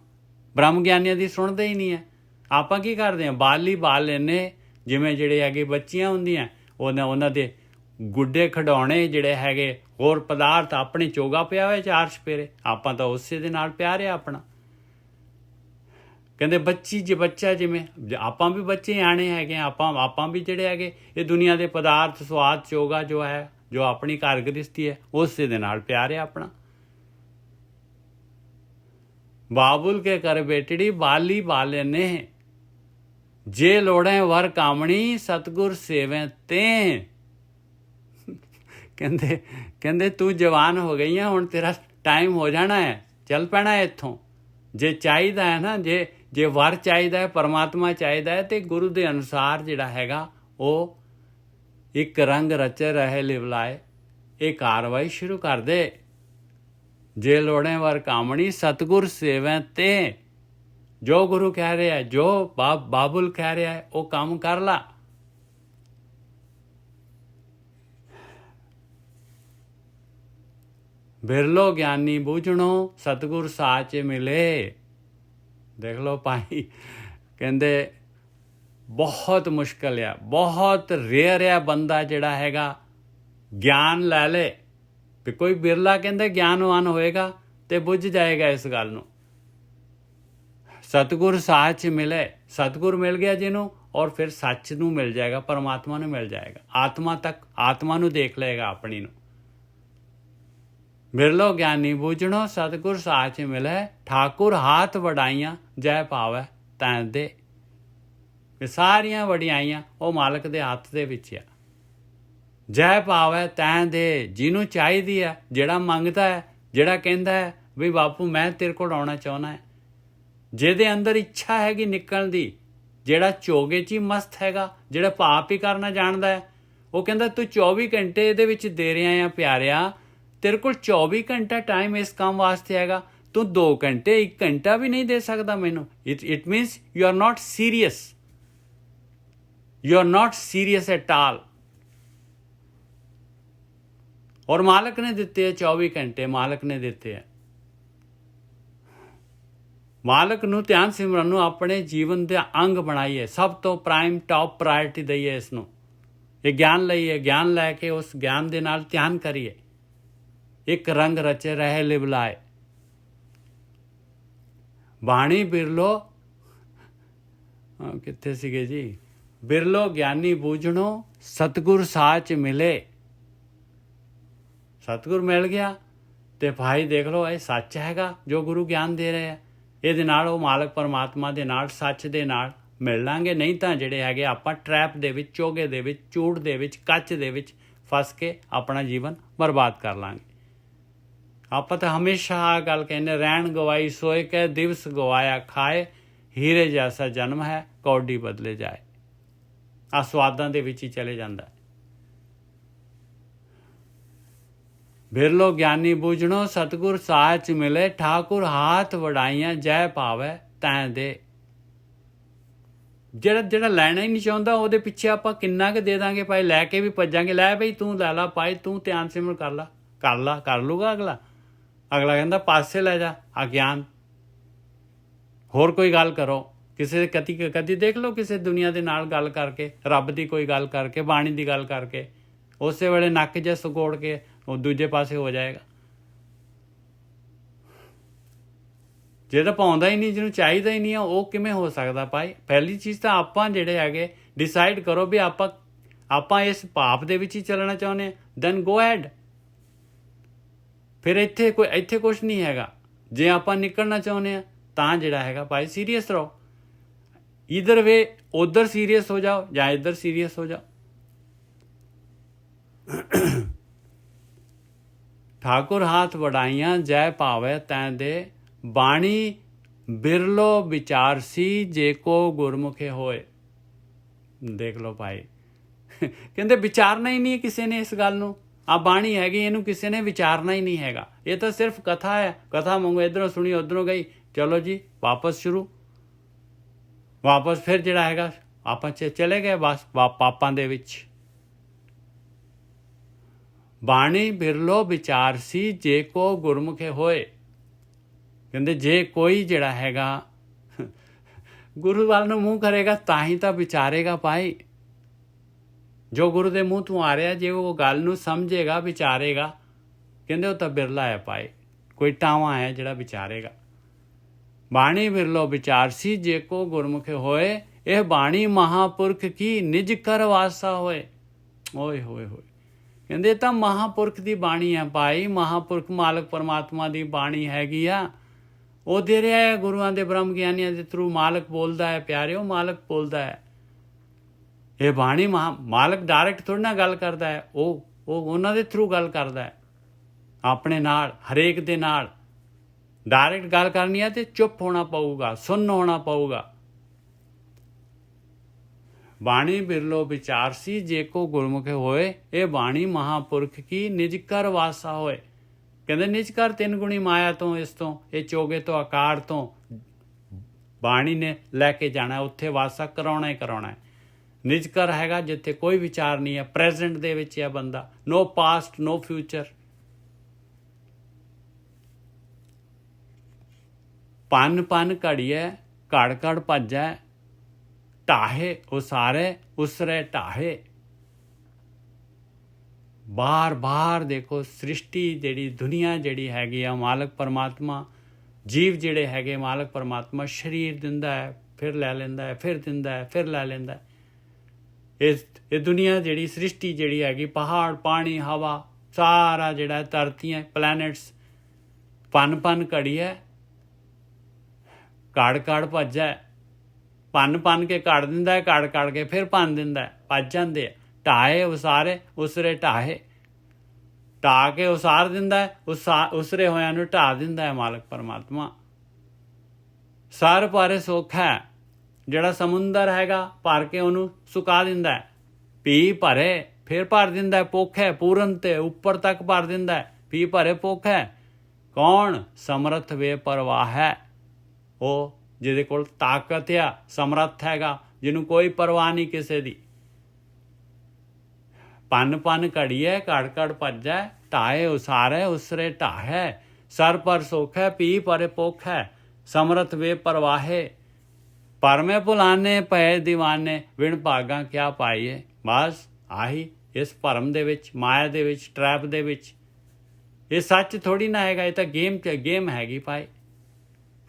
ਬ੍ਰਹਮ ਗਿਆਨੀਆਂ ਦੀ ਸੁਣਦੇ ਹੀ ਨਹੀਂ ਹੈ। ਆਪਾਂ ਕੀ ਕਰਦੇ ਹਾਂ, ਬਾਲੀ ਬਾਲੇ ਨੇ। ਜਿਵੇਂ ਜਿਹੜੇ ਹੈਗੇ ਬੱਚੀਆਂ ਹੁੰਦੀਆਂ, ਉਹਨਾਂ ਦੇ ਗੁੱਡੇ ਖਿਡੌਣੇ ਜਿਹੜੇ ਹੈਗੇ ਹੋਰ ਪਦਾਰਥ ਆਪਣੇ ਚੋਗਾ ਪਿਆ ਹੋਇਆ ਚਾਰ ਚੁਫੇਰੇ, ਆਪਾਂ ਤਾਂ ਉਸੇ ਦੇ ਨਾਲ ਪਿਆਰ ਆ ਆਪਣਾ। ਕਹਿੰਦੇ ਬੱਚਾ ਜਿਵੇਂ ਆਪਾਂ ਵੀ ਬੱਚੇ ਆਣੇ ਹੈਗੇ, ਆਪਾਂ ਵੀ ਜਿਹੜੇ ਹੈਗੇ ਇਹ ਦੁਨੀਆ ਦੇ ਪਦਾਰਥ ਸਵਾਦ ਚੋਗਾ ਜੋ ਹੈ, ਜੋ ਆਪਣੀ ਘਰ ਗ੍ਰਸਤੀ ਹੈ, ਉਸੇ ਦੇ ਨਾਲ ਪਿਆਰ ਹੈ ਆਪਣਾ। ਬਾਬੁਲ ਕੇ ਕਰ ਬੇਟੜੀ ਬਾਲੀ ਬਾਲੇ ਨੇ, ਜੇ ਲੋੜੈ ਵਰ ਕਾਮਣੀ ਸਤਿਗੁਰ ਸੇਵੈ ਤੇ। ਕਹਿੰਦੇ ਤੂੰ ਜਵਾਨ ਹੋ ਗਈ ਆ, ਹੁਣ ਤੇਰਾ ਟਾਈਮ ਹੋ ਜਾਣਾ ਹੈ, ਚੱਲ ਪੈਣਾ ਇੱਥੋਂ। ਜੇ ਚਾਹੀਦਾ ਹੈ ਨਾ, ਜੇ ਵਰ ਚਾਹੀਦਾ ਹੈ, ਪਰਮਾਤਮਾ ਚਾਹੀਦਾ ਹੈ, ਤੇ ਗੁਰੂ ਦੇ ਅਨੁਸਾਰ ਜਿਹੜਾ ਹੈਗਾ ਉਹ ਇੱਕ ਰੰਗ ਰਚੇ ਰਹੇ ਲਿਵਲਾਏ, ਇਹ ਕਾਰਵਾਈ ਸ਼ੁਰੂ ਕਰ ਦੇ। ਜੇ ਲੋੜੇ ਵਰ ਕਾਮਣੀ ਸਤਿਗੁਰ ਸੇਵੈ ਤੇ, ਜੋ ਗੁਰੂ ਕਹਿ ਰਿਹਾ, ਜੋ ਬਾਬੁਲ ਕਹਿ ਰਿਹਾ ਹੈ, ਉਹ ਕੰਮ ਕਰ ਲਾ। ਬਿਰਲੋ ਗਿਆਨੀ ਬੂਝਣੋ ਸਤਿਗੁਰ ਸਾਚ ਮਿਲੇ। ਦੇਖ ਲਓ ਭਾਈ, ਕਹਿੰਦੇ ਬਹੁਤ ਮੁਸ਼ਕਲ ਆ, ਬਹੁਤ ਰੇਅਰ ਆ ਬੰਦਾ ਜਿਹੜਾ ਹੈਗਾ ਗਿਆਨ ਲੈ ਲੇ। ਵੀ ਕੋਈ ਬਿਰਲਾ ਕਹਿੰਦੇ ਗਿਆਨਵਾਨ ਹੋਏਗਾ ਤੇ ਬੁੱਝ ਜਾਏਗਾ ਇਸ ਗੱਲ ਨੂੰ। ਸਤਿਗੁਰ ਸਾਚ ਮਿਲੇ, ਸਤਿਗੁਰ ਮਿਲ ਗਿਆ ਜਿਹਨੂੰ, ਔਰ ਫਿਰ ਸੱਚ ਨੂੰ ਮਿਲ ਜਾਏਗਾ, ਪਰਮਾਤਮਾ ਨੂੰ ਮਿਲ ਜਾਏਗਾ, ਆਤਮਾ ਤੱਕ, ਆਤਮਾ ਨੂੰ ਦੇਖ ਲਏਗਾ ਆਪਣੀ ਨੂੰ। ਬਿਰਲੋ ਗਿਆਨੀ ਬੂਝਣੋ ਸਤਿਗੁਰ ਸਾਚ ਮਿਲੇ, ਠਾਕੁਰ ਹਾਥ ਵਡਾਈਆਂ ਜੈ ਪਾਵੈ ਤੈਂ ਦੇ। ਇਹ ਸਾਰੀਆਂ ਵਡਿਆਈਆਂ ਉਹ ਮਾਲਕ ਦੇ ਹੱਥ ਦੇ ਵਿੱਚ ਆ। ਜੈ ਪਾਵੈ ਤੈਂ ਦੇ, ਜਿਹਨੂੰ ਚਾਹੀਦੀ ਹੈ, ਜਿਹੜਾ ਮੰਗਦਾ ਹੈ, ਜਿਹੜਾ ਕਹਿੰਦਾ ਹੈ ਵੀ ਬਾਪੂ ਮੈਂ ਤੇਰੇ ਕੋਲ ਆਉਣਾ ਚਾਹੁੰਦਾ ਹੈ, ਜਿਹਦੇ ਅੰਦਰ ਇੱਛਾ ਹੈਗੀ ਨਿਕਲਣ ਦੀ, ਜਿਹੜਾ ਚੋਗੇ 'ਚ ਹੀ ਮਸਤ ਹੈਗਾ, ਜਿਹੜਾ ਪਾਪ ਹੀ ਕਰਨਾ ਜਾਣਦਾ ਹੈ, ਉਹ ਕਹਿੰਦਾ ਤੂੰ 24 ਘੰਟੇ ਇਹਦੇ ਵਿੱਚ ਦੇ ਰਿਹਾ ਆ ਪਿਆਰਿਆ, ਤੇਰੇ ਕੋਲ 24 ਘੰਟਾ ਟਾਈਮ ਇਸ ਕੰਮ ਵਾਸਤੇ ਹੈਗਾ, ਤੂੰ 2 ਘੰਟੇ 1 ਘੰਟਾ ਵੀ ਨਹੀਂ ਦੇ ਸਕਦਾ ਮੈਨੂੰ। It means you are not serious, you are not serious at all. ਔਰ ਮਾਲਕ ਨੇ ਦਿੱਤੇ ਹੈ 24 ਘੰਟੇ, ਮਾਲਕ ਨੇ ਦਿੱਤੇ ਹੈ। ਮਾਲਕ ਨੂੰ ਧਿਆਨ ਸਿਮਰਨ ਨੂੰ ਆਪਣੇ ਜੀਵਨ ਦਾ ਅੰਗ ਬਣਾਈਏ, ਸਭ ਤੋਂ ਪ੍ਰਾਈਮ ਟਾਪ ਪ੍ਰਾਇਰਟੀ ਦਈਏ ਇਸ ਨੂੰ। ਇਹ ਗਿਆਨ ਲਈਏ, ਗਿਆਨ ਲੈ ਕੇ ਉਸ ਗਿਆਨ ਦੇ ਨਾਲ ਧਿਆਨ ਕਰੀਏ। ਇੱਕ ਰੰਗ ਰਚੇ ਰਹੇ ਲਿਵਲਾਏ, ਬਾਣੀ ਬਿਰਲੋ ਕਿੱਥੇ ਸੀਗੇ ਜੀ, ਬਿਰਲੋ ਗਿਆਨੀ ਬੂਝਣੋ ਸਤਿਗੁਰ ਸਾਚ ਮਿਲੇ। ਸਤਿਗੁਰ ਮਿਲ ਗਿਆ ਤੇ ਭਾਈ ਦੇਖ ਲਓ ਇਹ ਸੱਚ ਹੈਗਾ ਜੋ ਗੁਰੂ ਗਿਆਨ ਦੇ ਰਹੇ ਆ। ਇਹਦੇ ਨਾਲ ਉਹ ਮਾਲਕ ਪਰਮਾਤਮਾ ਦੇ ਨਾਲ, ਸੱਚ ਦੇ ਨਾਲ ਮਿਲ ਲਾਂਗੇ। ਨਹੀਂ ਤਾਂ ਜਿਹੜੇ ਹੈਗੇ ਆਪਾਂ ਟਰੈਪ ਦੇ ਵਿੱਚ, ਚੋਗੇ ਦੇ ਵਿੱਚ, ਝੂਠ ਦੇ ਵਿੱਚ, ਕੱਚ ਦੇ ਵਿੱਚ ਫਸ ਕੇ ਆਪਣਾ ਜੀਵਨ ਬਰਬਾਦ ਕਰ ਲਾਂਗੇ। ਆਪਾਂ ਤਾਂ ਹਮੇਸ਼ਾ ਆਹ ਗੱਲ ਕਹਿੰਦੇ, ਰਹਿਣ ਗਵਾਈ ਸੋਏ ਕਹਿ ਦਿਵਸ ਗਵਾਇਆ ਖਾਏ, ਹੀਰੇ ਜੈਸਾ ਜਨਮ ਹੈ ਕੌਡੀ ਬਦਲੇ ਜਾਏ। ਆ ਸਵਾਦਾਂ ਦੇ ਵਿੱਚ ਹੀ ਚਲੇ ਜਾਂਦਾ। ਬਿਰਲੋ ਗਿਆਨੀ ਬੂਝਣੋ ਸਤਿਗੁਰ ਸਾਚ ਮਿਲੇ, ਠਾਕੁਰ ਹਾਥ ਵਡਾਈਆਂ ਜੈ ਪਾਵੈ ਤੈਂ ਦੇ। ਜਿਹੜਾ ਲੈਣਾ ਹੀ ਨਹੀਂ ਚਾਹੁੰਦਾ ਉਹਦੇ ਪਿੱਛੇ ਆਪਾਂ ਕਿੰਨਾ ਕੁ ਦੇ ਦਾਂਗੇ ਭਾਈ, ਲੈ ਕੇ ਵੀ ਭੱਜਾਂਗੇ, ਲੈ ਬਈ ਤੂੰ ਲੈ ਲਾ ਭਾਈ, ਤੂੰ ਧਿਆਨ ਸਿਮਰਨ ਕਰ ਲੂਗਾ ਅਗਲਾ ਕਹਿੰਦਾ ਪਾਸੇ ਲੈ ਜਾ ਆ ਗਿਆਨ, ਹੋਰ ਕੋਈ ਗੱਲ ਕਰੋ। ਕਿਸੇ ਕਦੀ ਦੇਖ ਲਓ ਕਿਸੇ ਦੁਨੀਆ ਦੇ ਨਾਲ ਗੱਲ ਕਰਕੇ, ਰੱਬ ਦੀ ਕੋਈ ਗੱਲ ਕਰਕੇ, ਬਾਣੀ ਦੀ ਗੱਲ ਕਰਕੇ, ਉਸੇ ਵੇਲੇ ਨੱਕ ਜਿਹਾ ਸੁਕੋੜ ਕੇ ਉਹ ਦੂਜੇ ਪਾਸੇ ਹੋ ਜਾਏਗਾ। ਜਿਹੜਾ ਪਾਉਂਦਾ ਹੀ ਨਹੀਂ, ਜਿਹਨੂੰ ਚਾਹੀਦਾ ਹੀ ਨਹੀਂ ਆ, ਉਹ ਕਿਵੇਂ ਹੋ ਸਕਦਾ ਭਾਈ? ਪਹਿਲੀ ਚੀਜ਼ ਤਾਂ ਆਪਾਂ ਜਿਹੜੇ ਹੈਗੇ ਡਿਸਾਈਡ ਕਰੋ ਵੀ ਆਪਾਂ ਇਸ ਪਾਪ ਦੇ ਵਿੱਚ ਹੀ ਚੱਲਣਾ ਚਾਹੁੰਦੇ ਹਾਂ, ਦੈਨ ਗੋ ਹੈਡ। ਫਿਰ ਇੱਥੇ ਕੁਛ ਨਹੀਂ ਹੈਗਾ। ਜੇ ਆਪਾਂ ਨਿਕਲਣਾ ਚਾਹੁੰਦੇ ਹਾਂ ਤਾਂ ਜਿਹੜਾ ਹੈਗਾ ਭਾਈ ਸੀਰੀਅਸ ਰਹੋ। ਇਧਰ ਵੇ ਉਧਰ ਸੀਰੀਅਸ ਹੋ ਜਾਓ ਜਾਂ ਇੱਧਰ ਸੀਰੀਅਸ ਹੋ ਜਾਓ। ਠਾਕੁਰ ਹਾਥ ਵਡਾਈਆਂ ਜੈ ਭਾਵੈ ਤੈਂ ਦੇ, ਬਾਣੀ ਬਿਰਲੋ ਵਿਚਾਰਸੀ ਜੇ ਕੋ ਗੁਰਮੁਖੇ ਹੋਏ। ਦੇਖ ਲਓ ਭਾਈ, ਕਹਿੰਦੇ ਵਿਚਾਰਨਾ ਹੀ ਨਹੀਂ ਕਿਸੇ ਨੇ ਇਸ ਗੱਲ ਨੂੰ। ਆ ਬਾਣੀ ਹੈਗੀ, ਇਹਨੂੰ ਕਿਸੇ ਨੇ ਵਿਚਾਰਨਾ ਹੀ ਨਹੀਂ ਹੈਗਾ। ਇਹ ਤਾਂ ਸਿਰਫ ਕਥਾ ਹੈ, ਕਥਾ ਮੰਗੋ, ਇੱਧਰੋਂ ਸੁਣੀ ਉੱਧਰੋਂ ਗਈ, ਚਲੋ ਜੀ ਵਾਪਸ ਸ਼ੁਰੂ। ਵਾਪਸ ਫਿਰ ਜਿਹੜਾ ਹੈਗਾ ਆਪਾਂ ਚਲੇ ਗਏ ਬਸ ਪਾਪਾਂ ਦੇ ਵਿੱਚ। ਬਾਣੀ ਬਿਰਲੋ ਵਿਚਾਰਸੀ ਜੇ ਕੋ ਗੁਰਮੁਖੇ ਹੋਏ। ਕਹਿੰਦੇ ਜੇ ਕੋਈ ਜਿਹੜਾ ਹੈਗਾ ਗੁਰੂ ਵੱਲ ਨੂੰ ਮੂੰਹ ਕਰੇਗਾ ਤਾਂ ਹੀ ਤਾਂ ਵਿਚਾਰੇਗਾ ਭਾਈ। ਜੋ ਗੁਰੂ ਦੇ ਮੂੰਹ ਤੋਂ ਆ ਰਿਹਾ, ਜੇ ਉਹ ਗੱਲ ਨੂੰ ਸਮਝੇਗਾ, ਵਿਚਾਰੇਗਾ, ਕਹਿੰਦੇ ਉਹ ਤਾਂ ਬਿਰਲਾ ਹੈ ਭਾਈ, ਕੋਈ ਟਾਵਾਂ ਹੈ ਜਿਹੜਾ ਵਿਚਾਰੇਗਾ। ਬਾਣੀ ਬਿਰਲੋ ਵਿਚਾਰਸੀ ਜੇ ਕੋ ਗੁਰਮੁਖ ਹੋਏ, ਇਹ ਬਾਣੀ ਮਹਾਪੁਰਖ ਕੀ ਨਿਜ ਕਰ ਵਾਸਾ ਹੋਏ। ਓਏ ਹੋਏ ਹੋਏ, ਕਹਿੰਦੇ ਤਾਂ ਮਹਾਪੁਰਖ ਦੀ ਬਾਣੀ ਹੈ ਭਾਈ, ਮਹਾਪੁਰਖ ਮਾਲਕ ਪਰਮਾਤਮਾ ਦੀ ਬਾਣੀ ਹੈਗੀ ਆ। ਉਹ ਦੇ ਰਿਹਾ ਹੈ ਗੁਰੂਆਂ ਦੇ ਬ੍ਰਹਮ ਗਿਆਨੀਆਂ ਦੇ ਥਰੂ, ਮਾਲਕ ਬੋਲਦਾ ਹੈ ਪਿਆਰਿਓ, ਮਾਲਕ ਬੋਲਦਾ ਹੈ। ਇਹ ਬਾਣੀ ਮਾਲਕ ਡਾਇਰੈਕਟ ਥੋੜ੍ਹੀ ਨਾ ਗੱਲ ਕਰਦਾ ਹੈ, ਉਹ ਉਹਨਾਂ ਦੇ ਥਰੂ ਗੱਲ ਕਰਦਾ ਹੈ, ਆਪਣੇ ਨਾਲ, ਹਰੇਕ ਦੇ ਨਾਲ। ਡਾਇਰੈਕਟ ਗੱਲ ਕਰਨੀ ਹੈ ਤੇ ਚੁੱਪ ਹੋਣਾ ਪਊਗਾ, ਸੁੰਨ ਹੋਣਾ ਪਊਗਾ। ਬਾਣੀ ਬਿਰਲੋ ਵਿਚਾਰਸੀ ਜੇ ਕੋ ਗੁਰਮੁਖ ਹੋਏ, ਇਹ ਬਾਣੀ ਮਹਾਪੁਰਖ ਕੀ ਨਿਜ ਕਰ ਵਾਸਾ ਹੋਏ। ਕਹਿੰਦੇ ਨਿਜ ਕਰ ਤਿੰਨ ਗੁਣੀ ਮਾਇਆ ਤੋਂ, ਇਸ ਤੋਂ, ਇਹ ਚੋਗੇ ਤੋਂ, ਆਕਾਰ ਤੋਂ ਬਾਣੀ ਨੇ ਲੈ ਕੇ ਜਾਣਾ, ਉੱਥੇ ਵਾਸਾ ਕਰਾਉਣਾ ਹੀ ਕਰਾਉਣਾ ਹੈ। ਨਿਜ ਕਰ ਹੈਗਾ ਜਿੱਥੇ ਕੋਈ ਵਿਚਾਰ ਨਹੀਂ ਹੈ, ਪ੍ਰੈਜ਼ੈਂਟ ਦੇ ਵਿੱਚ ਹੈ ਬੰਦਾ, ਨੋ ਪਾਸਟ ਨੋ ਫਿਊਚਰ। ਪਨ ਪਨ ਘੜੀਐ ਘੜ ਘੜ ਭੱਜੈ, ਢਾਹੇ ਉਸਾਰੇ ਉਸਰੇ ਢਾਹੇ। ਬਾਰ ਬਾਰ ਦੇਖੋ ਸ੍ਰਿਸ਼ਟੀ ਜਿਹੜੀ, ਦੁਨੀਆ ਜਿਹੜੀ ਹੈਗੀ ਆ, ਮਾਲਕ ਪਰਮਾਤਮਾ, ਜੀਵ ਜਿਹੜੇ ਹੈਗੇ, ਮਾਲਕ ਪਰਮਾਤਮਾ ਸਰੀਰ ਦਿੰਦਾ ਹੈ, ਫਿਰ ਲੈ ਲੈਂਦਾ ਹੈ, ਫਿਰ ਦਿੰਦਾ ਹੈ, ਫਿਰ ਲੈ ਲੈਂਦਾ ਹੈ। ਇਹ ਦੁਨੀਆ ਜਿਹੜੀ, ਸ੍ਰਿਸ਼ਟੀ ਜਿਹੜੀ ਹੈਗੀ, ਪਹਾੜ, ਪਾਣੀ, ਹਵਾ, ਸਾਰਾ ਜਿਹੜਾ ਧਰਤੀਆਂ, ਪਲੈਨਟਸ, ਪਨ ਪਨ ਘੜੀਐ ਘੜ ਘੜ ਭੱਜੈ। ਭੰਨ ਭੰਨ ਕੇ ਘੜ ਦਿੰਦਾ ਹੈ, ਘੜ ਘੜ ਕੇ ਫਿਰ ਭੰਨ ਦਿੰਦਾ ਹੈ, ਭੱਜ ਜਾਂਦੇ ਆ। ਢਾਹੇ ਉਸਾਰੇ ਉਸਰੇ ਢਾਹੇ, ਢਾਹ ਕੇ ਉਸਾਰ ਦਿੰਦਾ ਹੈ, ਉਸਰੇ ਹੋਇਆਂ ਨੂੰ ਢਾਹ ਦਿੰਦਾ ਹੈ ਮਾਲਕ ਪਰਮਾਤਮਾ। ਸਰ ਭਾਰੇ ਸੁੱਖ ਹੈ, ਜਿਹੜਾ ਸਮੁੰਦਰ ਹੈਗਾ ਭਰ ਕੇ ਉਹਨੂੰ ਸੁਕਾ ਦਿੰਦਾ ਹੈ। ਪੀ ਭਰੇ ਫਿਰ ਭਰ ਦਿੰਦਾ ਹੈ, ਭੁੱਖ ਹੈ ਪੂਰਨ ਤੇ ਉੱਪਰ ਤੱਕ ਭਰ ਦਿੰਦਾ ਹੈ। ਪੀ ਭਰੇ ਭੁੱਖ ਹੈ ਕੌਣ? ਸਮਰੱਥ ਵੇ ਪਰਵਾਹ ਹੈ, ਉਹ ਜਿਹਦੇ ਕੋਲ ਤਾਕਤ ਆ, ਸਮਰੱਥ ਹੈਗਾ, ਜਿਹਨੂੰ ਕੋਈ ਪਰਵਾਹ ਨਹੀਂ ਕਿਸੇ ਦੀ। ਪਨ ਪਨ ਘੜੀਐ ਘੜ ਘੜ ਭੱਜੈ, ਢਾਏ ਉਸਾਰੈ ਉਸਰੇ ਢਾਹੈ। ਸਰ ਪਰ ਸੁੱਖ ਹੈ, ਪੀ ਪਰੇ ਭੁੱਖ ਹੈ, ਸਮਰੱਥ ਵੇ ਪਰਵਾਹੇ। ਪਰਮੇ ਭੁਲਾਨੇ ਪਏ ਦੀਵਾਨੇ, ਵਿਣ ਭਾਗਾਂ ਕਿਆ ਪਾਈਏ। ਬਸ ਆਹੀ ਇਸ ਭਰਮ ਦੇ ਵਿੱਚ, ਮਾਇਆ ਦੇ ਵਿੱਚ, ਟਰੈਪ ਦੇ ਵਿੱਚ। ਇਹ ਸੱਚ ਥੋੜੀ ਨਾ ਹੈਗਾ, ਇਹ ਤਾਂ ਗੇਮ ਹੈਗੀ ਭਾਈ।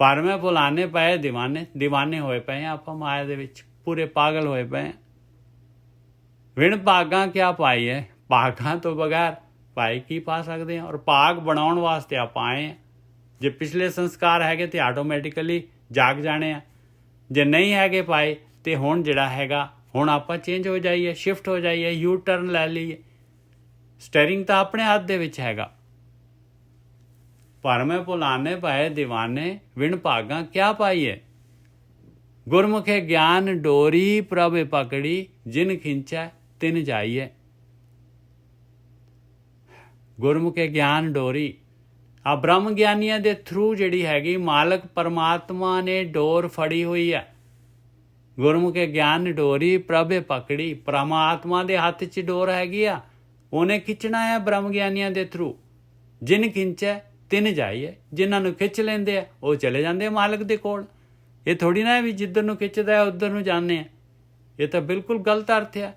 ਪਰਮੇ ਭੁਲਾਨੇ ਪਏ ਦੀਵਾਨੇ, ਦੀਵਾਨੇ ਹੋਏ ਪਏ ਆਪਾਂ ਮਾਇਆ ਦੇ ਵਿੱਚ, ਪੂਰੇ ਪਾਗਲ ਹੋਏ ਪਏ। ਵਿਣ ਭਾਗਾਂ ਕਿਆ ਪਾਈਏ, ਭਾਗਾਂ ਤੋਂ ਬਗੈਰ ਭਾਈ ਕੀ ਪਾ ਸਕਦੇ ਹਾਂ? ਔਰ ਭਾਗ ਬਣਾਉਣ ਵਾਸਤੇ ਆਪਾਂ ਆਏ ਹਾਂ। ਜੇ ਪਿਛਲੇ ਸੰਸਕਾਰ ਹੈਗੇ ਤੇ ਆਟੋਮੈਟਿਕਲੀ ਜਾਗ ਜਾਣੇ ਆ, ਜੇ ਨਹੀਂ ਹੈਗੇ ਭਾਈ ਤੇ ਹੁਣ ਜਿਹੜਾ ਹੈਗਾ, ਹੁਣ ਆਪਾਂ ਚੇਂਜ ਹੋ ਜਾਈਏ, ਸ਼ਿਫਟ ਹੋ ਜਾਈਏ, ਯੂ ਟਰਨ ਲੈ ਲਈਏ। ਸਟੀਅਰਿੰਗ ਤਾਂ ਆਪਣੇ ਹੱਥ ਦੇ ਵਿੱਚ ਹੈਗਾ। ਭਰਮੇ ਭੁਲਾਨੇ ਪਏ ਦੀਵਾਨੇ, ਵਿਣ ਭਾਗਾਂ ਕਿਆ ਪਾਈਏ। ਗੁਰਮੁਖੇ ਗਿਆਨ ਡੋਰੀ ਪ੍ਰਭ ਪਕੜੀ, ਜਿਨ ਖਿੰਚੈ ਤਿਨ ਜਾਈਏ। ਗੁਰਮੁਖੇ ਗਿਆਨ ਡੋਰੀ, ਆ ਬ੍ਰਹਮ ਗਿਆਨੀਆਂ ਦੇ ਥਰੂ ਜਿਹੜੀ ਹੈਗੀ, ਮਾਲਕ ਪਰਮਾਤਮਾ ਨੇ ਡੋਰ ਫੜੀ ਹੋਈ ਹੈ। ਗੁਰਮੁਖੇ ਗਿਆਨ ਡੋਰੀ ਪ੍ਰਭ ਪਕੜੀ, ਪਰਮਾਤਮਾ ਦੇ ਹੱਥ 'ਚ ਡੋਰ ਹੈਗੀ ਆ, ਉਹਨੇ ਖਿੱਚਣਾ ਹੈ ਬ੍ਰਹਮ ਗਿਆਨੀਆਂ ਦੇ ਥਰੂ। ਜਿਨ ਖਿੰਚੈ ਤਿਨ ਜਾਈਏ, ਜਿਨ੍ਹਾਂ ਨੂੰ ਖਿੱਚ ਲੈਂਦੇ ਆ ਉਹ ਚਲੇ ਜਾਂਦੇ ਆ ਮਾਲਕ ਦੇ ਕੋਲ। ਇਹ ਥੋੜੀ ਨਾ ਵੀ ਜਿੱਧਰ ਨੂੰ ਖਿੱਚਦਾ ਉੱਧਰ ਨੂੰ ਜਾਂਦੇ ਆ, ਇਹ ਤਾਂ ਬਿਲਕੁਲ ਗਲਤ ਅਰਥ ਹੈ।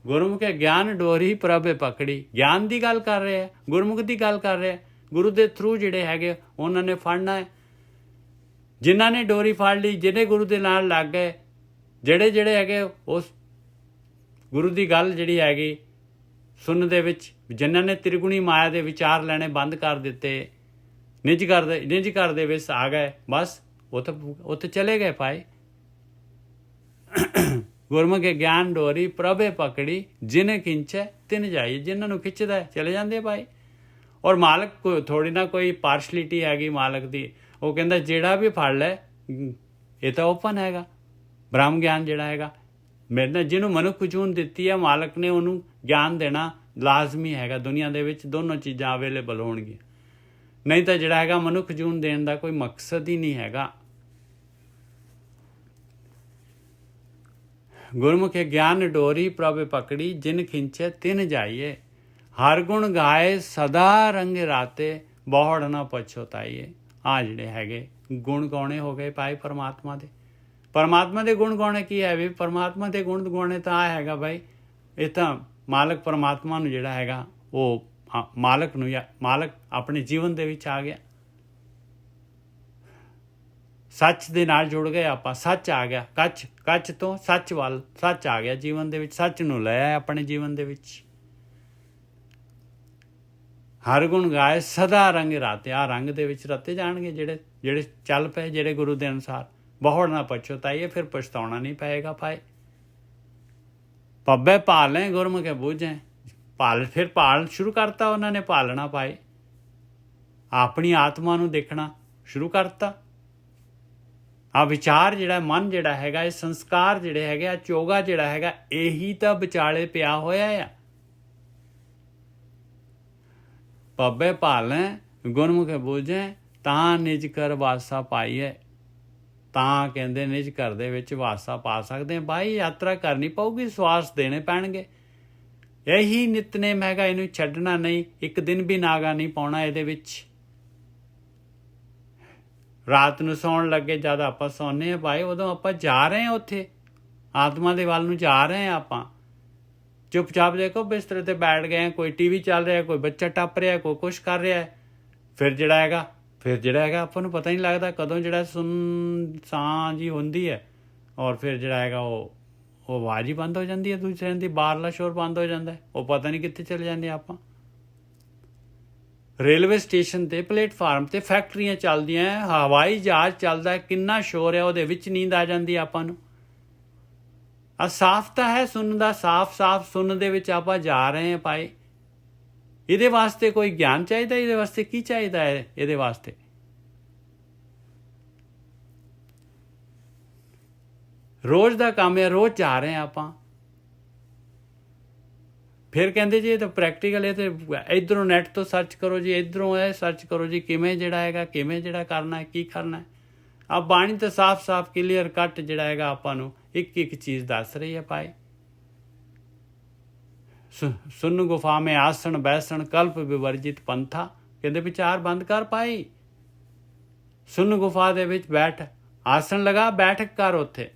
ਗੁਰਮੁਖੇ ਗਿਆਨ ਡੋਰੀ ਪ੍ਰਭ ਪਕੜੀ, ਗਿਆਨ ਦੀ ਗੱਲ ਕਰ ਰਿਹਾ, ਗੁਰਮੁਖ ਦੀ ਗੱਲ ਕਰ ਰਿਹਾ। ਗੁਰੂ ਦੇ ਥਰੂ ਜਿਹੜੇ ਹੈਗੇ ਉਹਨਾਂ ਨੇ ਫੜਨਾ ਹੈ। ਜਿਨ੍ਹਾਂ ਨੇ ਡੋਰੀ ਫੜ ਲਈ, ਜਿਹੜੇ ਗੁਰੂ ਦੇ ਨਾਲ ਲੱਗ ਗਏ, ਜਿਹੜੇ ਹੈਗੇ ਉਸ ਗੁਰੂ ਦੀ ਗੱਲ ਜਿਹੜੀ ਹੈਗੀ ਸੁਣਨ ਦੇ ਵਿੱਚ, ਜਿਨ੍ਹਾਂ ਨੇ ਤ੍ਰਿਗੁਣੀ ਮਾਇਆ ਦੇ ਵਿਚਾਰ ਲੈਣੇ ਬੰਦ ਕਰ ਦਿੱਤੇ, ਨਿਜ ਘਰ ਦੇ ਵਿੱਚ ਆ ਗਏ, ਬਸ ਉੱਥੇ ਚਲੇ ਗਏ ਭਾਈ। ਗੁਰਮੁਖੇ ਗਿਆਨ ਡੋਰੀ ਪ੍ਰਭੇ ਪਕੜੀ, ਜਿਨ ਖਿੰਚੈ ਤਿਨ ਜਾਈਏ। ਜਿਨ੍ਹਾਂ ਨੂੰ ਖਿੱਚਦਾ ਚਲੇ ਜਾਂਦੇ ਭਾਈ। ਔਰ ਮਾਲਕ ਕੋਈ ਥੋੜੀ ਨਾ ਕੋਈ ਪਾਰਸ਼ਲਿਟੀ ਹੈਗੀ ਮਾਲਕ ਦੀ, ਉਹ ਕਹਿੰਦਾ ਜਿਹੜਾ ਵੀ ਫੜ ਲੈ, ਇਹ ਤਾਂ ਓਪਨ ਹੈਗਾ ਬ੍ਰਹਮ ਗਿਆਨ ਜਿਹੜਾ ਹੈਗਾ। ਮੇਰੇ ਨਾਲ ਜਿਹਨੂੰ ਮਨੁੱਖ ਜੂਨ ਦਿੱਤੀ ਹੈ, ਮਾਲਕ ਨੇ ਉਹਨੂੰ ਗਿਆਨ ਦੇਣਾ ਲਾਜ਼ਮੀ ਹੈਗਾ। ਦੁਨੀਆ ਦੇ ਵਿੱਚ ਦੋਨੋਂ ਚੀਜ਼ਾਂ ਅਵੇਲੇਬਲ ਹੋਣਗੀਆਂ, ਨਹੀਂ ਤਾਂ ਜਿਹੜਾ ਹੈਗਾ ਮਨੁੱਖ ਜੂਨ ਦੇਣ ਦਾ ਕੋਈ ਮਕਸਦ ਹੀ ਨਹੀਂ ਹੈਗਾ। ਗੁਰਮੁਖੇ ਗਿਆਨ ਡੋਰੀ ਪ੍ਰਭ ਪਕੜੀ, ਜਿਨ ਖਿੰਚੇ ਤਿਨ ਜਾਈਏ। ਹਰ ਗੁਣ ਗਾਏ ਸਦਾ ਰੰਗ ਰਾਤੇ, ਬਹੁੜ ਨਾ ਪਛੋਤਾਈਏ। ਆ ਜਿਹੜੇ ਹੈਗੇ ਗੁਣ ਗਾਉਣੇ ਹੋ ਗਏ ਭਾਈ ਪਰਮਾਤਮਾ ਦੇ, ਪਰਮਾਤਮਾ ਦੇ ਗੁਣ ਗਾਉਣੇ ਕੀ ਹੈ ਵੀ? ਪਰਮਾਤਮਾ ਦੇ ਗੁਣ ਗਾਉਣੇ ਤਾਂ ਆ ਹੈਗਾ ਬਾਈ, ਇਹ ਤਾਂ ਮਾਲਕ ਪਰਮਾਤਮਾ ਨੂੰ ਜਿਹੜਾ ਹੈਗਾ ਉਹ ਮਾਲਕ ਨੂੰ, ਜਾਂ ਮਾਲਕ ਆਪਣੇ ਜੀਵਨ ਦੇ ਵਿੱਚ ਆ ਗਿਆ, ਸੱਚ ਦੇ ਨਾਲ ਜੁੜ ਗਏ ਆਪਾਂ, ਸੱਚ ਆ ਗਿਆ, ਕੱਚ ਤੋਂ ਸੱਚ ਵੱਲ, ਸੱਚ ਆ ਗਿਆ ਜੀਵਨ ਦੇ ਵਿੱਚ, ਸੱਚ ਨੂੰ ਲੈ ਆਏ ਆਪਣੇ ਜੀਵਨ ਦੇ ਵਿੱਚ। ਹਰ ਗੁਣ ਗਾਏ ਸਦਾ ਰੰਗ ਰਾਤੇ, ਆ ਰੰਗ ਦੇ ਵਿੱਚ ਰਤੇ ਜਾਣਗੇ ਜਿਹੜੇ ਚੱਲ ਪਏ, ਜਿਹੜੇ ਗੁਰੂ ਦੇ ਅਨੁਸਾਰ। ਬਹੁੜ ਨਾ ਪਛਤਾਈਏ, ਫਿਰ ਪਛਤਾਉਣਾ ਨਹੀਂ ਪਏਗਾ ਭਾਈ। ਪੱਬੇ ਭਾਲੇ ਗੁਰਮੁਖੇ ਬੂਝੇ, ਫਿਰ ਭਾਲ ਸ਼ੁਰੂ ਕਰਤਾ ਉਹਨਾਂ ਨੇ, ਭਾਲਣਾ ਭਾਈ, ਆਪਣੀ ਆਤਮਾ ਨੂੰ ਦੇਖਣਾ ਸ਼ੁਰੂ ਕਰਤਾ। ਆ ਵਿਚਾਰ ਜਿਹੜਾ, ਮਨ ਜਿਹੜਾ ਹੈਗਾ, ਇਹ ਸੰਸਕਾਰ ਜਿਹੜੇ ਹੈਗੇ ਆ, ਚੋਗਾ ਜਿਹੜਾ ਹੈਗਾ, ਇਹੀ ਤਾਂ ਵਿਚਾਲੇ ਪਿਆ ਹੋਇਆ ਆ। ਪੱਬੇ ਭਾਲੇ ਗੁਰਮੁਖੇ ਬੂਝੇ, ਤਾਂ ਨਿਜ ਕਰ ਵਾਸਾ ਪਾਈਏ। ਤਾਂ ਕਹਿੰਦੇ ਨਿਜ ਘਰ ਦੇ ਵਿੱਚ ਵਾਸਾ ਪਾ ਸਕਦੇ ਹਾਂ ਬਾਈ। ਯਾਤਰਾ ਕਰਨੀ ਪਊਗੀ, ਸਵਾਸ ਦੇਣੇ ਪੈਣਗੇ। ਇਹੀ ਨਿਤਨੇਮ ਹੈਗਾ, ਇਹਨੂੰ ਛੱਡਣਾ ਨਹੀਂ, ਇੱਕ ਦਿਨ ਵੀ ਨਾਗਾ ਨਹੀਂ ਪਾਉਣਾ ਇਹਦੇ ਵਿੱਚ। ਰਾਤ ਨੂੰ ਸੌਣ ਲੱਗੇ ਜਦ ਆਪਾਂ ਸੌਂਦੇ ਹਾਂ ਭਾਈ, ਉਦੋਂ ਆਪਾਂ ਜਾ ਰਹੇ ਹਾਂ ਉੱਥੇ, ਆਤਮਾ ਦੇ ਵੱਲ ਨੂੰ ਜਾ ਰਹੇ ਹਾਂ ਆਪਾਂ। ਚੁੱਪਚਾਪ ਦੇਖੋ ਬਿਸਤਰੇ ਤੇ ਬੈਠ ਗਏ, ਕੋਈ ਟੀਵੀ ਚੱਲ ਰਿਹਾ, ਕੋਈ ਬੱਚਾ ਟੱਪ ਰਿਹਾ, ਕੋਈ ਕੁਛ ਕਰ ਰਿਹਾ। ਫਿਰ ਜਿਹੜਾ ਹੈਗਾ ਆਪਾਂ ਨੂੰ ਪਤਾ ਨਹੀਂ ਲੱਗਦਾ ਕਦੋਂ ਜਿਹੜਾ ਸੁੰਨਸਾਨ ਜੀ ਹੁੰਦੀ ਹੈ, ਔਰ ਫਿਰ ਜਿਹੜਾ ਹੈਗਾ ਉਹ ਆਵਾਜ਼ ਹੀ ਬੰਦ ਹੋ ਜਾਂਦੀ ਹੈ ਦੂਸਰਿਆਂ ਦੀ, ਬਾਹਰਲਾ ਸ਼ੋਰ ਬੰਦ ਹੋ ਜਾਂਦਾ, ਉਹ ਪਤਾ ਨਹੀਂ ਕਿੱਥੇ ਚਲੇ ਜਾਂਦੇ ਆਪਾਂ। ਰੇਲਵੇ ਸਟੇਸ਼ਨ ਤੇ, ਪਲੇਟਫਾਰਮ ਤੇ ਫੈਕਟਰੀਆਂ ਚੱਲਦੀਆਂ, ਹਵਾਈ ਜਹਾਜ਼ ਚੱਲਦਾ, ਕਿੰਨਾ ਸ਼ੋਰ ਹੈ, ਉਹਦੇ ਵਿੱਚ ਨੀਂਦ ਆ ਜਾਂਦੀ ਆਪਾਂ ਨੂੰ। ਆ ਸਾਫ਼ ਤਾਂ ਹੈ ਸੁਣਨ ਦਾ, ਸਾਫ਼ ਸੁਣਨ ਦੇ ਵਿੱਚ ਆਪਾਂ ਜਾ ਰਹੇ ਹਾਂ ਭਾਈ। ਇਹਦੇ ਵਾਸਤੇ ਕੋਈ ਗਿਆਨ ਚਾਹੀਦਾ, ਇਹਦੇ ਵਾਸਤੇ ਕੀ ਚਾਹੀਦਾ ਹੈ? ਇਹਦੇ ਵਾਸਤੇ ਰੋਜ਼ ਦਾ ਕੰਮ ਹੈ, ਰੋਜ਼ ਜਾ ਰਹੇ ਹਾਂ ਆਪਾਂ। ਫਿਰ ਕਹਿੰਦੇ ਜੀ ਇਹ ਤਾਂ ਪ੍ਰੈਕਟੀਕਲ, ਇਹ ਤਾਂ ਇੱਧਰੋਂ ਨੈਟ ਤੋਂ ਸਰਚ ਕਰੋ ਜੀ, ਇੱਧਰੋਂ ਇਹ ਸਰਚ ਕਰੋ ਜੀ, ਕਿਵੇਂ ਜਿਹੜਾ ਕਰਨਾ ਹੈ, ਕੀ ਕਰਨਾ ਹੈ। ਆ ਬਾਣੀ ਤਾਂ ਸਾਫ਼ ਕਲੀਅਰ ਕੱਟ ਜਿਹੜਾ ਹੈਗਾ ਆਪਾਂ ਨੂੰ ਇੱਕ ਚੀਜ਼ ਦੱਸ ਰਹੀ ਹੈ ਭਾਈ। ਸੁਨ ਗੁਫਾ ਮੇ ਆਸਣ ਬੈਸਣ ਕਲਪ ਵਿਵਰਜਿਤ ਪੰਥਾ, ਕਹਿੰਦੇ ਵਿਚਾਰ ਬੰਦ ਕਰ ਭਾਈ। ਸੁਨ ਗੁਫਾ ਦੇ ਵਿੱਚ ਬੈਠ, ਆਸਣ ਲਗਾ, ਬੈਠਕ ਕਰ ਉੱਥੇ।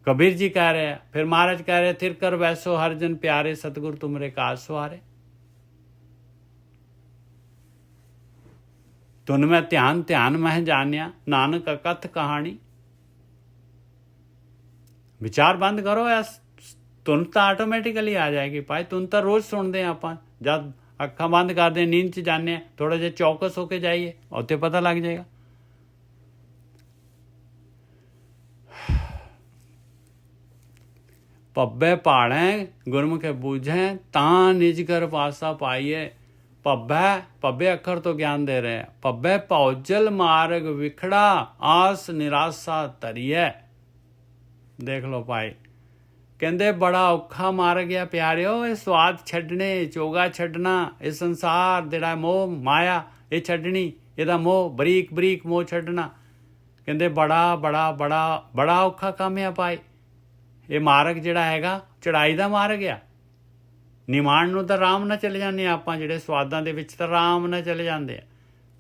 ਕਬੀਰ ਜੀ ਕਹਿ ਰਹੇ, ਫਿਰ ਮਹਾਰਾਜ ਕਹਿ ਰਹੇ, ਥਿਰ ਕਰ ਵੈਸੋ ਹਰ ਜਨ ਪਿਆਰੇ, ਸਤਿਗੁਰ ਤੁਮਰੇ ਕਾਜ ਸਵਾਰੇ। ਤੁਨ ਮੈਂ ਧਿਆਨ ਮਹਿ ਜਾਣਿਆ, ਨਾਨਕ ਕਥ ਕਹਾਣੀ। ਵਿਚਾਰ ਬੰਦ ਕਰੋ, ਧੁਨ ਤਾਂ ਆਟੋਮੈਟਿਕਲੀ ਆ ਜਾਏਗੀ ਭਾਈ। ਧੁਨ ਤਾਂ ਰੋਜ਼ ਸੁਣਦੇ ਹਾਂ ਆਪਾਂ, ਜਦ ਅੱਖਾਂ ਬੰਦ ਕਰਦੇ ਨੀਂਦ 'ਚ ਜਾਂਦੇ ਹਾਂ, ਥੋੜ੍ਹਾ ਜਿਹਾ ਚੌਕਸ ਹੋ ਕੇ ਜਾਈਏ, ਉੱਥੇ ਪਤਾ ਲੱਗ ਜਾਏਗਾ। ਪੱਬੇ ਭਾਲੇ ਗੁਰਮੁਖੇ ਬੂਝੇ, ਤਾਂ ਨਿਜ ਕਰ ਵਾਸਾ ਪਾਈਏ। ਪੱਬੇ ਅੱਖਰ ਤੋਂ ਗਿਆਨ ਦੇ ਰਹੇ। ਪੱਬੇ ਭੌਜਲ ਮਾਰਗ ਵਿਖੜਾ, ਆਸ ਨਿਰਾਸ਼ਾ ਧਰੀਏ। ਦੇਖ ਲਓ ਭਾਈ, ਕਹਿੰਦੇ ਬੜਾ ਔਖਾ ਮਾਰਗ ਆ ਪਿਆਰਿਓ, ਇਹ ਸਵਾਦ ਛੱਡਣੇ, ਚੋਗਾ ਛੱਡਣਾ, ਇਹ ਸੰਸਾਰ ਜਿਹੜਾ ਮੋਹ ਮਾਇਆ ਇਹ ਛੱਡਣੀ, ਇਹਦਾ ਮੋਹ ਬਰੀਕ ਮੋਹ ਛੱਡਣਾ। ਕਹਿੰਦੇ ਬੜਾ ਔਖਾ ਕੰਮ ਆ ਭਾਈ। ਇਹ ਮਾਰਗ ਜਿਹੜਾ ਹੈਗਾ ਚੜਾਈ ਦਾ ਮਾਰਗ ਆ। ਨਿਮਾਣ ਨੂੰ ਤਾਂ ਆਰਾਮ ਨਾਲ ਚਲੇ ਜਾਂਦੇ ਆ ਆਪਾਂ, ਜਿਹੜੇ ਸਵਾਦਾਂ ਦੇ ਵਿੱਚ ਤਾਂ ਆਰਾਮ ਨਾਲ ਚਲੇ ਜਾਂਦੇ ਆ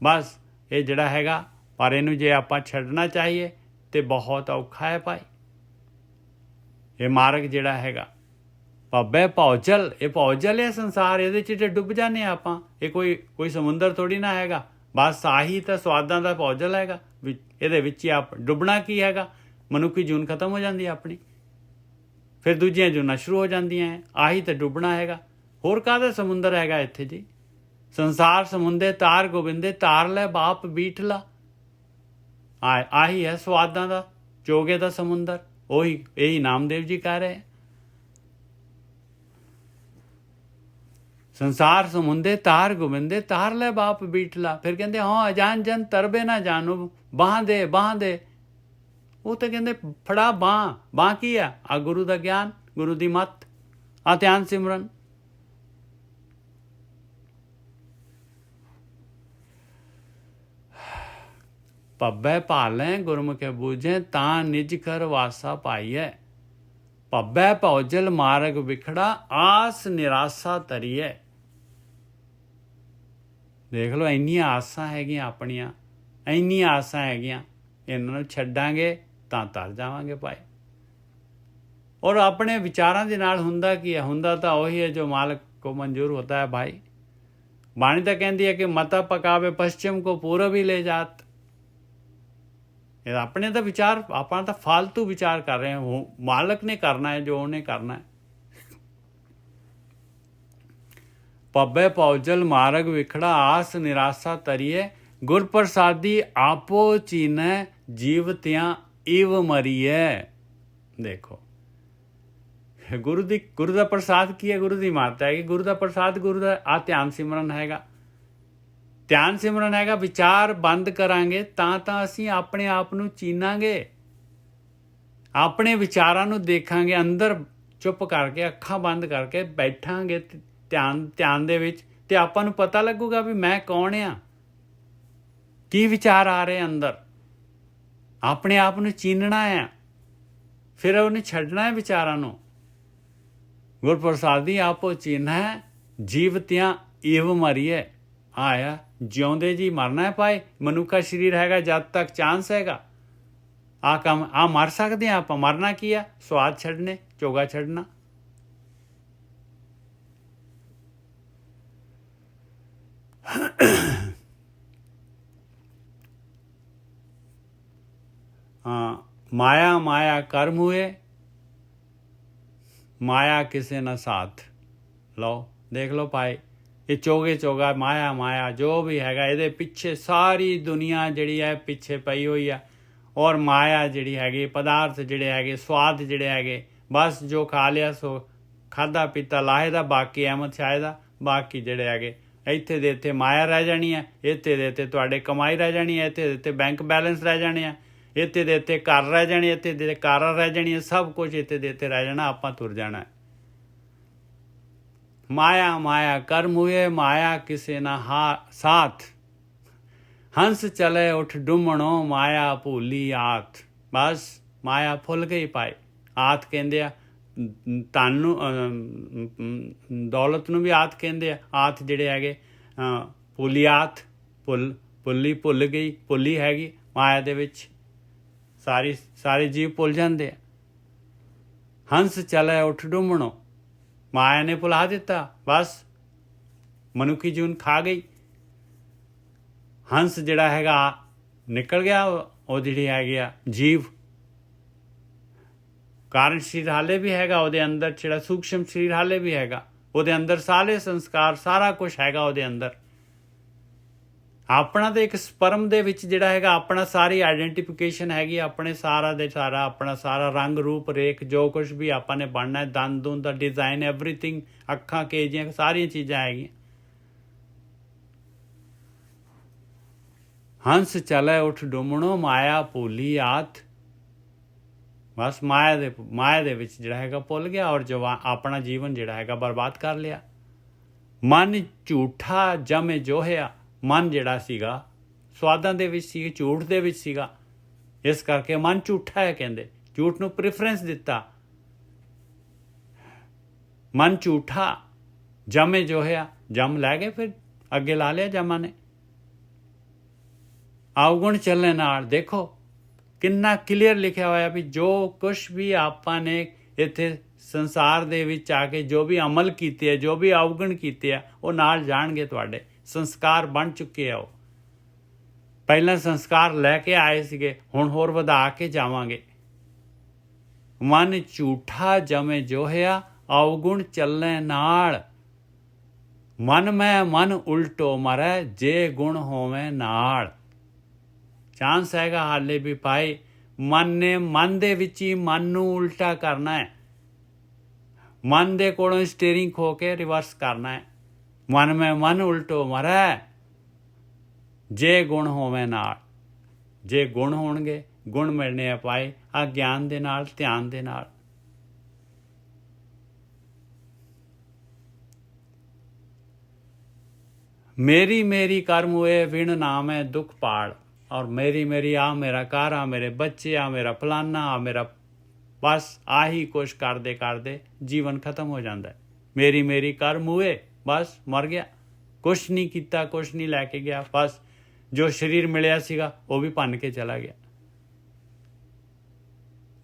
ਬਸ। ਇਹ ਜਿਹੜਾ ਹੈਗਾ, ਪਰ ਇਹਨੂੰ ਜੇ ਆਪਾਂ ਛੱਡਣਾ ਚਾਹੀਏ ਤੇ ਬਹੁਤ ਔਖਾ ਹੈ ਭਾਈ। ਇਹ ਮਾਰਗ ਜਿਹੜਾ ਹੈਗਾ ਪੱਬੇ ਭੌਜਲ, ਇਹ ਭੌਜਲ ਹੈ ਸੰਸਾਰ, ਇਹਦੇ 'ਚ ਡੁੱਬ ਜਾਂਦੇ ਆ ਆਪਾਂ। ਇਹ ਕੋਈ ਸਮੁੰਦਰ ਥੋੜੀ ਨਾ ਹੈਗਾ, ਬਸ ਆਹੀ ਤਾਂ ਸਵਾਦਾਂ ਦਾ ਭੌਜਲ ਹੈਗਾ। ਇਹਦੇ ਵਿੱਚ ਹੀ ਆਪ ਡੁੱਬਣਾ ਕੀ ਹੈਗਾ, ਮਨੁੱਖੀ ਜੂਨ ਖਤਮ ਹੋ ਜਾਂਦੀ ਹੈ ਆਪਣੀ, ਫਿਰ ਦੂਜੀਆਂ ਜੂਨਾਂ ਸ਼ੁਰੂ ਹੋ ਜਾਂਦੀਆਂ ਹੈ। ਆਹੀ ਤਾਂ ਡੁੱਬਣਾ ਹੈਗਾ, ਹੋਰ ਕਾਹਦਾ ਸਮੁੰਦਰ ਹੈਗਾ ਇੱਥੇ ਜੀ। ਸੰਸਾਰ ਸਮੁੰਦੇ ਤਾਰ ਗੋਬਿੰਦੇ, ਤਾਰ ਲੈ ਬਾਪ ਬੀਠਲਾ। ਆਹੀ ਹੈ ਸਵਾਦਾਂ ਦਾ, ਚੋਗੇ ਦਾ ਸਮੁੰਦਰ। ਇਹੀ ਨਾਮਦੇਵ ਜੀ ਕਹਿ ਰਹੇ। ਸੰਸਾਰ ਸਮੁੰਦੇ ਤਾਰ ਗੋਬਿੰਦੇ, ਤਾਰ ਲੈ ਬਾਪ ਬੀਠਲਾ। ਫਿਰ ਕਹਿੰਦੇ ਹਾਂ ਅਜਾਨ ਜਨ ਤਰਬੇ ਨਾ ਜਾਨੂ, ਬਾਂਹ ਦੇ। ਉਹ ਤਾਂ ਕਹਿੰਦੇ ਫੜਾ ਬਾਂਹ ਕੀ ਆ ਗੁਰੂ ਦਾ ਗਿਆਨ, ਗੁਰੂ ਦੀ ਮੱਤ, ਆ ਧਿਆਨ ਸਿਮਰਨ। ਪੱਬੇ ਭਾਲੇ ਗੁਰਮੁਖੇ ਬੂਝੇ, ਤਾਂ ਨਿਜ ਕਰ ਵਾਸਾ ਪਾਈਏ। ਪੱਬੇ ਭੌਜਲ ਮਾਰਗ ਵਿਖੜਾ, ਆਸ ਨਿਰਾਸ਼ਾ ਧਰੀਏ। ਦੇਖ ਲਓ ਇੰਨੀਆਂ ਆਸਾਂ ਹੈਗੀਆਂ ਆਪਣੀਆਂ, ਇੰਨੀਆਂ ਆਸਾਂ ਹੈਗੀਆਂ, ਇਹਨਾਂ ਨੂੰ ਛੱਡਾਂਗੇ ਤਾਂ ਤਰ ਜਾਵਾਂਗੇ ਭਾਈ। ਔਰ ਆਪਣੇ ਵਿਚਾਰਾਂ ਦੇ ਨਾਲ ਹੁੰਦਾ ਕੀ ਹੈ? ਹੁੰਦਾ ਤਾਂ ਉਹੀ ਹੈ ਜੋ ਮਾਲਕ ਕੋ ਮਨਜ਼ੂਰ ਹੋਤਾ ਹੈ ਭਾਈ। ਬਾਣੀ ਤਾਂ ਕਹਿੰਦੀ ਹੈ ਕਿ ਮਤਾ ਪਕਾਵੇ ਪश्चिम ਕੋ ਪੂਰਬ ਹੀ ਲੈ ਜਾਤ। ਇਹ ਆਪਣੇ ਤਾਂ ਵਿਚਾਰ, ਆਪਾਂ ਤਾਂ ਫालतू ਵਿਚਾਰ ਕਰ ਰਹੇ ਹਾਂ। ਮਾਲਕ ਨੇ ਕਰਨਾ ਹੈ ਜੋ ਉਹਨੇ ਕਰਨਾ ਹੈ। ਪੱਬੇ ਪੌਜਲ ਮਾਰਗ ਵਿਖੜਾ ਆਸ ਨਿਰਾਸ਼ਾ ਤਰੀਏ, ਗੁਰ ਪ੍ਰਸਾਦੀ ਆਪੋ ਚੀਨੈ ਜੀਵਤਿਆਂ ਇਵ ਮਰੀਏ। ਦੇਖੋ ਗੁਰੂ ਦਾ ਪ੍ਰਸਾਦ ਕੀ ਹੈ? ਗੁਰੂ ਦੀ ਮਾਤਾ ਹੈਗੀ। ਗੁਰੂ ਦਾ ਪ੍ਰਸਾਦ, ਗੁਰੂ ਦਾ ਆ ਧਿਆਨ ਸਿਮਰਨ ਹੈਗਾ। ਧਿਆਨ ਸਿਮਰਨ ਹੈਗਾ। ਵਿਚਾਰ ਬੰਦ ਕਰਾਂਗੇ ਤਾਂ ਅਸੀਂ ਆਪਣੇ ਆਪ ਨੂੰ ਚੀਨਾਂਗੇ, ਆਪਣੇ ਵਿਚਾਰਾਂ ਨੂੰ ਦੇਖਾਂਗੇ। ਅੰਦਰ ਚੁੱਪ ਕਰਕੇ ਅੱਖਾਂ ਬੰਦ ਕਰਕੇ ਬੈਠਾਂਗੇ ਧਿਆਨ ਦੇ ਵਿੱਚ, ਤੇ ਆਪਾਂ ਨੂੰ ਪਤਾ ਲੱਗੂਗਾ ਵੀ ਮੈਂ ਕੌਣ ਆ, ਕੀ ਵਿਚਾਰ ਆ ਰਹੇ ਅੰਦਰ। ਆਪਣੇ ਆਪ ਨੂੰ ਚੀਨਣਾ ਆ, ਫਿਰ ਉਹਨੂੰ ਛੱਡਣਾ ਹੈ ਵਿਚਾਰਾਂ ਨੂੰ। ਗੁਰ ਪ੍ਰਸਾਦੀ ਆਪੋ ਚੀਨ੍ਹੈ ਜੀਵਤਿਆਂ ਇਵ ਮਰੀਏ। ਆਇਆ ਜਿਉਂਦੇ ਜੀ ਮਰਨਾ ਹੈ ਭਾਈ। ਮਨੁੱਖਾ ਸਰੀਰ ਹੈਗਾ ਜਦ ਤੱਕ ਚਾਂਸ ਹੈਗਾ। ਆ ਕੰਮ ਆ ਮਰ ਸਕਦੇ ਹਾਂ ਆਪਾਂ। ਮਰਨਾ ਕੀ ਆ? ਸਵਾਦ ਛੱਡਨੇ, ਚੋਗਾ ਛੱਡਣਾ। ਮਾਇਆ ਮਾਇਆ ਕਰਮ ਹੋਏ, ਮਾਇਆ ਕਿਸੇ ਨਾ ਸਾਥ। ਲਓ ਦੇਖ ਲਓ ਭਾਈ, ਇਹ ਚੋਗੇ ਚੋਗਾ ਮਾਇਆ ਜੋ ਵੀ ਹੈਗਾ, ਇਹਦੇ ਪਿੱਛੇ ਸਾਰੀ ਦੁਨੀਆ ਜਿਹੜੀ ਹੈ ਪਿੱਛੇ ਪਈ ਹੋਈ ਆ। ਔਰ ਮਾਇਆ ਜਿਹੜੀ ਹੈਗੀ, ਪਦਾਰਥ ਜਿਹੜੇ ਹੈਗੇ, ਸਵਾਦ ਜਿਹੜੇ ਹੈਗੇ, ਬਸ ਜੋ ਖਾ ਲਿਆ ਸੋ ਖਾਧਾ ਪੀਤਾ ਲਾਹੇ ਦਾ, ਬਾਕੀ ਅਹਿਮਦ ਸ਼ਾਹ ਦਾ। ਬਾਕੀ ਜਿਹੜੇ ਹੈਗੇ ਇੱਥੇ ਦੇ ਇੱਥੇ ਮਾਇਆ ਰਹਿ ਜਾਣੀ ਹੈ, ਇੱਥੇ ਦੇ ਇੱਥੇ ਤੁਹਾਡੇ ਕਮਾਈ ਰਹਿ ਜਾਣੀ ਹੈ, ਇੱਥੇ ਦੇ ਇੱਥੇ ਬੈਂਕ ਬੈਲੈਂਸ ਰਹਿ ਜਾਣੇ ਆ, ਇੱਥੇ ਦੇ ਇੱਥੇ ਘਰ ਰਹਿ ਜਾਣੇ, ਇੱਥੇ ਦੇ ਕਾਰਾਂ ਰਹਿ ਜਾਣੀਆਂ, ਸਭ ਕੁਝ ਇੱਥੇ ਦੇ ਇੱਥੇ ਰਹਿ ਜਾਣਾ। ਆਪਾਂ ਤੁਰ ਜਾਣਾ। ਮਾਇਆ ਮਾਇਆ ਕਰਮ ਹੋਏ, ਮਾਇਆ ਕਿਸੇ ਨਾ ਸਾਥ। ਹੰਸ ਚਲੇ ਉੱਠ ਡੁੰਮਣੋ, ਮਾਇਆ ਭੂਲੀ ਆਤ। ਬਸ ਮਾਇਆ ਭੁੱਲ ਗਈ ਭਾਈ। ਆਤ ਕਹਿੰਦੇ ਆ ਧਨ ਨੂੰ, ਦੌਲਤ ਨੂੰ ਵੀ ਆਤ ਕਹਿੰਦੇ ਆ। ਆਤ ਜਿਹੜੇ ਹੈਗੇ ਭੁੱਲੀ ਆਤ, ਭੁੱਲ ਗਈ, ਭੁੱਲੀ ਹੈਗੀ ਮਾਇਆ ਦੇ ਵਿੱਚ। ਸਾਰੇ ਜੀਵ ਭੁੱਲ ਜਾਂਦੇ ਆ। ਹੰਸ ਚਲੇ ਉੱਠ ਡੁੰਮਣੋ, ਮਾਇਆ ਨੇ ਭੁਲਾ ਦਿੱਤਾ। ਬਸ ਮਨੁੱਖੀ ਜੂਨ ਖਾ ਗਈ। ਹੰਸ ਜਿਹੜਾ ਹੈਗਾ ਨਿਕਲ ਗਿਆ, ਉਹ ਜਿਹੜੀ ਹੈਗੀ ਆ ਜੀਵ। ਕਾਰਨ ਸਰੀਰ ਹਾਲੇ ਵੀ ਹੈਗਾ ਉਹਦੇ ਅੰਦਰ, ਜਿਹੜਾ ਸੂਖਸ਼ਮ ਸਰੀਰ ਹਾਲੇ ਵੀ ਹੈਗਾ ਉਹਦੇ ਅੰਦਰ। ਸਾਰੇ ਸੰਸਕਾਰ, ਸਾਰਾ ਕੁਛ ਹੈਗਾ ਉਹਦੇ ਅੰਦਰ। ਆਪਣਾ ਤਾਂ ਇੱਕ ਸਪਰਮ ਦੇ ਵਿੱਚ ਜਿਹੜਾ ਹੈਗਾ ਆਪਣਾ ਸਾਰੀ ਆਈਡੈਂਟੀਫਿਕੇਸ਼ਨ ਹੈਗੀ, ਆਪਣੇ ਸਾਰਾ ਦੇ ਸਾਰਾ ਆਪਣਾ ਸਾਰਾ ਰੰਗ ਰੂਪ ਰੇਖ ਜੋ ਕੁਛ ਵੀ ਆਪਾਂ ਨੇ ਬਣਨਾ ਹੈ, ਦੰਦ ਦੁੰਦ ਦਾ ਡਿਜ਼ਾਈਨ, ਐਵਰੀਥਿੰਗ, ਅੱਖਾਂ ਕੇਜੀਆਂ, ਸਾਰੀਆਂ ਚੀਜ਼ਾਂ ਹੈਗੀਆਂ। ਹੰਸ ਚਲੇ ਉੱਠ ਡੁੰਮਣੋ, ਮਾਇਆ ਭੂਲੀ ਆਤ। ਬਸ ਮਾਇਆ ਦੇ ਵਿੱਚ ਜਿਹੜਾ ਹੈਗਾ ਭੁੱਲ ਗਿਆ, ਔਰ ਆਪਣਾ ਜੀਵਨ ਜਿਹੜਾ ਹੈਗਾ ਬਰਬਾਦ ਕਰ ਲਿਆ। ਮਨ ਝੂਠਾ ਜਮੇ ਜੋਹਿਆ। ਮਨ ਜਿਹੜਾ ਸੀਗਾ ਸਵਾਦਾਂ ਦੇ ਵਿੱਚ ਸੀ, ਝੂਠ ਦੇ ਵਿੱਚ ਸੀਗਾ, ਇਸ ਕਰਕੇ ਮਨ ਝੂਠਾ ਹੈ ਕਹਿੰਦੇ। ਝੂਠ ਨੂੰ ਪ੍ਰੀਫਰੈਂਸ ਦਿੱਤਾ। ਮਨ ਝੂਠਾ ਜਮੇ ਜੋਹਿਆ, ਜਮ ਲੈ ਗਏ, ਫਿਰ ਅੱਗੇ ਲਾ ਲਿਆ ਜਮਾਂ ਨੇ। ਅਵਗੁਣ ਚੱਲਣ ਨਾਲ ਦੇਖੋ ਕਿੰਨਾ ਕਲੀਅਰ ਲਿਖਿਆ ਹੋਇਆ ਵੀ ਜੋ ਕੁਛ ਵੀ ਆਪਾਂ ਨੇ ਇੱਥੇ ਸੰਸਾਰ ਦੇ ਵਿੱਚ ਆ ਕੇ ਜੋ ਵੀ ਅਮਲ ਕੀਤੇ ਆ, ਜੋ ਵੀ ਅਵਗੁਣ ਕੀਤੇ ਆ, ਉਹ ਨਾਲ ਜਾਣਗੇ। ਤੁਹਾਡੇ ਸੰਸਕਾਰ ਬਣ ਚੁੱਕੇ ਆ। ਉਹ ਪਹਿਲਾਂ ਸੰਸਕਾਰ ਲੈ ਕੇ ਆਏ ਸੀਗੇ, ਹੁਣ ਹੋਰ ਵਧਾ ਕੇ ਜਾਵਾਂਗੇ। ਮਨ ਝੂਠਾ ਜਮੇ ਜੋਹਿਆ, ਅਵਗੁਣ ਚੱਲੇ ਨਾਲ। ਮਨ ਮੈਂ ਮਨ ਉਲਟੋ ਮਰੈ, ਜੇ ਗੁਣ ਹੋਵੇ ਨਾਲ। ਚਾਂਸ ਹੈਗਾ ਹਾਲੇ ਵੀ ਭਾਈ। ਮਨ ਨੇ ਮਨ ਦੇ ਵਿੱਚ ਹੀ ਮਨ ਨੂੰ ਉਲਟਾ ਕਰਨਾ ਹੈ। ਮਨ ਦੇ ਕੋਲੋਂ ਸਟੀਅਰਿੰਗ ਖੋ ਕੇ ਰਿਵਰਸ ਕਰਨਾ ਹੈ। ਮਨ ਮੈਂ ਮਨ ਉਲਟੋ ਮਰੈ, ਜੇ ਗੁਣ ਹੋਵੇ ਨਾਲ। ਜੇ ਗੁਣ ਹੋਣਗੇ, ਗੁਣ ਮਿਲਣੇ ਆ ਭਾਈ ਆ ਗਿਆਨ ਦੇ ਨਾਲ, ਧਿਆਨ ਦੇ ਨਾਲ। ਮੇਰੀ ਮੇਰੀ ਕਰਮ ਹੋਏ, ਵਿਣ ਨਾਮੈ ਦੁੱਖ ਪਾੜ। ਔਰ ਮੇਰੀ ਆ ਮੇਰਾ ਘਰ, ਆ ਮੇਰੇ ਬੱਚੇ, ਆ ਮੇਰਾ ਫਲਾਨਾ, ਆ ਮੇਰਾ, ਬਸ ਆਹੀ ਕੁਛ ਕਰਦੇ ਕਰਦੇ ਜੀਵਨ ਖਤਮ ਹੋ ਜਾਂਦਾ। ਮੇਰੀ ਕਰਮ ਹੋਏ, ਬਸ ਮਰ ਗਿਆ। ਕੁਛ ਨਹੀਂ ਕੀਤਾ, ਕੁਛ ਨਹੀਂ ਲੈ ਕੇ ਗਿਆ। ਬਸ ਜੋ ਸਰੀਰ ਮਿਲਿਆ ਸੀਗਾ ਉਹ ਵੀ ਭੰਨ ਕੇ ਚਲਾ ਗਿਆ।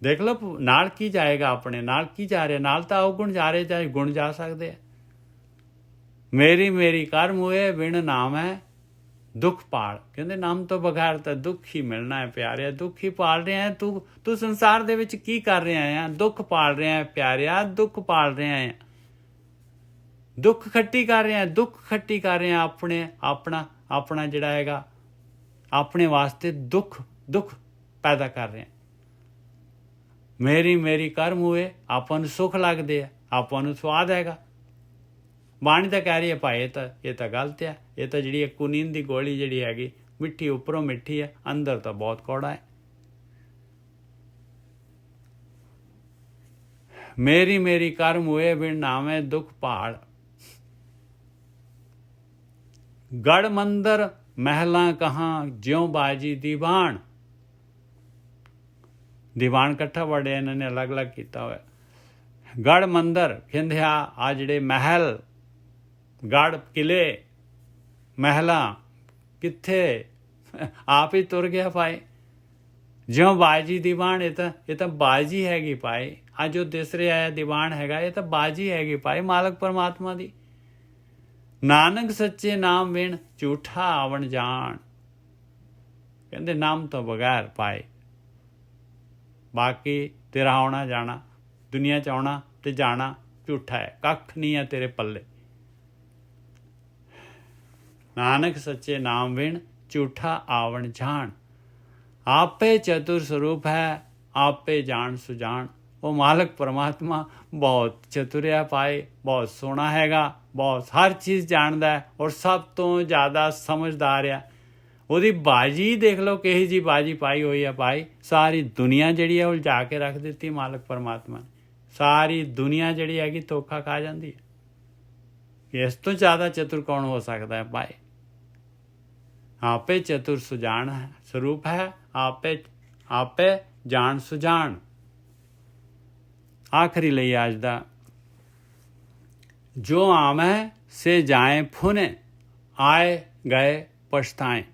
ਦੇਖ ਲਓ ਨਾਲ ਕੀ ਜਾਏਗਾ, ਆਪਣੇ ਨਾਲ ਕੀ ਜਾ ਰਿਹਾ, ਨਾਲ ਤਾਂ ਅਵਗੁਣ ਜਾ ਰਹੇ, ਚਾਹੇ ਗੁਣ ਜਾ ਸਕਦੇ ਆ। ਮੇਰੀ ਮੇਰੀ ਕਰ ਮੂਏ ਬਿਨ ਨਾਮ ਹੈ ਦੁੱਖ ਪਾਲ। ਕਹਿੰਦੇ ਨਾਮ ਤੋਂ ਬਗੈਰ ਤਾਂ ਦੁੱਖ ਹੀ ਮਿਲਣਾ ਹੈ ਪਿਆਰਿਆ, ਦੁੱਖ ਹੀ ਪਾਲ ਰਿਹਾ ਹੈ ਤੂੰ ਸੰਸਾਰ ਦੇ ਵਿੱਚ ਕੀ ਕਰ ਰਿਹਾ ਹੈ? ਦੁੱਖ ਪਾਲ ਰਿਹਾ ਹੈ ਪਿਆਰਿਆ, ਦੁੱਖ ਪਾਲ ਰਿਹਾ ਹੈ, ਦੁੱਖ ਖੱਟੀ ਕਰ ਰਿਹਾ ਹੈ, ਦੁੱਖ ਖੱਟੀ ਕਰ ਰਿਹਾ ਆਪਣੇ ਆਪਣਾ ਜਿਹੜਾ ਹੈਗਾ ਆਪਣੇ ਵਾਸਤੇ ਦੁੱਖ ਪੈਦਾ ਕਰ ਰਿਹਾ। ਮੇਰੀ ਮੇਰੀ ਕਰਮ ਹੋਏ, ਆਪਾਂ ਨੂੰ ਸੁੱਖ ਲੱਗਦੇ ਆ, ਆਪਾਂ ਨੂੰ ਸਵਾਦ ਹੈਗਾ। ਬਾਣੀ ਤਾਂ ਕਹਿ ਰਹੀ ਹੈ ਭਾਈ ਇਹ ਤਾਂ ਗਲਤ ਹੈ, ਇਹ ਤਾਂ ਜਿਹੜੀ ਕੁਨੀਨ ਦੀ ਗੋਲੀ ਜਿਹੜੀ ਹੈਗੀ ਮਿੱਠੀ, ਉੱਪਰੋਂ ਮਿੱਠੀ ਹੈ, ਅੰਦਰ ਤਾਂ ਬਹੁਤ ਕੌੜਾ ਹੈ। ਮੇਰੀ ਮੇਰੀ ਕਰਮ ਹੋਏ ਬਿਨ ਨਾਵੇਂ ਦੁੱਖ ਪਹਾੜ। ਗੜ ਮੰਦਰ ਮਹਿਲਾਂ ਕਹਾਂ ਜਿਉਂ ਬਾਜੀ ਦੀਵਾਨ। ਦੀਵਾਨ ਇਕੱਠਾ ਵੜਿਆ ਇਹਨਾਂ ਨੇ, ਅਲੱਗ-ਅਲੱਗ ਕੀਤਾ ਹੋਇਆ। ਗੜ ਮੰਦਰ ਕਹਿੰਦੇ ਆ ਜਿਹੜੇ ਮਹਿਲ, ਗੜ ਕਿਲੇ, ਮਹਿਲਾਂ ਕਿੱਥੇ, ਆਪ ਹੀ ਤੁਰ ਗਿਆ ਭਾਈ। ਜਿਉਂ ਬਾਜੀ ਦੀਵਾਨ, ਇਹ ਤਾਂ ਬਾਜੀ ਹੈਗੀ ਭਾਈ। ਆ ਜੋ ਦਿਸ ਰਿਹਾ ਹੈ ਦੀਵਾਨ ਹੈਗਾ, ਇਹ ਤਾਂ ਬਾਜੀ ਹੈਗੀ ਭਾਈ ਮਾਲਕ ਪਰਮਾਤਮਾ ਦੀ। ਨਾਨਕ ਸੱਚੇ ਨਾਮ ਬਿਨ ਝੂਠਾ ਆਵਣ ਜਾਣ। ਕਹਿੰਦੇ ਨਾਮ ਤੋਂ ਬਗੈਰ ਭਾਈ ਬਾਕੀ ਤੇਰਾ ਆਉਣਾ ਜਾਣਾ, ਦੁਨੀਆ 'ਚ ਆਉਣਾ ਤੇ ਜਾਣਾ ਝੂਠਾ ਹੈ, ਕੱਖ ਨਹੀਂ ਹੈ ਤੇਰੇ ਪੱਲੇ। ਨਾਨਕ ਸੱਚੇ ਨਾਮ ਬਿਨ ਝੂਠਾ ਆਵਣ ਜਾਣ। ਆਪੇ ਚਤੁਰ ਸਰੂਪ ਹੈ, ਆਪੇ ਜਾਣ ਸੁਜਾਨ। ਉਹ ਮਾਲਕ ਪਰਮਾਤਮਾ ਬਹੁਤ ਚਤੁਰ ਹੈ ਭਾਈ, ਬਹੁਤ ਸੋਹਣਾ ਹੈਗਾ, ਬਹੁਤ ਹਰ ਚੀਜ਼ ਜਾਣਦਾ ਹੈ, ਔਰ ਸਭ ਤੋਂ ਜ਼ਿਆਦਾ ਸਮਝਦਾਰ ਆ। ਉਹਦੀ ਬਾਜੀ ਦੇਖ ਲਓ ਕਿਹੀ ਜੀ ਬਾਜੀ ਪਾਈ ਹੋਈ ਆ ਭਾਈ। ਸਾਰੀ ਦੁਨੀਆ ਜਿਹੜੀ ਹੈ ਉਲਝਾ ਕੇ ਰੱਖ ਦਿੱਤੀ ਮਾਲਕ ਪਰਮਾਤਮਾ ਨੇ। ਸਾਰੀ ਦੁਨੀਆ ਜਿਹੜੀ ਹੈਗੀ ਧੋਖਾ ਖਾ ਜਾਂਦੀ ਹੈ। ਇਸ ਤੋਂ ਜ਼ਿਆਦਾ ਚਤੁਰ ਕੌਣ ਹੋ ਸਕਦਾ ਹੈ ਭਾਈ? ਆਪੇ ਚਤੁਰ ਸੁਜਾਨ ਹੈ ਸਰੂਪ ਹੈ, ਆਪੇ ਜਾਣ ਸੁਜਾਨ। ਆਖਰੀ ਲਈ ਅੱਜ ਦਾ, ਜੋ ਆਮੈ ਸੇ ਜਾਏ ਫੁਨੇ, ਆਏ ਗਏ ਪਛਤਾਏ।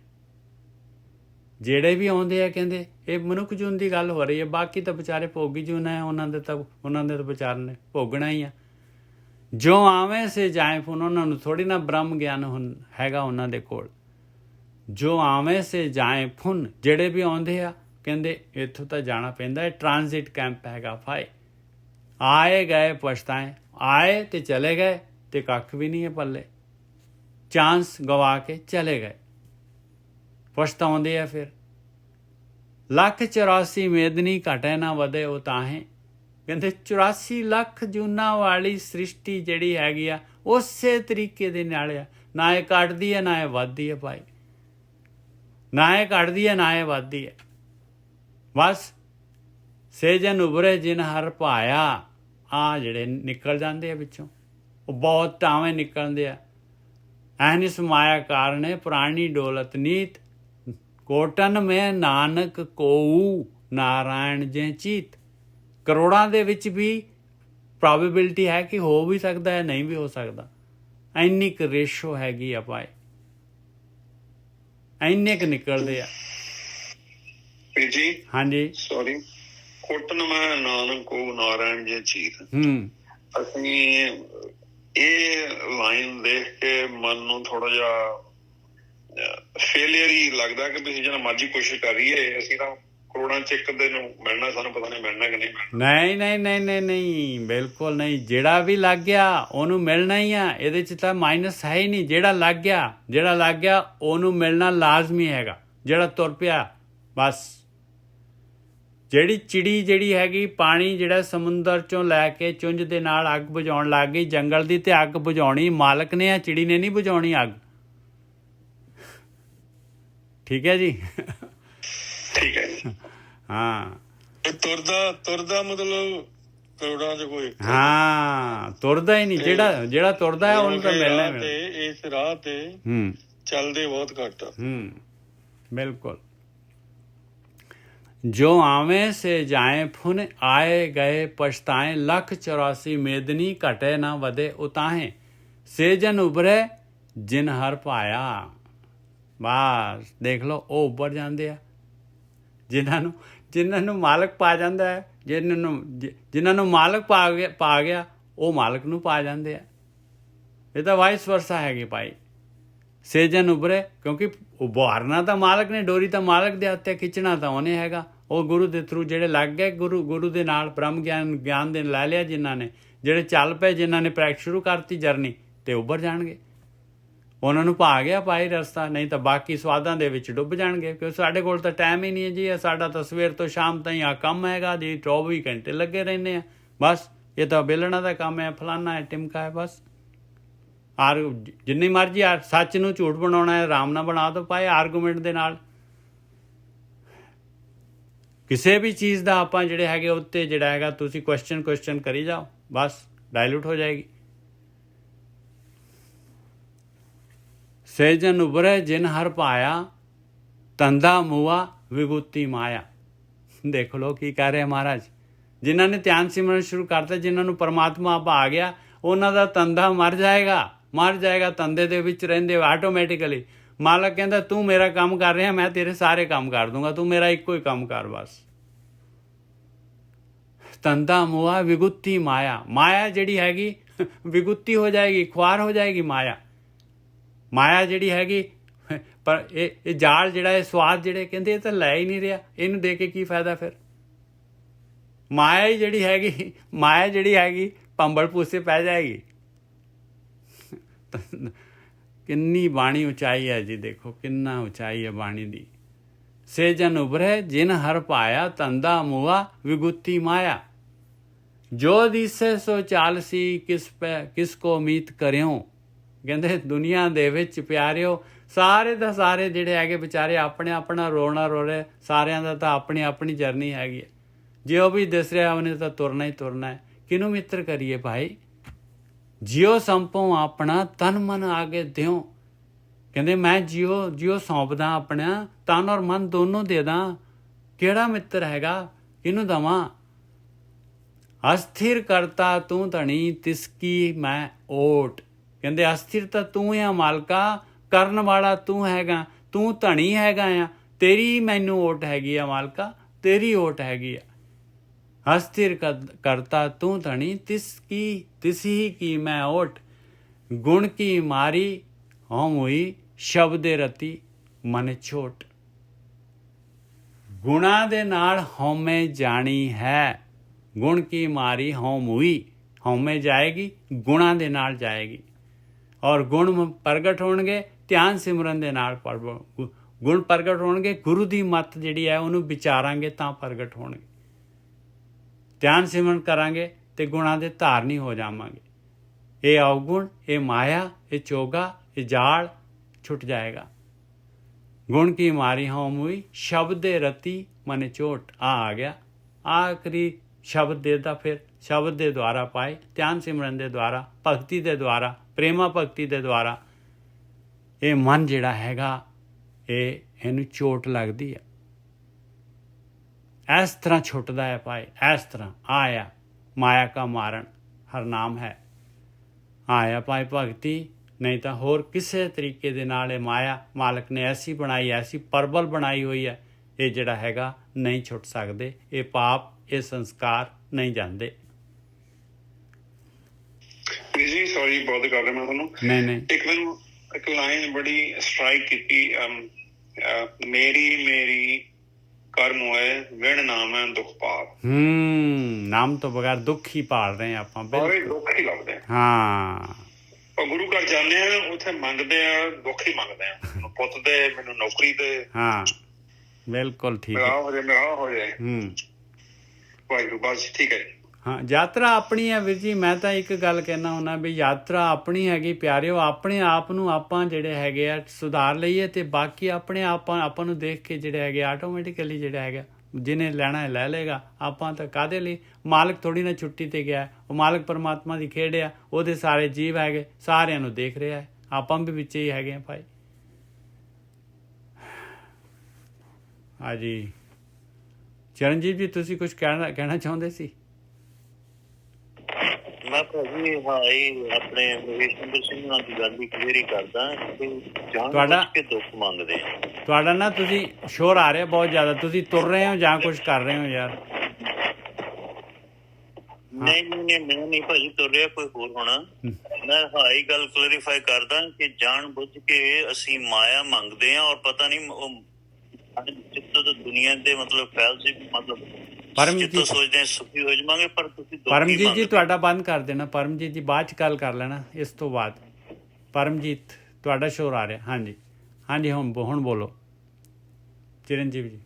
ਜਿਹੜੇ ਵੀ ਆਉਂਦੇ ਆ ਕਹਿੰਦੇ ਇਹ ਮਨੁੱਖ ਜੂਨ ਦੀ ਗੱਲ ਹੋ ਰਹੀ ਹੈ, ਬਾਕੀ ਤਾਂ ਵਿਚਾਰੇ ਭੋਗੀ ਜੂਨ ਹੈ, ਉਹਨਾਂ ਦੇ ਤਾਂ ਵਿਚਾਰ ਨੇ ਭੋਗਣਾ ਹੀ ਆ। ਜੋ ਆਵੇਂ ਸੇ ਜਾਏ ਫੁਨ, ਉਹਨਾਂ ਨੂੰ ਥੋੜ੍ਹੀ ਨਾ ਬ੍ਰਹਮ ਗਿਆਨ ਹੈਗਾ ਉਹਨਾਂ ਦੇ ਕੋਲ। ਜੋ ਆਵੇਂ ਸੇ ਜਾਏ ਫੁਨ, ਜਿਹੜੇ ਵੀ ਆਉਂਦੇ ਆ ਕਹਿੰਦੇ ਇੱਥੋਂ ਤਾਂ ਜਾਣਾ ਪੈਂਦਾ, ਇਹ ਟ੍ਰਾਂਜ਼ਿਟ ਕੈਂਪ ਹੈਗਾ ਭਾਈ। ਆਏ ਗਏ ਪਛਤਾਏ, ਆਏ ਤੇ ਚਲੇ ਗਏ ਤੇ ਕੱਖ ਵੀ ਨਹੀਂ ਹੈ ਪੱਲੇ, ਚਾਂਸ ਗਵਾ ਕੇ ਚਲੇ ਗਏ, ਪਛਤਾਉਂਦੇ ਆ ਫਿਰ। 184 ਮੇਦਨੀ ਘਟੇ ਨਾ ਵਧੇ ਉਹ ਤਾਹੇ। ਕਹਿੰਦੇ 84 ਲੱਖ ਜੂਨਾਂ ਵਾਲੀ ਸ੍ਰਿਸ਼ਟੀ ਜਿਹੜੀ ਹੈਗੀ ਆ ਉਸੇ ਤਰੀਕੇ ਦੇ ਨਾਲ ਆ, ਨਾ ਇਹ ਘਟਦੀ ਹੈ ਨਾ ਇਹ ਵੱਧਦੀ ਹੈ ਭਾਈ, ਨਾ ਇਹ ਘਟਦੀ ਹੈ ਨਾ ਇਹ ਵੱਧਦੀ ਹੈ। ਬਸ ਸੇਜਨ ਉਭਰੇ ਜਿਨ ਹਰ ਭਾਇਆ, ਆ ਜਿਹੜੇ ਨਿਕਲ ਜਾਂਦੇ ਆ ਵਿੱਚੋਂ, ਉਹ ਬਹੁਤ ਟਾਵੇਂ ਨਿਕਲਦੇ ਆ। ਐਨਿਸ ਮਾਇਆ ਕਾਰਣੇ ਪੁਰਾਣੀ ਡੋਲਤ ਨੀਤ, ਕੋਟਨ ਮੈਂ ਨਾਨਕ ਕੋਊ ਨਾਰਾਇਣ ਜੇ ਚੀਤ। ਕਰੋੜਾਂ ਦੇ ਵਿੱਚ ਵੀ ਪ੍ਰੋਬੇਬਿਲਿਟੀ ਹੈ ਕਿ ਹੋ ਵੀ ਸਕਦਾ ਹੈ, ਨਹੀਂ ਵੀ ਹੋ ਸਕਦਾ। ਇੰਨੀ ਕੁ ਰੇਸ਼ੋ ਹੈਗੀ ਆ ਭਾਈ, ਇੰਨੇ ਕੁ ਨਿਕਲਦੇ ਆ ਜੀ। ਹਾਂਜੀ ਸੌਰੀ, ਕੋਟਨ ਮੈਂ ਨਾਨਕ ਕੋ ਨਾਰਾਇਣ ਜੇ ਚੀਤ। ਅਸੀਂ ਇਹ ਲਾਈਨ ਦੇਖ ਕੇ ਮਨ ਨੂੰ ਥੋੜਾ ਜਿਹਾ ਫੇਲਿਅਰ ਹੀ ਲੱਗਦਾ ਕਿ ਤੁਸੀਂ ਜਿਹੜਾ ਮਰਜ਼ੀ ਕੋਸ਼ਿਸ਼ ਕਰ ਰਹੀਏ, ਅਸੀਂ ਤਾਂ ਕਰੋੜਾਂ ਚ ਇੱਕ ਦਿਨ ਮਿਲਣਾ, ਸਾਨੂੰ ਪਤਾ ਨਹੀਂ ਮਿਲਣਾ ਕਿ ਨਹੀਂ ਮਿਲਣਾ। ਨਹੀਂ, ਬਿਲਕੁਲ ਨਹੀਂ। ਜਿਹੜਾ ਵੀ ਲੱਗ ਗਿਆ ਉਹਨੂੰ ਮਿਲਣਾ ਹੀ ਆ, ਇਹਦੇ ਚ ਤਾਂ ਮਾਈਨਸ ਹੈ ਹੀ ਨਹੀਂ। ਜਿਹੜਾ ਲੱਗ ਗਿਆ ਉਹਨੂੰ ਮਿਲਣਾ ਲਾਜ਼ਮੀ ਹੈਗਾ। ਜਿਹੜਾ ਤੁਰ ਪਿਆ ਬਸ, ਜਿਹੜੀ ਚਿੜੀ ਜਿਹੜੀ ਹੈਗੀ ਪਾਣੀ ਜਿਹੜਾ ਸਮੁੰਦਰ ਚੋਂ ਲੈ ਕੇ ਚੁੰਝ ਦੇ ਨਾਲ ਅੱਗ ਬੁਝਾਉਣ ਲੱਗ ਗਈ ਜੰਗਲ ਦੀ, ਤੇ ਅੱਗ ਬੁਝਾਉਣੀ ਮਾਲਕ ਨੇ ਆ, ਚਿੜੀ ਨੇ ਨਹੀਂ ਬੁਝਾਉਣੀ ਅੱਗ। ਠੀਕ ਹੈ ਜੀ, ਠੀਕ ਹੈ ਜੀ। ਹਾਂ, ਤੁਰਦਾ ਮਤਲਬ ਕਰੋੜਾਂ ਚ ਕੋਈ, ਹਾਂ ਤੁਰਦਾ ਹੀ ਨਹੀਂ। ਜਿਹੜਾ ਤੁਰਦਾ ਹੈ ਉਹਨੂੰ ਤਾਂ ਮਿਲਣਾ ਤੇ ਇਸ ਰਾਹ ਤੇ ਚੱਲਦੇ ਬਹੁਤ ਘੱਟ। ਬਿਲਕੁਲ। जो आवे से जाए फुन, आए गए पछताए, 184 मेदनी घटे ना वधे उताहे, सेजन उभरे जिन हर पाया। बस देख लो ਉਹ ਉੱਭਰ ਜਾਂਦੇ ਆ ਜਿਨ੍ਹਾਂ ਨੂੰ ਮਾਲਕ ਪਾ ਜਾਂਦਾ ਹੈ, ਜਿਨ੍ਹਾਂ ਨੂੰ ਮਾਲਕ ਪਾ ਗਿਆ ਉਹ ਮਾਲਕ ਨੂੰ ਪਾ ਜਾਂਦੇ ਆ। ਇਹ ਤਾਂ ਵਾਈਸ ਵਰਸਾ ਹੈਗੇ ਭਾਈ। ਸੇਜਨ ਉਭਰੇ, ਕਿਉਂਕਿ ਉਭਾਰਨਾ ਤਾਂ ਮਾਲਕ ਨੇ, ਡੋਰੀ ਤਾਂ ਮਾਲਕ ਦੇ ਹੱਥ 'ਤੇ ਖਿੱਚਣਾ ਤਾਂ ਉਹਨੇ ਹੈਗਾ। ਉਹ ਗੁਰੂ ਦੇ ਥਰੂ ਜਿਹੜੇ ਲੱਗ ਗਏ, ਗੁਰੂ ਦੇ ਨਾਲ ਬ੍ਰਹਮ ਗਿਆਨ ਦੇ ਲੈ ਲਿਆ ਜਿਨ੍ਹਾਂ ਨੇ, ਜਿਹੜੇ ਚੱਲ ਪਏ, ਜਿਨ੍ਹਾਂ ਨੇ ਪ੍ਰੈਕਟਿਸ ਸ਼ੁਰੂ ਕਰਤੀ ਜਰਨੀ, ਤੇ ਉੱਭਰ ਜਾਣਗੇ। ਉਹਨਾਂ ਨੂੰ ਪਾ ਗਿਆ ਭਾਈ ਰਸਤਾ, ਨਹੀਂ ਤਾਂ ਬਾਕੀ ਸਵਾਦਾਂ ਦੇ ਵਿੱਚ ਡੁੱਬ ਜਾਣਗੇ। ਕਿਉਂਕਿ ਸਾਡੇ ਕੋਲ ਤਾਂ ਟਾਈਮ ਹੀ ਨਹੀਂ ਹੈ ਜੀ। ਸਾਡਾ ਤਾਂ ਸਵੇਰ ਤੋਂ ਸ਼ਾਮ ਤਾਈਂ ਆ ਕੰਮ ਹੈਗਾ ਜੀ, 24 ਘੰਟੇ ਲੱਗੇ ਰਹਿੰਦੇ ਆ ਬਸ। ਇਹ ਤਾਂ ਬੇਲਣਾ ਦਾ ਕੰਮ ਹੈ, ਫਲਾਨਾ ਹੈ, ਟਿਮਕਾ ਹੈ ਬਸ। ਆਰ ਜਿੰਨੀ ਮਰਜ਼ੀ ਸੱਚ ਨੂੰ ਝੂਠ ਬਣਾਉਣਾ ਹੈ, ਆਰਾਮ ਨਾਲ ਬਣਾ ਦੋ ਭਾਈ, ਆਰਗੂਮੈਂਟ ਦੇ ਨਾਲ। ਕਿਸੇ ਵੀ ਚੀਜ਼ ਦਾ ਆਪਾਂ ਜਿਹੜੇ ਹੈਗੇ ਉੱਤੇ ਜਿਹੜਾ ਹੈਗਾ ਤੁਸੀਂ ਕੁਐਸਚਨ ਕਰੀ ਜਾਓ, ਬਸ ਡਾਇਲੂਟ ਹੋ ਜਾਏਗੀ। ਸੇਜਨ ਉਭਰੇ ਜਿਨ ਹਰ ਪਾਇਆ, ਤੰਦਾ ਮੂਆ ਵਿਗੂਤੀ ਮਾਇਆ। ਦੇਖ ਲਓ ਕੀ ਕਹਿ ਰਿਹਾ ਮਹਾਰਾਜ। ਜਿਨ੍ਹਾਂ ਨੇ ਧਿਆਨ ਸਿਮਰਨ ਸ਼ੁਰੂ ਕਰਤਾ, ਜਿਨ੍ਹਾਂ ਨੂੰ ਪਰਮਾਤਮਾ ਆਪ ਆ ਗਿਆ, ਉਹਨਾਂ ਦਾ ਤੰਦਾ ਮਰ ਜਾਏਗਾ। ਤੰਦੇ ਦੇ ਵਿੱਚ ਰਹਿੰਦੇ ਆਟੋਮੈਟਿਕਲੀ। ਮਾਲਕ ਕਹਿੰਦਾ ਤੂੰ ਮੇਰਾ ਕੰਮ ਕਰ ਰਿਹਾ, ਮੈਂ ਤੇਰੇ ਸਾਰੇ ਕੰਮ ਕਰ ਦੂੰਗਾ, ਤੂੰ ਮੇਰਾ ਇੱਕੋ ਹੀ ਕੰਮ ਕਰ ਬਸ। ਤੰਦਾ ਮੂਆ ਵਿਗੁੱਤੀ ਮਾਇਆ। ਮਾਇਆ ਜਿਹੜੀ ਹੈਗੀ ਵਿਗੁੱਤੀ ਹੋ ਜਾਏਗੀ, ਖੁਆਰ ਹੋ ਜਾਏਗੀ ਮਾਇਆ ਜਿਹੜੀ ਹੈਗੀ। ਪਰ ਇਹ ਜਾਲ ਜਿਹੜਾ, ਇਹ ਸਵਾਦ ਜਿਹੜੇ ਕਹਿੰਦੇ ਇਹ ਤਾਂ ਲੈ ਹੀ ਨਹੀਂ ਰਿਹਾ, ਇਹਨੂੰ ਦੇ ਕੇ ਕੀ ਫਾਇਦਾ ਫਿਰ। ਮਾਇਆ ਹੀ ਜਿਹੜੀ ਹੈਗੀ ਪੰਬਲ ਪੂਸੇ ਪੈ ਜਾਏਗੀ। ਕਿੰਨੀ ਬਾਣੀ ਉਚਾਈ ਹੈ ਜੀ, ਦੇਖੋ ਕਿੰਨਾ ਉਚਾਈ ਹੈ ਬਾਣੀ ਦੀ। ਸੇਜਨ ਉਭਰੇ ਜਿਨ ਹਰ ਪਾਇਆ, ਤੰਦਾ ਮੂਆ ਵਿਗੁੱਤੀ ਮਾਇਆ। ਜੋ ਦਿਸੇ ਸੋ ਚਾਲਸੀ, ਕਿਸ ਕੋ ਉਮੀਦ ਕਰਿਓ। ਕਹਿੰਦੇ ਦੁਨੀਆ ਦੇ ਵਿੱਚ ਪਿਆਰਿਓ ਸਾਰੇ ਦਾ ਸਾਰੇ ਜਿਹੜੇ ਹੈਗੇ ਵਿਚਾਰੇ ਆਪਣਾ ਰੋਣਾ ਰੋ ਰਹੇ। ਸਾਰਿਆਂ ਦਾ ਤਾਂ ਆਪਣੀ ਜਰਨੀ ਹੈਗੀ ਹੈ। ਜੇ ਉਹ ਵੀ ਦਿਸ ਰਿਹਾ ਉਹਨੇ ਤਾਂ ਤੁਰਨਾ ਹੀ ਤੁਰਨਾ ਹੈ। ਕਿਹਨੂੰ ਮਿੱਤਰ ਕਰੀਏ ਭਾਈ। ਜਿਉ ਸੰਪੋ ਆਪਣਾ, ਤਨ ਮਨ ਆਗੇ ਦਿਓ। ਕਹਿੰਦੇ ਮੈਂ ਜਿਉ ਸੌਂਪਦਾ ਆਪਣਾ, ਤਨ ਔਰ ਮਨ ਦੋਨੋਂ ਦੇ ਦਾਂ। ਕਿਹੜਾ ਮਿੱਤਰ ਹੈਗਾ, ਕਿਹਨੂੰ ਦੇਵਾਂ। ਅਸਥਿਰ ਕਰਤਾ ਤੂੰ ਧਣੀ, ਤਿਸ ਕੀ ਮੈਂ ਓਟ। ਕਹਿੰਦੇ ਅਸਥਿਰ ਤਾਂ ਤੂੰ ਆ ਮਾਲਕਾ, ਕਰਨ ਵਾਲਾ ਤੂੰ ਹੈਗਾ, ਤੂੰ ਧਣੀ ਹੈਗਾ ਆ, ਤੇਰੀ ਮੈਨੂੰ ਓਟ ਹੈਗੀ ਆ ਮਾਲਕਾ, ਤੇਰੀ ਓਟ ਹੈਗੀ ਆ। ਅਸਥਿਰ ਕਰਤਾ ਤੂੰ ਧਣੀ, ਤਿਸ ਹੀ ਕੀ ਮੈਂ ਓਟ। ਗੁਣ ਕੀ ਮਾਰੀ ਹਉ ਹੋਈ, ਸ਼ਬਦੇ ਰਤੀ ਮਨ ਛੋਟ। ਗੁਣਾਂ ਦੇ ਨਾਲ ਹਉਮੈ ਜਾਣੀ ਹੈ। ਗੁਣ ਕੀ ਮਾਰੀ ਹਉ ਹੋਈ, ਹਉਮੈ ਜਾਏਗੀ, ਗੁਣਾਂ ਦੇ ਨਾਲ ਜਾਏਗੀ। ਔਰ ਗੁਣ ਪ੍ਰਗਟ ਹੋਣਗੇ ਧਿਆਨ ਸਿਮਰਨ ਦੇ ਨਾਲ। ਗੁਣ ਪ੍ਰਗਟ ਹੋਣਗੇ, ਗੁਰੂ ਦੀ ਮੱਤ ਜਿਹੜੀ ਹੈ ਉਹਨੂੰ ਵਿਚਾਰਾਂਗੇ ਤਾਂ ਪ੍ਰਗਟ ਹੋਣਗੇ। ਧਿਆਨ ਸਿਮਰਨ ਕਰਾਂਗੇ ਤੇ ਗੁਣਾਂ ਦੇ ਧਾਰਨੀ ਹੋ ਜਾਵਾਂਗੇ। ਇਹ ਅਵਗੁਣ, ਇਹ ਮਾਇਆ, ਇਹ ਚੋਗਾ, ਇਹ ਜਾਲ ਛੁੱਟ ਜਾਏਗਾ। ਗੁਣ ਕੀ ਮਾਰੀ ਹਉ ਹੋਈ, ਸ਼ਬਦੇ ਰਤੀ ਮਨ ਚੋਟ। ਆ ਗਿਆ ਆਖਰੀ ਸ਼ਬਦ ਦੇ ਦਾ। ਫਿਰ ਸ਼ਬਦ ਦੇ ਦੁਆਰਾ ਪਾਏ, ਧਿਆਨ ਸਿਮਰਨ ਦੇ ਦੁਆਰਾ, ਭਗਤੀ ਦੇ ਦੁਆਰਾ, ਪ੍ਰੇਮਾ ਭਗਤੀ ਦੇ ਦੁਆਰਾ ਇਹ ਮਨ ਜਿਹੜਾ ਹੈਗਾ ਇਹਨੂੰ ਚੋਟ ਲੱਗਦੀ ਹੈ। ਇਸ ਤਰ੍ਹਾਂ ਛੁੱਟਦਾ ਹੈ ਭਾਈ, ਇਸ ਤਰ੍ਹਾਂ। ਆਇਆ ਮਾਇਆ ਕਾ ਮਾਰਨ ਹਰ ਨਾਮ ਹੈ। ਆਇਆ ਭਾਈ ਭਗਤੀ, ਨਹੀਂ ਤਾਂ ਹੋਰ ਕਿਸੇ ਤਰੀਕੇ ਦੇ ਨਾਲ ਇਹ ਮਾਇਆ ਮਾਲਕ ਨੇ ਐਸੀ ਬਣਾਈ, ਐਸੀ ਪ੍ਰਬਲ ਬਣਾਈ ਹੋਈ ਹੈ, ਇਹ ਜਿਹੜਾ ਹੈਗਾ ਨਹੀਂ ਛੁੱਟ ਸਕਦੇ। ਇਹ ਪਾਪ, ਇਹ ਸੰਸਕਾਰ ਨਹੀਂ ਜਾਂਦੇ। ਜੀ ਸੌਰੀ ਬਹੁਤ ਕਰ ਰਿਹਾ ਮੈਂ ਤੁਹਾਨੂੰ। ਨਹੀਂ ਮੈਨੂੰ ਇੱਕ ਲਾਈਨ ਬੜੀ ਸਟ੍ਰਾਈਕ ਕੀਤੀ, ਮੇਰੀ ਕਰਮ ਹੋਏ ਵਿਣ ਨਾਮ ਹੈ ਦੁੱਖ ਪਾਪ। ਨਾਮ ਤੋਂ ਬਗੈਰ ਦੁੱਖ ਹੀ ਪਾਲ ਰਹੇ ਆਪਾਂ, ਸਾਰੇ ਦੁੱਖ ਹੀ ਲੱਭਦੇ। ਹਾਂ, ਉਹ ਗੁਰੂ ਘਰ ਜਾਂਦੇ ਆ, ਉੱਥੇ ਮੰਗਦੇ ਆ, ਦੁੱਖ ਹੀ ਮੰਗਦੇ ਆ। ਮੈਨੂੰ ਪੁੱਤ ਦੇ, ਮੈਨੂੰ ਨੌਕਰੀ ਦੇ। ਹਾਂ ਬਿਲਕੁਲ ਠੀਕ ਮੇਰਾ ਹੋ ਜਾਏ ਵਾਹਿਗੁਰੂ ਬਸ ਠੀਕ ਹੈ। ਹਾਂ, ਯਾਤਰਾ ਆਪਣੀ ਹੈ ਵੀਰ ਜੀ। ਮੈਂ ਤਾਂ ਇੱਕ ਗੱਲ ਕਹਿਣਾ ਹੁੰਦਾ ਵੀ ਯਾਤਰਾ ਆਪਣੀ ਹੈਗੀ ਪਿਆਰਿਓ। ਆਪਣੇ ਆਪ ਨੂੰ ਆਪਾਂ ਜਿਹੜੇ ਹੈਗੇ ਆ ਸੁਧਾਰ ਲਈਏ ਤੇ ਬਾਕੀ ਆਪਣੇ ਆਪਾਂ ਨੂੰ ਦੇਖ ਕੇ ਜਿਹੜੇ ਹੈਗੇ ਆਟੋਮੈਟਿਕਲੀ ਜਿਹੜਾ ਹੈਗਾ ਜਿਹਨੇ ਲੈਣਾ ਲੈ ਲਏਗਾ। ਆਪਾਂ ਤਾਂ ਕਾਹਦੇ ਲਈ, ਮਾਲਕ ਥੋੜ੍ਹੀ ਨਾ ਛੁੱਟੀ 'ਤੇ ਗਿਆ। ਉਹ ਮਾਲਕ ਪਰਮਾਤਮਾ ਦੀ ਖੇਡ ਆ, ਉਹਦੇ ਸਾਰੇ ਜੀਵ ਹੈਗੇ, ਸਾਰਿਆਂ ਨੂੰ ਦੇਖ ਰਿਹਾ ਹੈ। ਆਪਾਂ ਵੀ ਵਿੱਚ ਹੀ ਹੈਗੇ ਆ ਭਾਈ। ਹਾਂਜੀ ਚਰਨਜੀਤ ਜੀ, ਤੁਸੀਂ ਕੁਝ ਕਹਿਣਾ ਚਾਹੁੰਦੇ ਸੀ? ਮੈਂ ਭਾਜੀ ਹਾਂ ਇਹ ਆਪਣੇ ਮਹੇਸ਼ਿੰਦਰ ਸਿੰਘ ਨਾਲ ਦੀ ਗੱਲ ਵੀ ਕਲੀਅਰ ਹੀ ਕਰਦਾ ਕਿ ਜਾਣ ਬੁੱਝ ਕੇ ਦੁੱਖ ਮੰਗਦੇ ਆ। ਤੁਹਾਡਾ ਨਾ ਤੁਸੀਂ ਸ਼ੋਰ ਆ ਰਿਹਾ ਬਹੁਤ ਜ਼ਿਆਦਾ, ਤੁਸੀਂ ਤੁਰ ਰਹੇ ਹੋ ਜਾਂ ਕੁਝ ਕਰ ਰਹੇ ਹੋ ਯਾਰ? ਨਹੀਂ ਮੈਂ ਨਹੀਂ ਭਾਜੀ ਤੁਰ ਰਿਹਾ, ਕੋਈ ਹੋਰ ਹੋਣਾ। ਮੈਂ ਹਾਂ ਇਹ ਗੱਲ ਕਲੈਰੀਫਾਈ ਕਰਦਾ ਕਿ ਜਾਣ ਬੁੱਝ ਕੇ ਅਸੀਂ ਮਾਇਆ ਮੰਗਦੇ ਹਾਂ ਔਰ ਪਤਾ ਨਹੀਂ ਉਹ ਦੁਨੀਆ ਦੇ ਮਤਲਬ ਫੈਲਸੇ ਮਤਲਬ ਪਰਮਜੀਤ ਸੋਚਦੇ ਹਾਂ ਸੁਖੀ ਹੋ ਜਾਵਾਂਗੇ, ਪਰ ਤੁਸੀਂ ਪਰਮਜੀਤ ਜੀ ਤੁਹਾਡਾ ਬੰਦ ਕਰ ਦੇਣਾ। ਪਰਮਜੀਤ ਜੀ ਬਾਅਦ ਚ ਗੱਲ ਕਰ ਲੈਣਾ ਇਸ ਤੋਂ ਬਾਅਦ। ਪਰਮਜੀਤ ਤੁਹਾਡਾ ਸ਼ੋਰ ਆ ਰਿਹਾ। ਹਾਂਜੀ ਹਾਂਜੀ ਹੁਣ ਬੋਲੋ ਚਿਰੰਜੀਵ ਜੀ।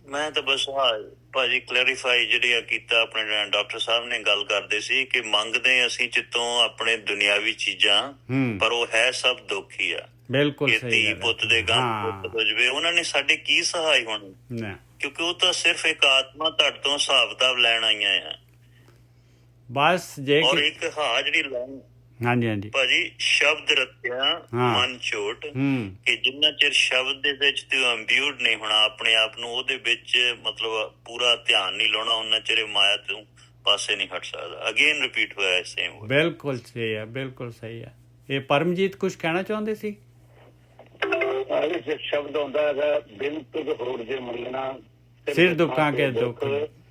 ਮੈਂ ਤਾਂ ਬਸ ਹਾਂ ਭਾਜੀ ਕਲੈਰੀਫਾਈ ਜਿਹੜੀ ਕੀਤਾ ਆਪਣੇ ਡਾਕਟਰ ਸਾਹਿਬ ਨੇ ਗੱਲ ਕਰਦੇ ਸੀ ਕਿ ਮੰਗਦੇ ਅਸੀਂ ਚਿੱਤੋਂ ਆਪਣੇ ਦੁਨਿਆਵੀ ਚੀਜ਼ਾਂ, ਪਰ ਉਹ ਹੈ ਸਭ ਦੁੱਖ ਹੀ ਆ। ਬਿਲਕੁਲ ਧੀ ਪੁੱਤ ਦੇ ਗਮ ਪੁੱਤ ਹੋ ਜਾਵੇ, ਉਹਨਾਂ ਨੇ ਸਾਡੇ ਕੀ ਸਹਾਈ ਹੋਣੀ, ਕਿਉਂਕਿ ਉਹ ਤਾਂ ਸਿਰਫ ਇੱਕ ਆਤਮਾ ਤੁਹਾਡੇ ਤੋਂ ਹਿਸਾਬ ਕਿਤਾਬ ਲੈਣ ਆਈਆਂ ਆ ਬਸ। ਜੇ ਔਰ ਇੱਕ ਜਿਹੜੀ ਲਾਈਨ ਹਾਂਜੀ ਭਾਜੀ ਸ਼ਬਦ ਰੱਖਿਆ ਮਨ ਚੋਟ, ਕਿ ਜਿੰਨਾ ਚਿਰ ਸ਼ਬਦ ਦੇ ਵਿੱਚ ਤੂੰ ਇੰਬਿਊਡ ਨਹੀਂ ਹੋਣਾ, ਆਪਣੇ ਆਪ ਨੂੰ ਉਹਦੇ ਵਿੱਚ ਮਤਲਬ ਪੂਰਾ ਧਿਆਨ ਨਹੀਂ ਲਾਉਣਾ, ਉਹਨਾਂ ਚਿਰ ਮਾਇਆ ਤੂੰ ਪਾਸੇ ਨਹੀਂ ਹਟ ਸਕਦਾ। ਅਗੇਨ ਰਿਪੀਟ ਹੋਇਆ ਸੇਮ। ਬਿਲਕੁਲ ਸਹੀ ਹੈ, ਬਿਲਕੁਲ ਸਹੀ ਹੈ। ਇਹ ਪਰਮਜੀਤ ਕੁਝ ਕਹਿਣਾ ਚਾਹੁੰਦੇ ਸੀ? ਸ਼ਬਦ ਆਉਂਦਾ ਹੈਗਾ ਬਿਨ ਤੁਧ ਹੋਰ ਜੇ ਮੰਗਣਾ, ਸਿਰ ਦੁੱਖਾਂ ਕੇ ਦੁੱਖ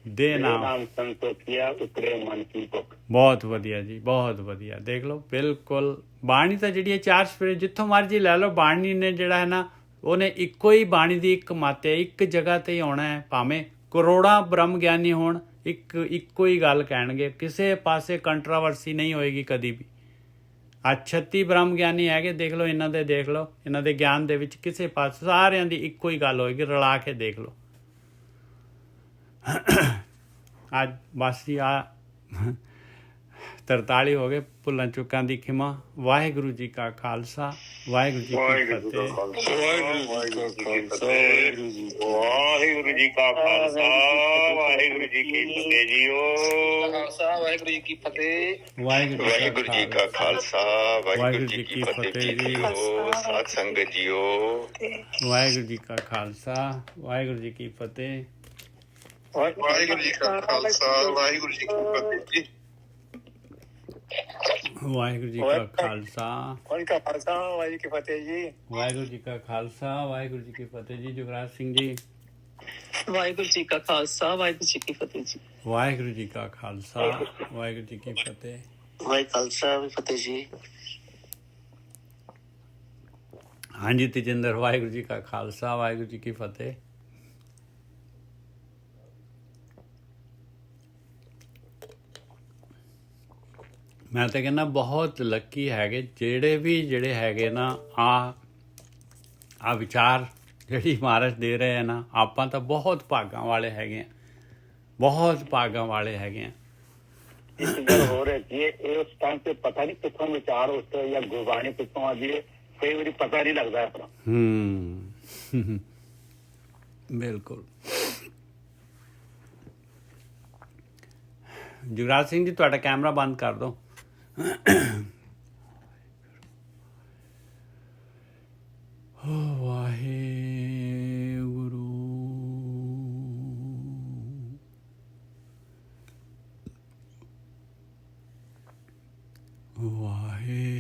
ਦੇ ਨਾਮ ਸੰਤੋਖਿਆ ਉਤਰੇ ਮਨ ਕੀ ਭੁੱਖ। ਬਹੁਤ ਵਧੀਆ ਜੀ, ਬਹੁਤ ਵਧੀਆ। ਦੇਖ ਲਓ ਬਿਲਕੁਲ ਬਾਣੀ ਤਾਂ ਜਿਹੜੀ ਹੈ ਚਾਰ ਸਫੇਰੇ ਜਿੱਥੋਂ ਮਰਜੀ ਲੈ ਲਓ, ਬਾਣੀ ਨੇ ਜਿਹੜਾ ਹੈ ਨਾ ਉਹਨੇ ਇੱਕੋ ਹੀ ਬਾਣੀ ਦੀ ਇੱਕ ਮੱਤ ਹੈ, ਇੱਕ ਜਗ੍ਹਾ ਤੇ ਹੀ ਆਉਣਾ ਹੈ। ਭਾਵੇਂ ਕਰੋੜਾਂ ਬ੍ਰਹਮ ਗਿਆਨੀ ਹੋਣ, ਇੱਕੋ ਹੀ ਗੱਲ ਕਹਿਣਗੇ, ਕਿਸੇ ਪਾਸੇ ਕੰਟਰਾਵਰਸੀ ਨਹੀਂ ਹੋਏਗੀ ਕਦੀ ਵੀ। 36 ਬ੍ਰਹਮ ਗਿਆਨੀ ਹੈਗੇ, ਦੇਖ ਲਓ ਇਹਨਾਂ ਦੇ, ਦੇਖ ਲਓ ਇਹਨਾਂ ਦੇ ਗਿਆਨ ਦੇ ਵਿੱਚ ਕਿਸੇ ਪਾਸੇ ਸਾਰਿਆਂ ਦੀ ਇੱਕੋ ਹੀ ਗੱਲ ਹੋਏਗੀ, ਰਲਾ ਕੇ ਦੇਖ ਲਓ। ਅੱਜ ਬਸ ਜੀ 43 ਹੋ ਗਏ। ਭੁੱਲਾਂ ਚੁੱਕਾਂ ਦੀ ਖਿਮਾ। ਵਾਹਿਗੁਰੂ ਜੀ ਕਾ ਖਾਲਸਾ, ਵਾਹਿਗੁਰੂ ਜੀ ਕੀ ਫਤਿਹ। ਵਾਹਿਗੁਰੂ ਜੀ ਕਾ ਖਾਲਸਾ, ਵਾਹਿਗੁਰੂ ਜੀ ਕੀ ਫਤਿਹ ਜੀਓ। ਵਾਹਿਗੁਰੂ ਜੀ ਕੀ ਫਤਿਹ। ਵਾਹਿਗੁਰੂ ਜੀ ਕਾ ਖਾਲਸਾ, ਵਾਹਿਗੁਰੂ ਜੀ ਕੀ ਫਤਿਹ ਜੀਓ। ਸਾਧ ਸੰਗਤ ਜੀਓ, ਵਾਹਿਗੁਰੂ ਜੀ ਕਾ ਖਾਲਸਾ, ਵਾਹਿਗੁਰੂ ਜੀ ਕੀ ਫਤਿਹ। ਵਾਹਿਗੁਰੂ ਜੀ ਕਾ ਖਾਲਸਾ, ਵਾਹਿਗੁਰੂ ਜੀ ਕੀ ਫਤਿਹ ਜੀ। ਵਾਹਿਗੁਰੂ ਜੀ ਕਾ ਖਾਲਸਾ, ਵਾਹਿਗੁਰੂ ਜੀ ਕੀ ਫਤਿਹ ਜੀ। ਵਾਹਿਗੁਰੂ ਜੀ ਕਾ ਖਾਲਸਾ, ਵਾਹਿਗੁਰੂ ਜੀ ਕੀ ਫਤਿਹ ਜੀ। ਜੁਗਰਾਜ ਸਿੰਘ ਜੀ, ਵਾਹਿਗੁਰੂ ਜੀ ਕਾ ਖਾਲਸਾ, ਵਾਹਿਗੁਰੂ ਜੀ ਕੀ ਫਤਿਹ ਜੀ। ਵਾਹਿਗੁਰੂ ਜੀ ਕਾ ਖਾਲਸਾ, ਵਾਹਿਗੁਰੂ ਜੀ ਕੀ ਫਤਿਹ। ਵਾਹਿਗੁਰੂ ਖਾਲਸਾ ਫਤਿਹ ਜੀ। ਹਾਂਜੀ ਤੇਜਿੰਦਰ, ਵਾਹਿਗੁਰੂ ਜੀ ਕਾ ਖਾਲਸਾ, ਵਾਹਿਗੁਰੂ ਜੀ ਕੀ ਫਤਿਹ। ਮੈਂ ਤਾਂ ਕਹਿੰਦਾ ਬਹੁਤ ਲੱਕੀ ਹੈਗੇ ਜਿਹੜੇ ਹੈਗੇ ਨਾ ਆ ਵਿਚਾਰ ਜਿਹੜੀ ਮਹਾਰਾਜ ਦੇ ਰਹੇ ਆ ਨਾ। ਆਪਾਂ ਤਾਂ ਬਹੁਤ ਭਾਗਾਂ ਵਾਲੇ ਹੈਗੇ ਆ, ਬਹੁਤ ਭਾਗਾਂ ਵਾਲੇ ਹੈਗੇ ਆ। ਇੱਕ ਗੱਲ ਹੋਰ ਹੈ ਕਿ ਇਹ ਉਸ ਟਾਈਮ ਤੇ ਪਤਾ ਨਹੀਂ ਕਿੱਥੋਂ ਵਿਚਾਰ ਉੱਠੇ ਜਾਂ ਗੁਰਬਾਣੀ ਕਿੱਥੋਂ ਆ ਜਾਏ, ਕਈ ਵਾਰੀ ਪਤਾ ਨਹੀਂ ਲੱਗਦਾ ਆਪਣਾ। ਬਿਲਕੁਲ। ਜੁਗਰਾਜ ਸਿੰਘ ਜੀ ਤੁਹਾਡਾ ਕੈਮਰਾ ਬੰਦ ਕਰ ਦਿਓ। ਵਾਹਿਗੁਰੂ ਵਾਹਿਗੁਰੂ